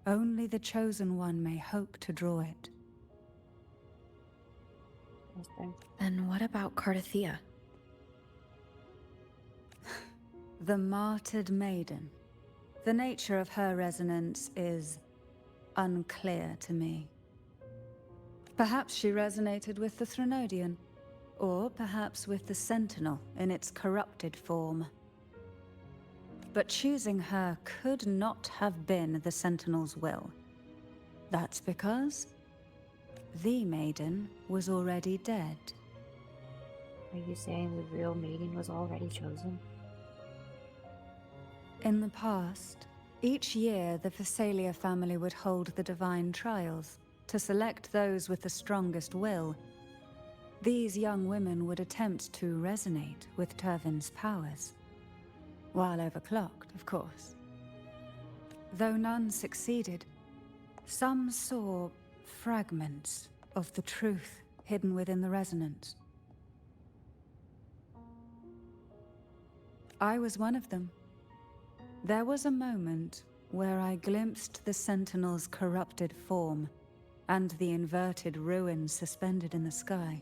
Only the Chosen One may hope to draw it. And what about Cardathea? The martyred maiden. The nature of her resonance is unclear to me. Perhaps she resonated with the Threnodian, or perhaps with the Sentinel in its corrupted form. But choosing her could not have been the Sentinel's will. That's because the maiden was already dead. Are you saying the real maiden was already chosen? In the past, each year the Phasalia family would hold the divine trials to select those with the strongest will. These young women would attempt to resonate with Turvin's powers. While overclocked, of course. Though none succeeded, some saw fragments of the truth hidden within the resonance. I was one of them. There was a moment where I glimpsed the Sentinel's corrupted form and the inverted ruins suspended in the sky.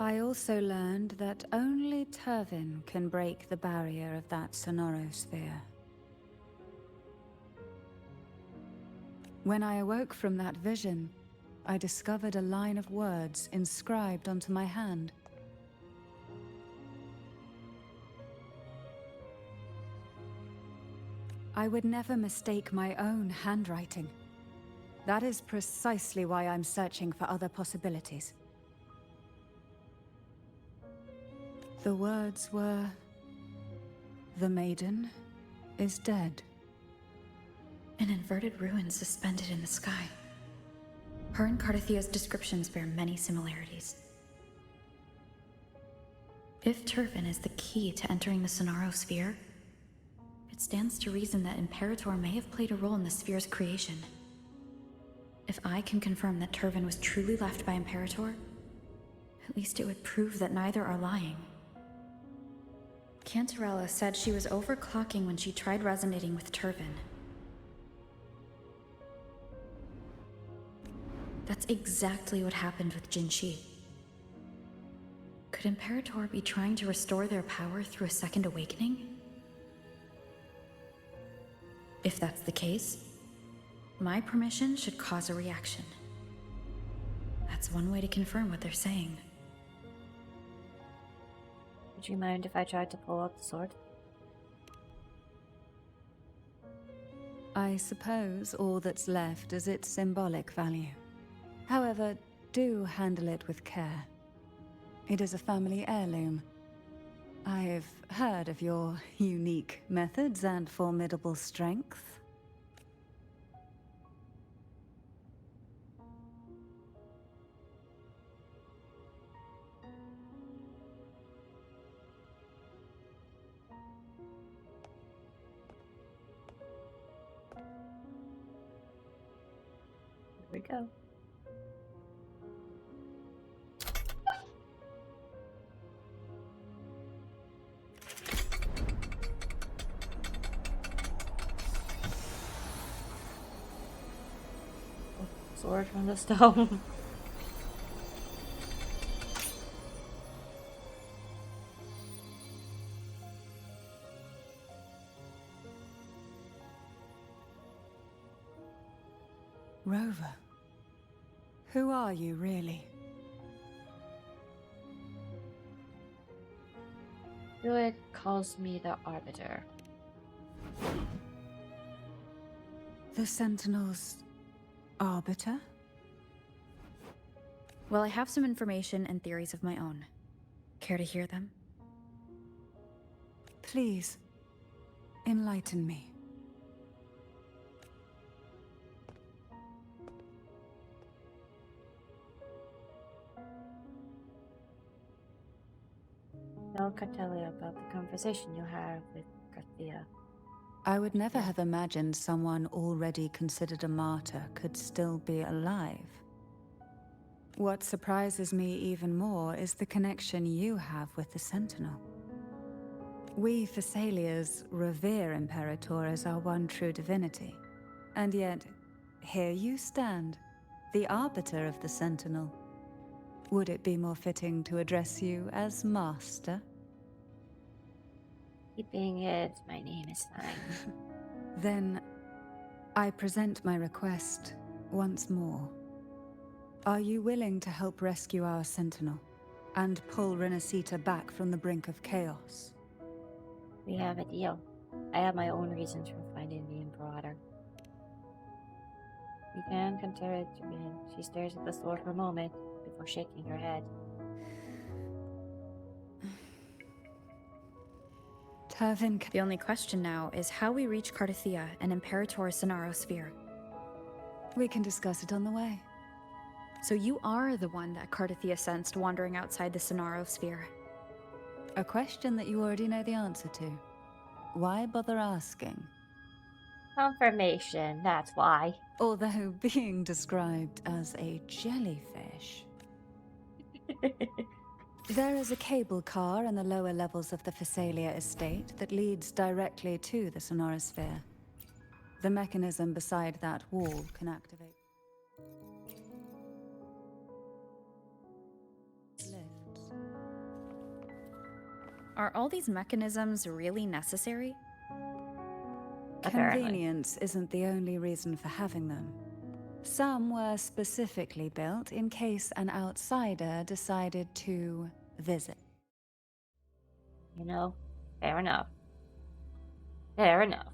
I also learned that only Turvin can break the barrier of that sonorosphere. When I awoke from that vision, I discovered a line of words inscribed onto my hand. I would never mistake my own handwriting. That is precisely why I'm searching for other possibilities. The words were, "The maiden is dead." An inverted ruin suspended in the sky. Her and Cardathia's descriptions bear many similarities. If Turvin is the key to entering the Sonarosphere, it stands to reason that Imperator may have played a role in the sphere's creation. If I can confirm that Turvin was truly left by Imperator, at least it would prove that neither are lying. Cantarella said she was overclocking when she tried resonating with Turvin. That's exactly what happened with Jinshi. Could Imperator be trying to restore their power through a second awakening? If that's the case, my permission should cause a reaction. That's one way to confirm what they're saying. Would you mind if I tried to pull out the sword? I suppose all that's left is its symbolic value. However, do handle it with care. It is a family heirloom. I've heard of your unique methods and formidable strength. Here we go. Sword from the stone. Rover, who are you really? Vroid calls me the Arbiter. The Sentinel's Arbiter? Well, I have some information and theories of my own. Care to hear them? Please, enlighten me. Now can tell you about the conversation you had with Carthea. I would never have imagined someone already considered a martyr could still be alive. What surprises me even more is the connection you have with the Sentinel. We Thessalians revere Imperator as our one true divinity. And yet, here you stand, the Arbiter of the Sentinel. Would it be more fitting to address you as Master? Keeping it, my name is fine. Then, I present my request once more. Are you willing to help rescue our Sentinel and pull Renacita back from the brink of chaos? We have a deal. I have my own reasons for finding the Imperator. You can compare it to me. She stares at the sword for a moment before shaking her head. The only question now is how we reach Cardathia and Imperator Sonaro Sphere. We can discuss it on the way. So you are the one that Cardathia sensed wandering outside the Sonaro Sphere. A question that you already know the answer to. Why bother asking? Confirmation, that's why. Although being described as a jellyfish. There is a cable car in the lower levels of the Phasalia estate that leads directly to the Sonorosphere. The mechanism beside that wall can activate lifts. Are all these mechanisms really necessary? Apparently. Convenience isn't the only reason for having them. Some were specifically built in case an outsider decided to visit. You know, fair enough. Fair enough.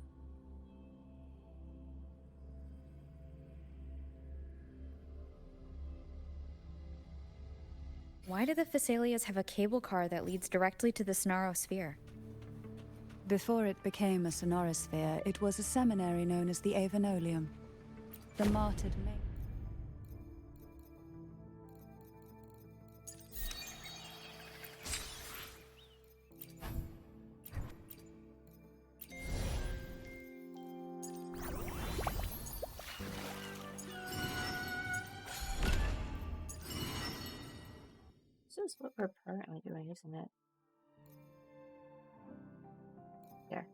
Why do the Phasalias have a cable car that leads directly to the Sonaro Sphere? Before it became a Sonorosphere, it was a seminary known as the Avenolium. The martyred maid. This is what we're currently doing, isn't it? There.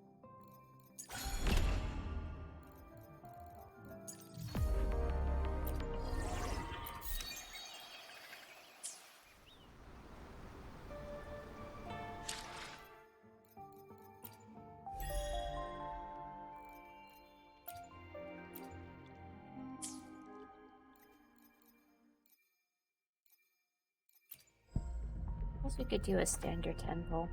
Guess we could do a standard temple.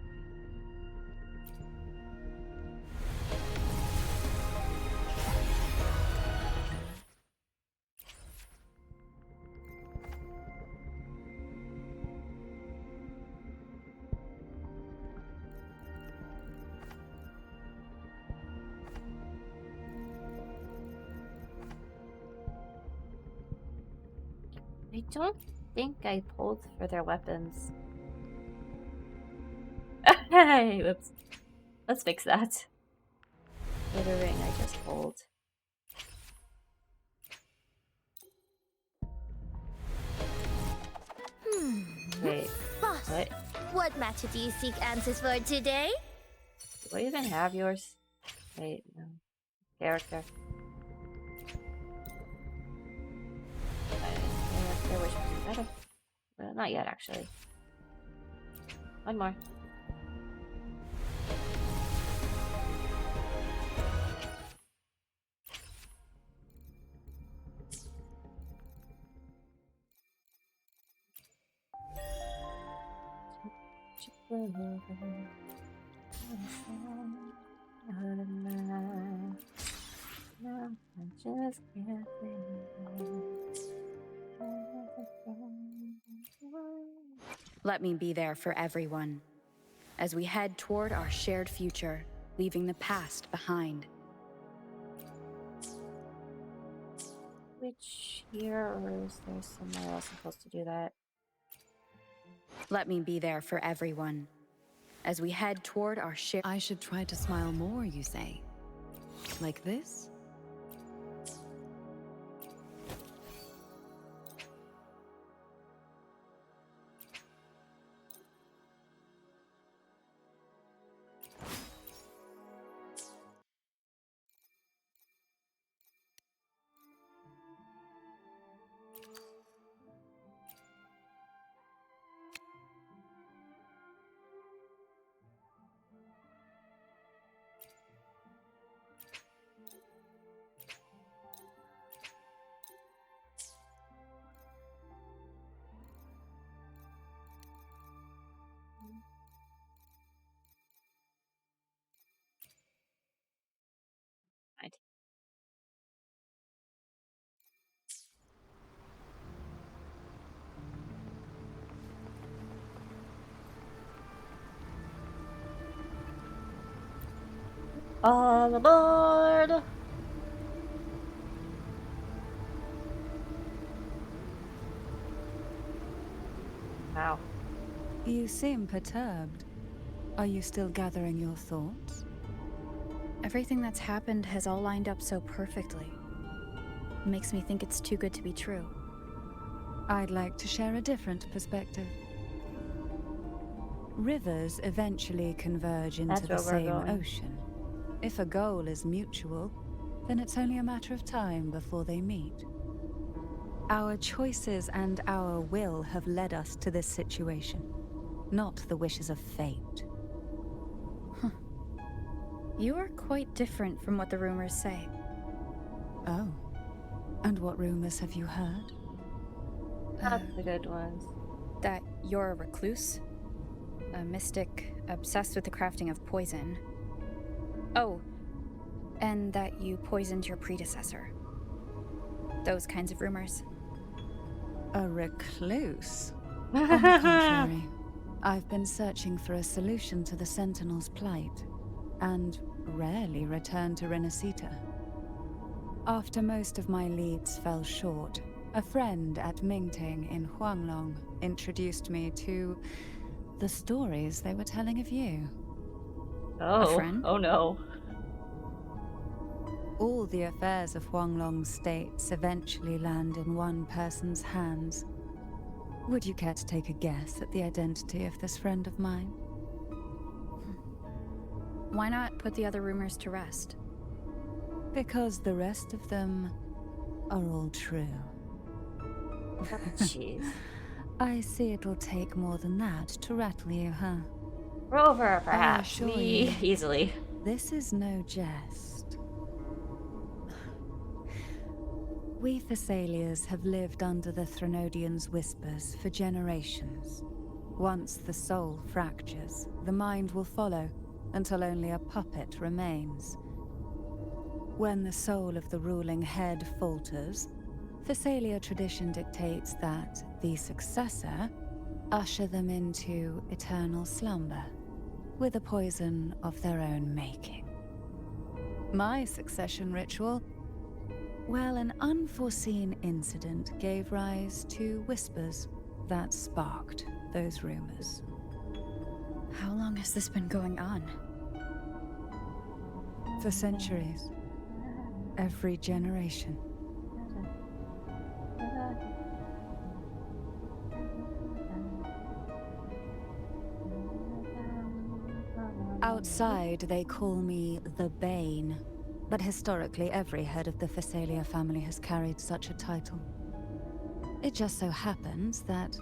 I don't think I pulled for their weapons. Hey, whoops. Let's fix that. For the ring I just pulled. Wait, Boss, what matter do you seek answers for today? Do I even have yours? Wait, no. Character. Character, which was better? Well, not yet, actually. One more. Let me be there for everyone, as we head toward our shared future, leaving the past behind. Which here, or is there somewhere else I'm supposed to do that? Let me be there for everyone, as we head toward our shared... I should try to smile more, you say? Like this? All aboard! Wow. You seem perturbed. Are you still gathering your thoughts? Everything that's happened has all lined up so perfectly. It makes me think it's too good to be true. I'd like to share a different perspective. Rivers eventually converge into the same ocean. If a goal is mutual, then it's only a matter of time before they meet. Our choices and our will have led us to this situation, not the wishes of fate. You are quite different from what the rumors say. Oh. And what rumors have you heard? Not the good ones. That you're a recluse, a mystic obsessed with the crafting of poison. Oh, and that you poisoned your predecessor. Those kinds of rumors. A recluse? On the contrary, I've been searching for a solution to the Sentinel's plight, and rarely return to Renacita. After most of my leads fell short, a friend at Mingting in Huanglong introduced me to the stories they were telling of you. Oh, a friend? Oh no. All the affairs of Huanglong states eventually land in one person's hands. Would you care to take a guess at the identity of this friend of mine? Why not put the other rumors to rest? Because the rest of them are all true. Jeez. I see it'll take more than that to rattle you, huh? Rover, perhaps. Me Easily. This is no jest. We Thessalians have lived under the Threnodians' whispers for generations. Once the soul fractures, the mind will follow, until only a puppet remains. When the soul of the ruling head falters, Thessalia tradition dictates that the successor usher them into eternal slumber, with a poison of their own making. My succession ritual? Well, an unforeseen incident gave rise to whispers that sparked those rumors. How long has this been going on? For centuries. Every generation. Outside, they call me the Bane, but historically every head of the Thessalia family has carried such a title. It just so happens that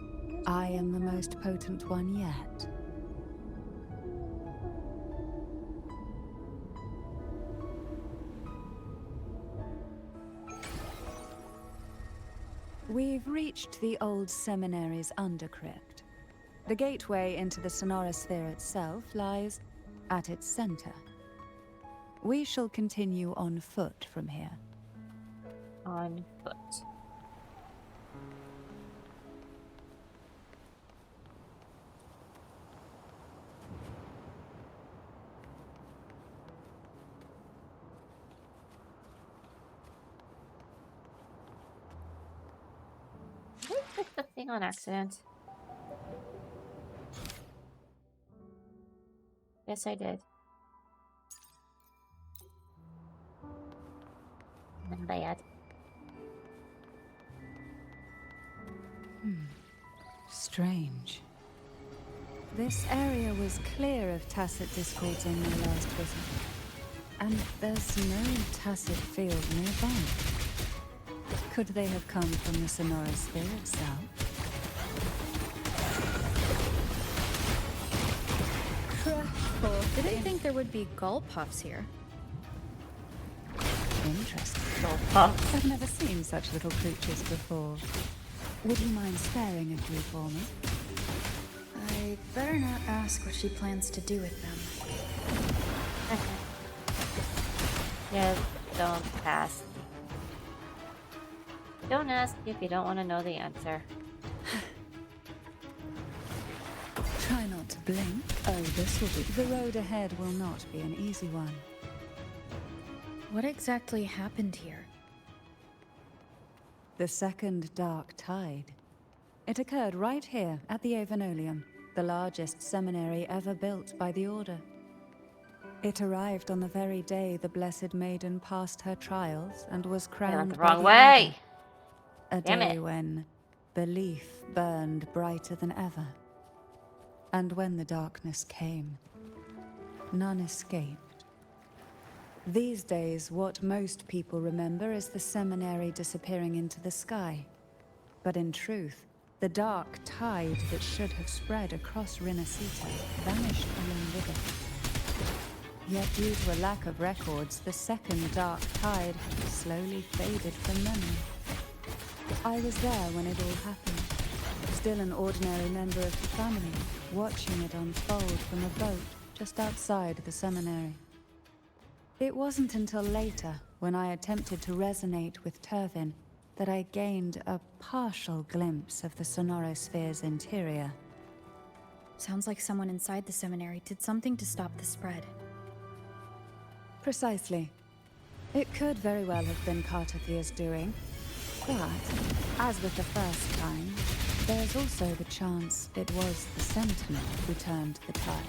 I am the most potent one yet. We've reached the old seminary's undercrypt. The gateway into the sonorosphere itself lies at its center. We shall continue on foot from here. On foot. I clicked the thing on accident. Yes, I did. I'm bad. Strange. This area was clear of tacit discords on my last visit. And there's no tacit field nearby. Could they have come from the sonorosphere itself? Did they think there would be gull puffs here? Interesting. Gull puffs. I've never seen such little creatures before. Would you mind sparing a few for me? I better not ask what she plans to do with them. Yeah, don't ask. Don't ask if you don't want to know the answer. Try not to blink. Oh, this will be... The road ahead will not be an easy one. What exactly happened here? The second dark tide. It occurred right here at the Avenolium, the largest seminary ever built by the Order. It arrived on the very day the Blessed Maiden passed her trials and was crowned the by wrong the way. Order. A Damn day it. when belief burned brighter than ever. And when the darkness came, none escaped. These days, what most people remember is the seminary disappearing into the sky. But in truth, the dark tide that should have spread across Rinascita vanished along with it. Yet due to a lack of records, the second dark tide slowly faded from memory. I was there when it all happened, still an ordinary member of the family, watching it unfold from a boat just outside the seminary. It wasn't until later, when I attempted to resonate with Turvin, that I gained a partial glimpse of the Sonorosphere's interior. Sounds like someone inside the seminary did something to stop the spread. Precisely. It could very well have been Carnevale's doing. But, as with the first time, there's also the chance it was the Sentinel who turned the tide.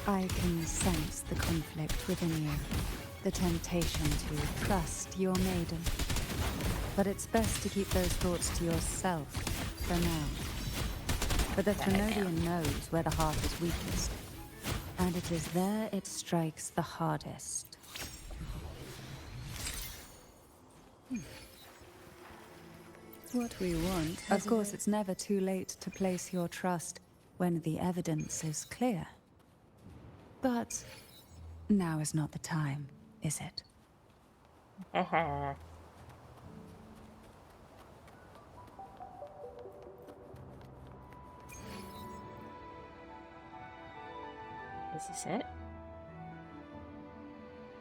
I can sense the conflict within you, the temptation to trust your maiden. But it's best to keep those thoughts to yourself for now. But the Thrunodian knows where the heart is weakest, and it is there it strikes the hardest. What we want, of course, it's never too late to place your trust when the evidence is clear. But now is not the time, is it? Is this it?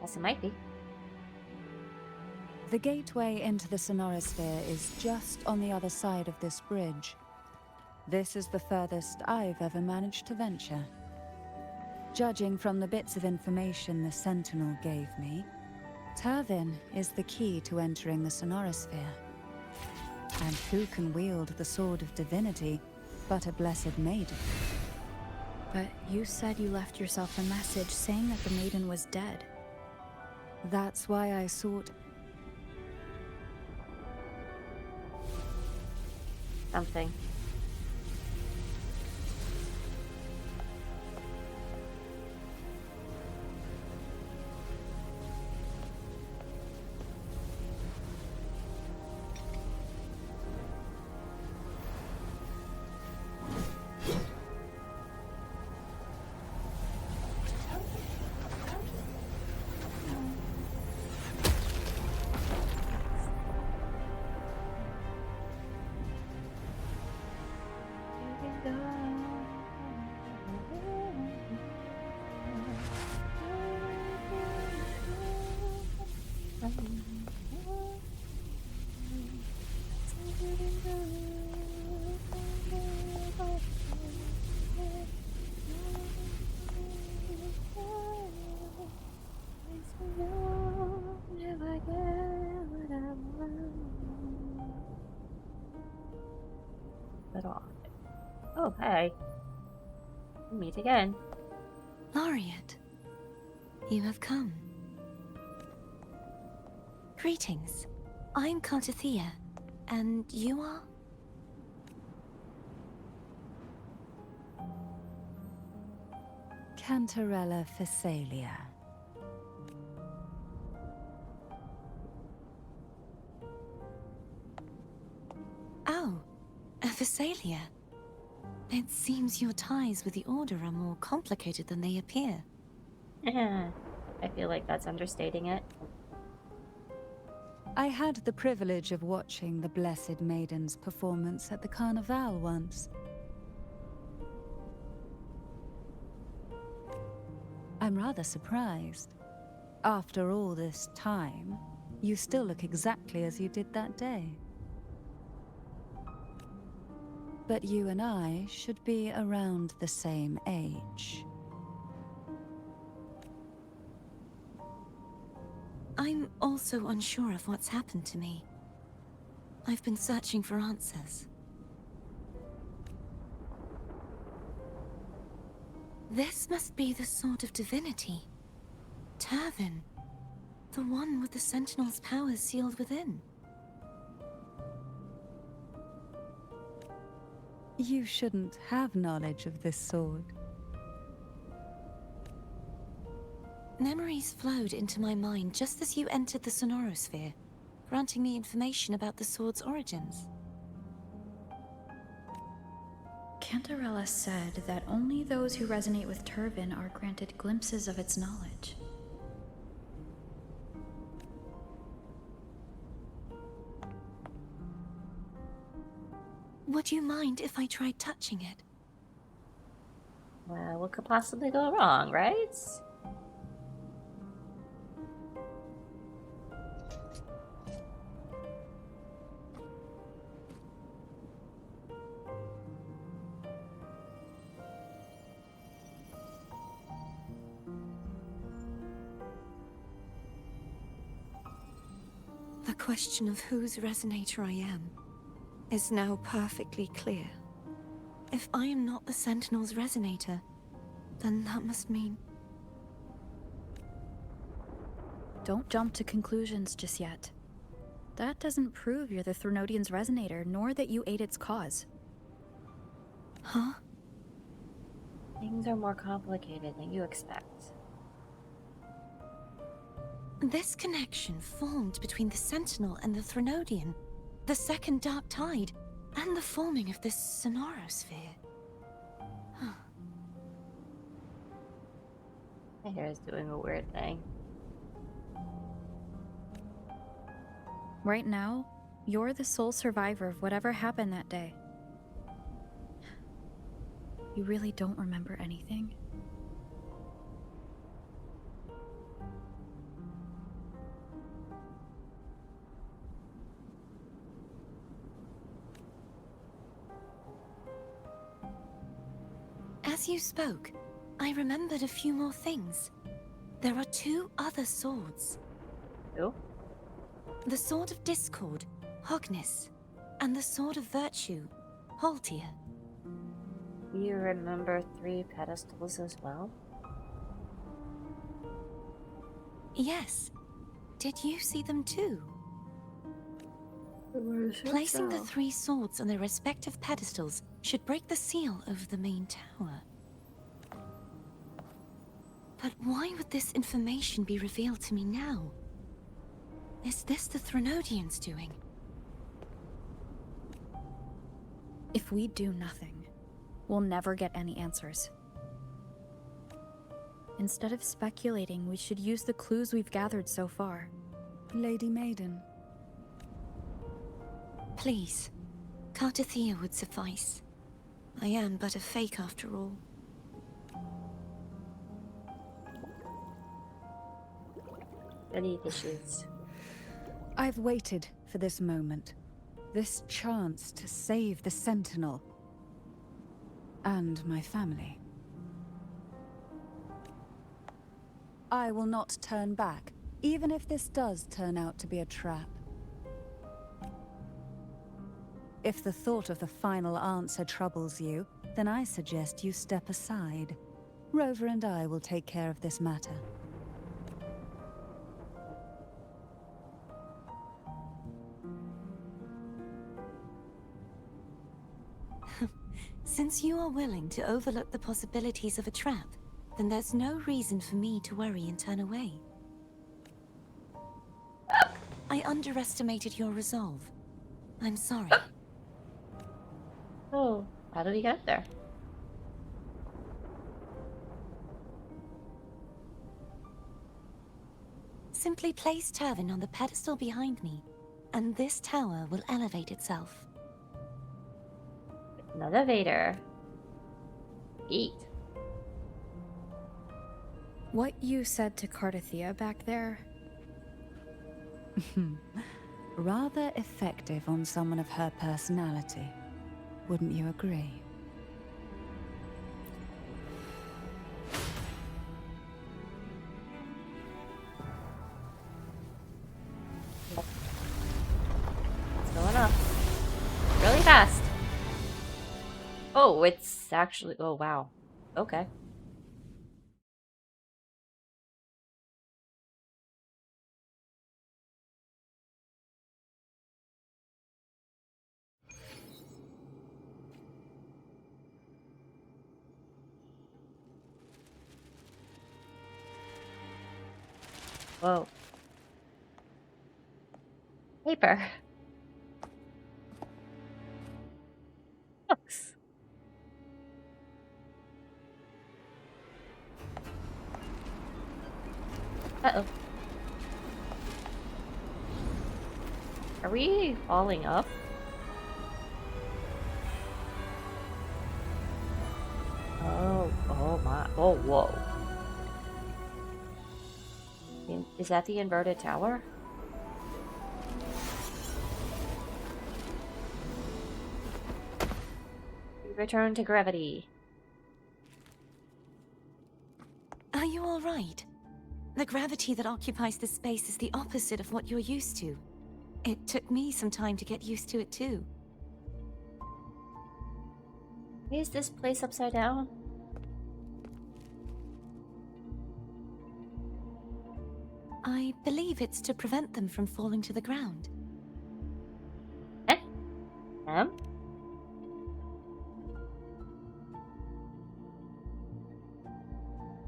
Yes, it might be. The gateway into the Sonorosphere is just on the other side of this bridge. This is the furthest I've ever managed to venture. Judging from the bits of information the Sentinel gave me, Turvin is the key to entering the Sonorosphere. And who can wield the Sword of Divinity but a Blessed Maiden? But you said you left yourself a message saying that the maiden was dead. That's why I sought something. Oh, hey. We meet again. Laureate, you have come. Greetings. I'm Carnevale, and you are? Cantarella Phasalia. Oh, a Phasalia. It seems your ties with the Order are more complicated than they appear. I feel like that's understating it. I had the privilege of watching the Blessed Maiden's performance at the Carnevale once. I'm rather surprised. After all this time, you still look exactly as you did that day. But you and I should be around the same age. I'm also unsure of what's happened to me. I've been searching for answers. This must be the Sword of Divinity. Turvin. The one with the Sentinel's powers sealed within. You shouldn't have knowledge of this sword. Memories flowed into my mind just as you entered the Sonorosphere, granting me information about the sword's origins. Cantarella said that only those who resonate with Turvin are granted glimpses of its knowledge. Would you mind if I tried touching it? Well, what could possibly go wrong, right? The question of whose resonator I am is now perfectly clear. If I am not the Sentinel's resonator, then that must mean... Don't jump to conclusions just yet. That doesn't prove you're the Threnodian's resonator, nor that you aid its cause. Huh? Things are more complicated than you expect. This connection formed between the Sentinel and the Threnodian, the second Dark Tide, and the forming of this Sonorosphere. My hair is doing a weird thing. Right now, you're the sole survivor of whatever happened that day. You really don't remember anything? As you spoke, I remembered a few more things. There are 2 other swords. Oh? The Sword of Discord, Hognis, and the Sword of Virtue, Haltia. You remember 3 pedestals as well? Yes. Did you see them too? Placing the 3 swords on their respective pedestals should break the seal over the main tower. But why would this information be revealed to me now? Is this the Threnodians' doing? If we do nothing, we'll never get any answers. Instead of speculating, we should use the clues we've gathered so far. Lady Maiden. Please, Cartethia would suffice. I am but a fake after all. Goody issues. I've waited for this moment. This chance to save the Sentinel. And my family. I will not turn back, even if this does turn out to be a trap. If the thought of the final answer troubles you, then I suggest you step aside. Rover and I will take care of this matter. Since you are willing to overlook the possibilities of a trap, then there's no reason for me to worry and turn away. I underestimated your resolve. I'm sorry. Oh, how did we get there? Simply place Turvin on the pedestal behind me, and this tower will elevate itself. An elevator. Eat. What you said to Cartethia back there? Rather effective on someone of her personality. Wouldn't you agree? fast. Oh, it's actually... Oh, wow. Okay. Whoa. Paper. Books. Uh-oh. Are we falling up? Oh, oh my. Oh, whoa. Is that the inverted tower? We return to gravity. Are you all right? The gravity that occupies this space is the opposite of what you're used to. It took me some time to get used to it too. Is this place upside down? I believe it's to prevent them from falling to the ground.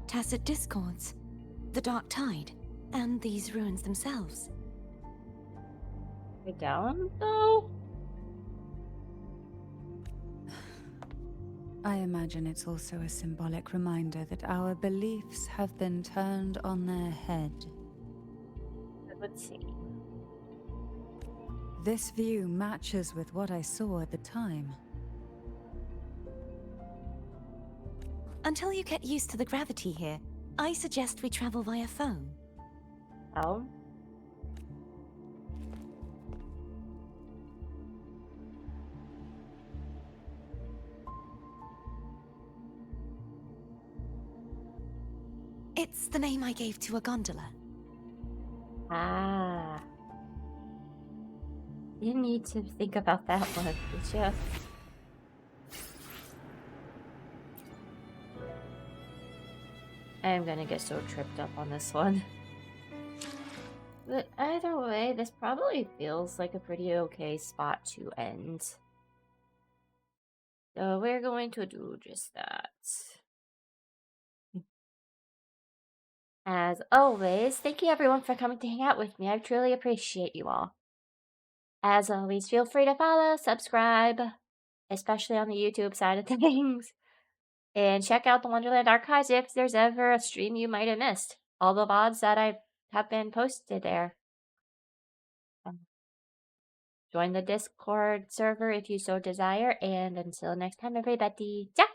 Tacit discords, the dark tide, and these ruins themselves. Way down, though? I imagine it's also a symbolic reminder that our beliefs have been turned on their head. Let's see. This view matches with what I saw at the time. Until you get used to the gravity here, I suggest we travel via phone. Oh? It's the name I gave to a gondola. Ah. You need to think about that one, did you? I'm gonna get so tripped up on this one. But either way, this probably feels like a pretty okay spot to end. So we're going to do just that. As always, thank you everyone for coming to hang out with me. I truly appreciate you all. As always, feel free to follow, subscribe, especially on the YouTube side of things. And check out the Wonderland Archives if there's ever a stream you might have missed. All the VODs that I have been posted there. Join the Discord server if you so desire. And until next time, everybody, ciao!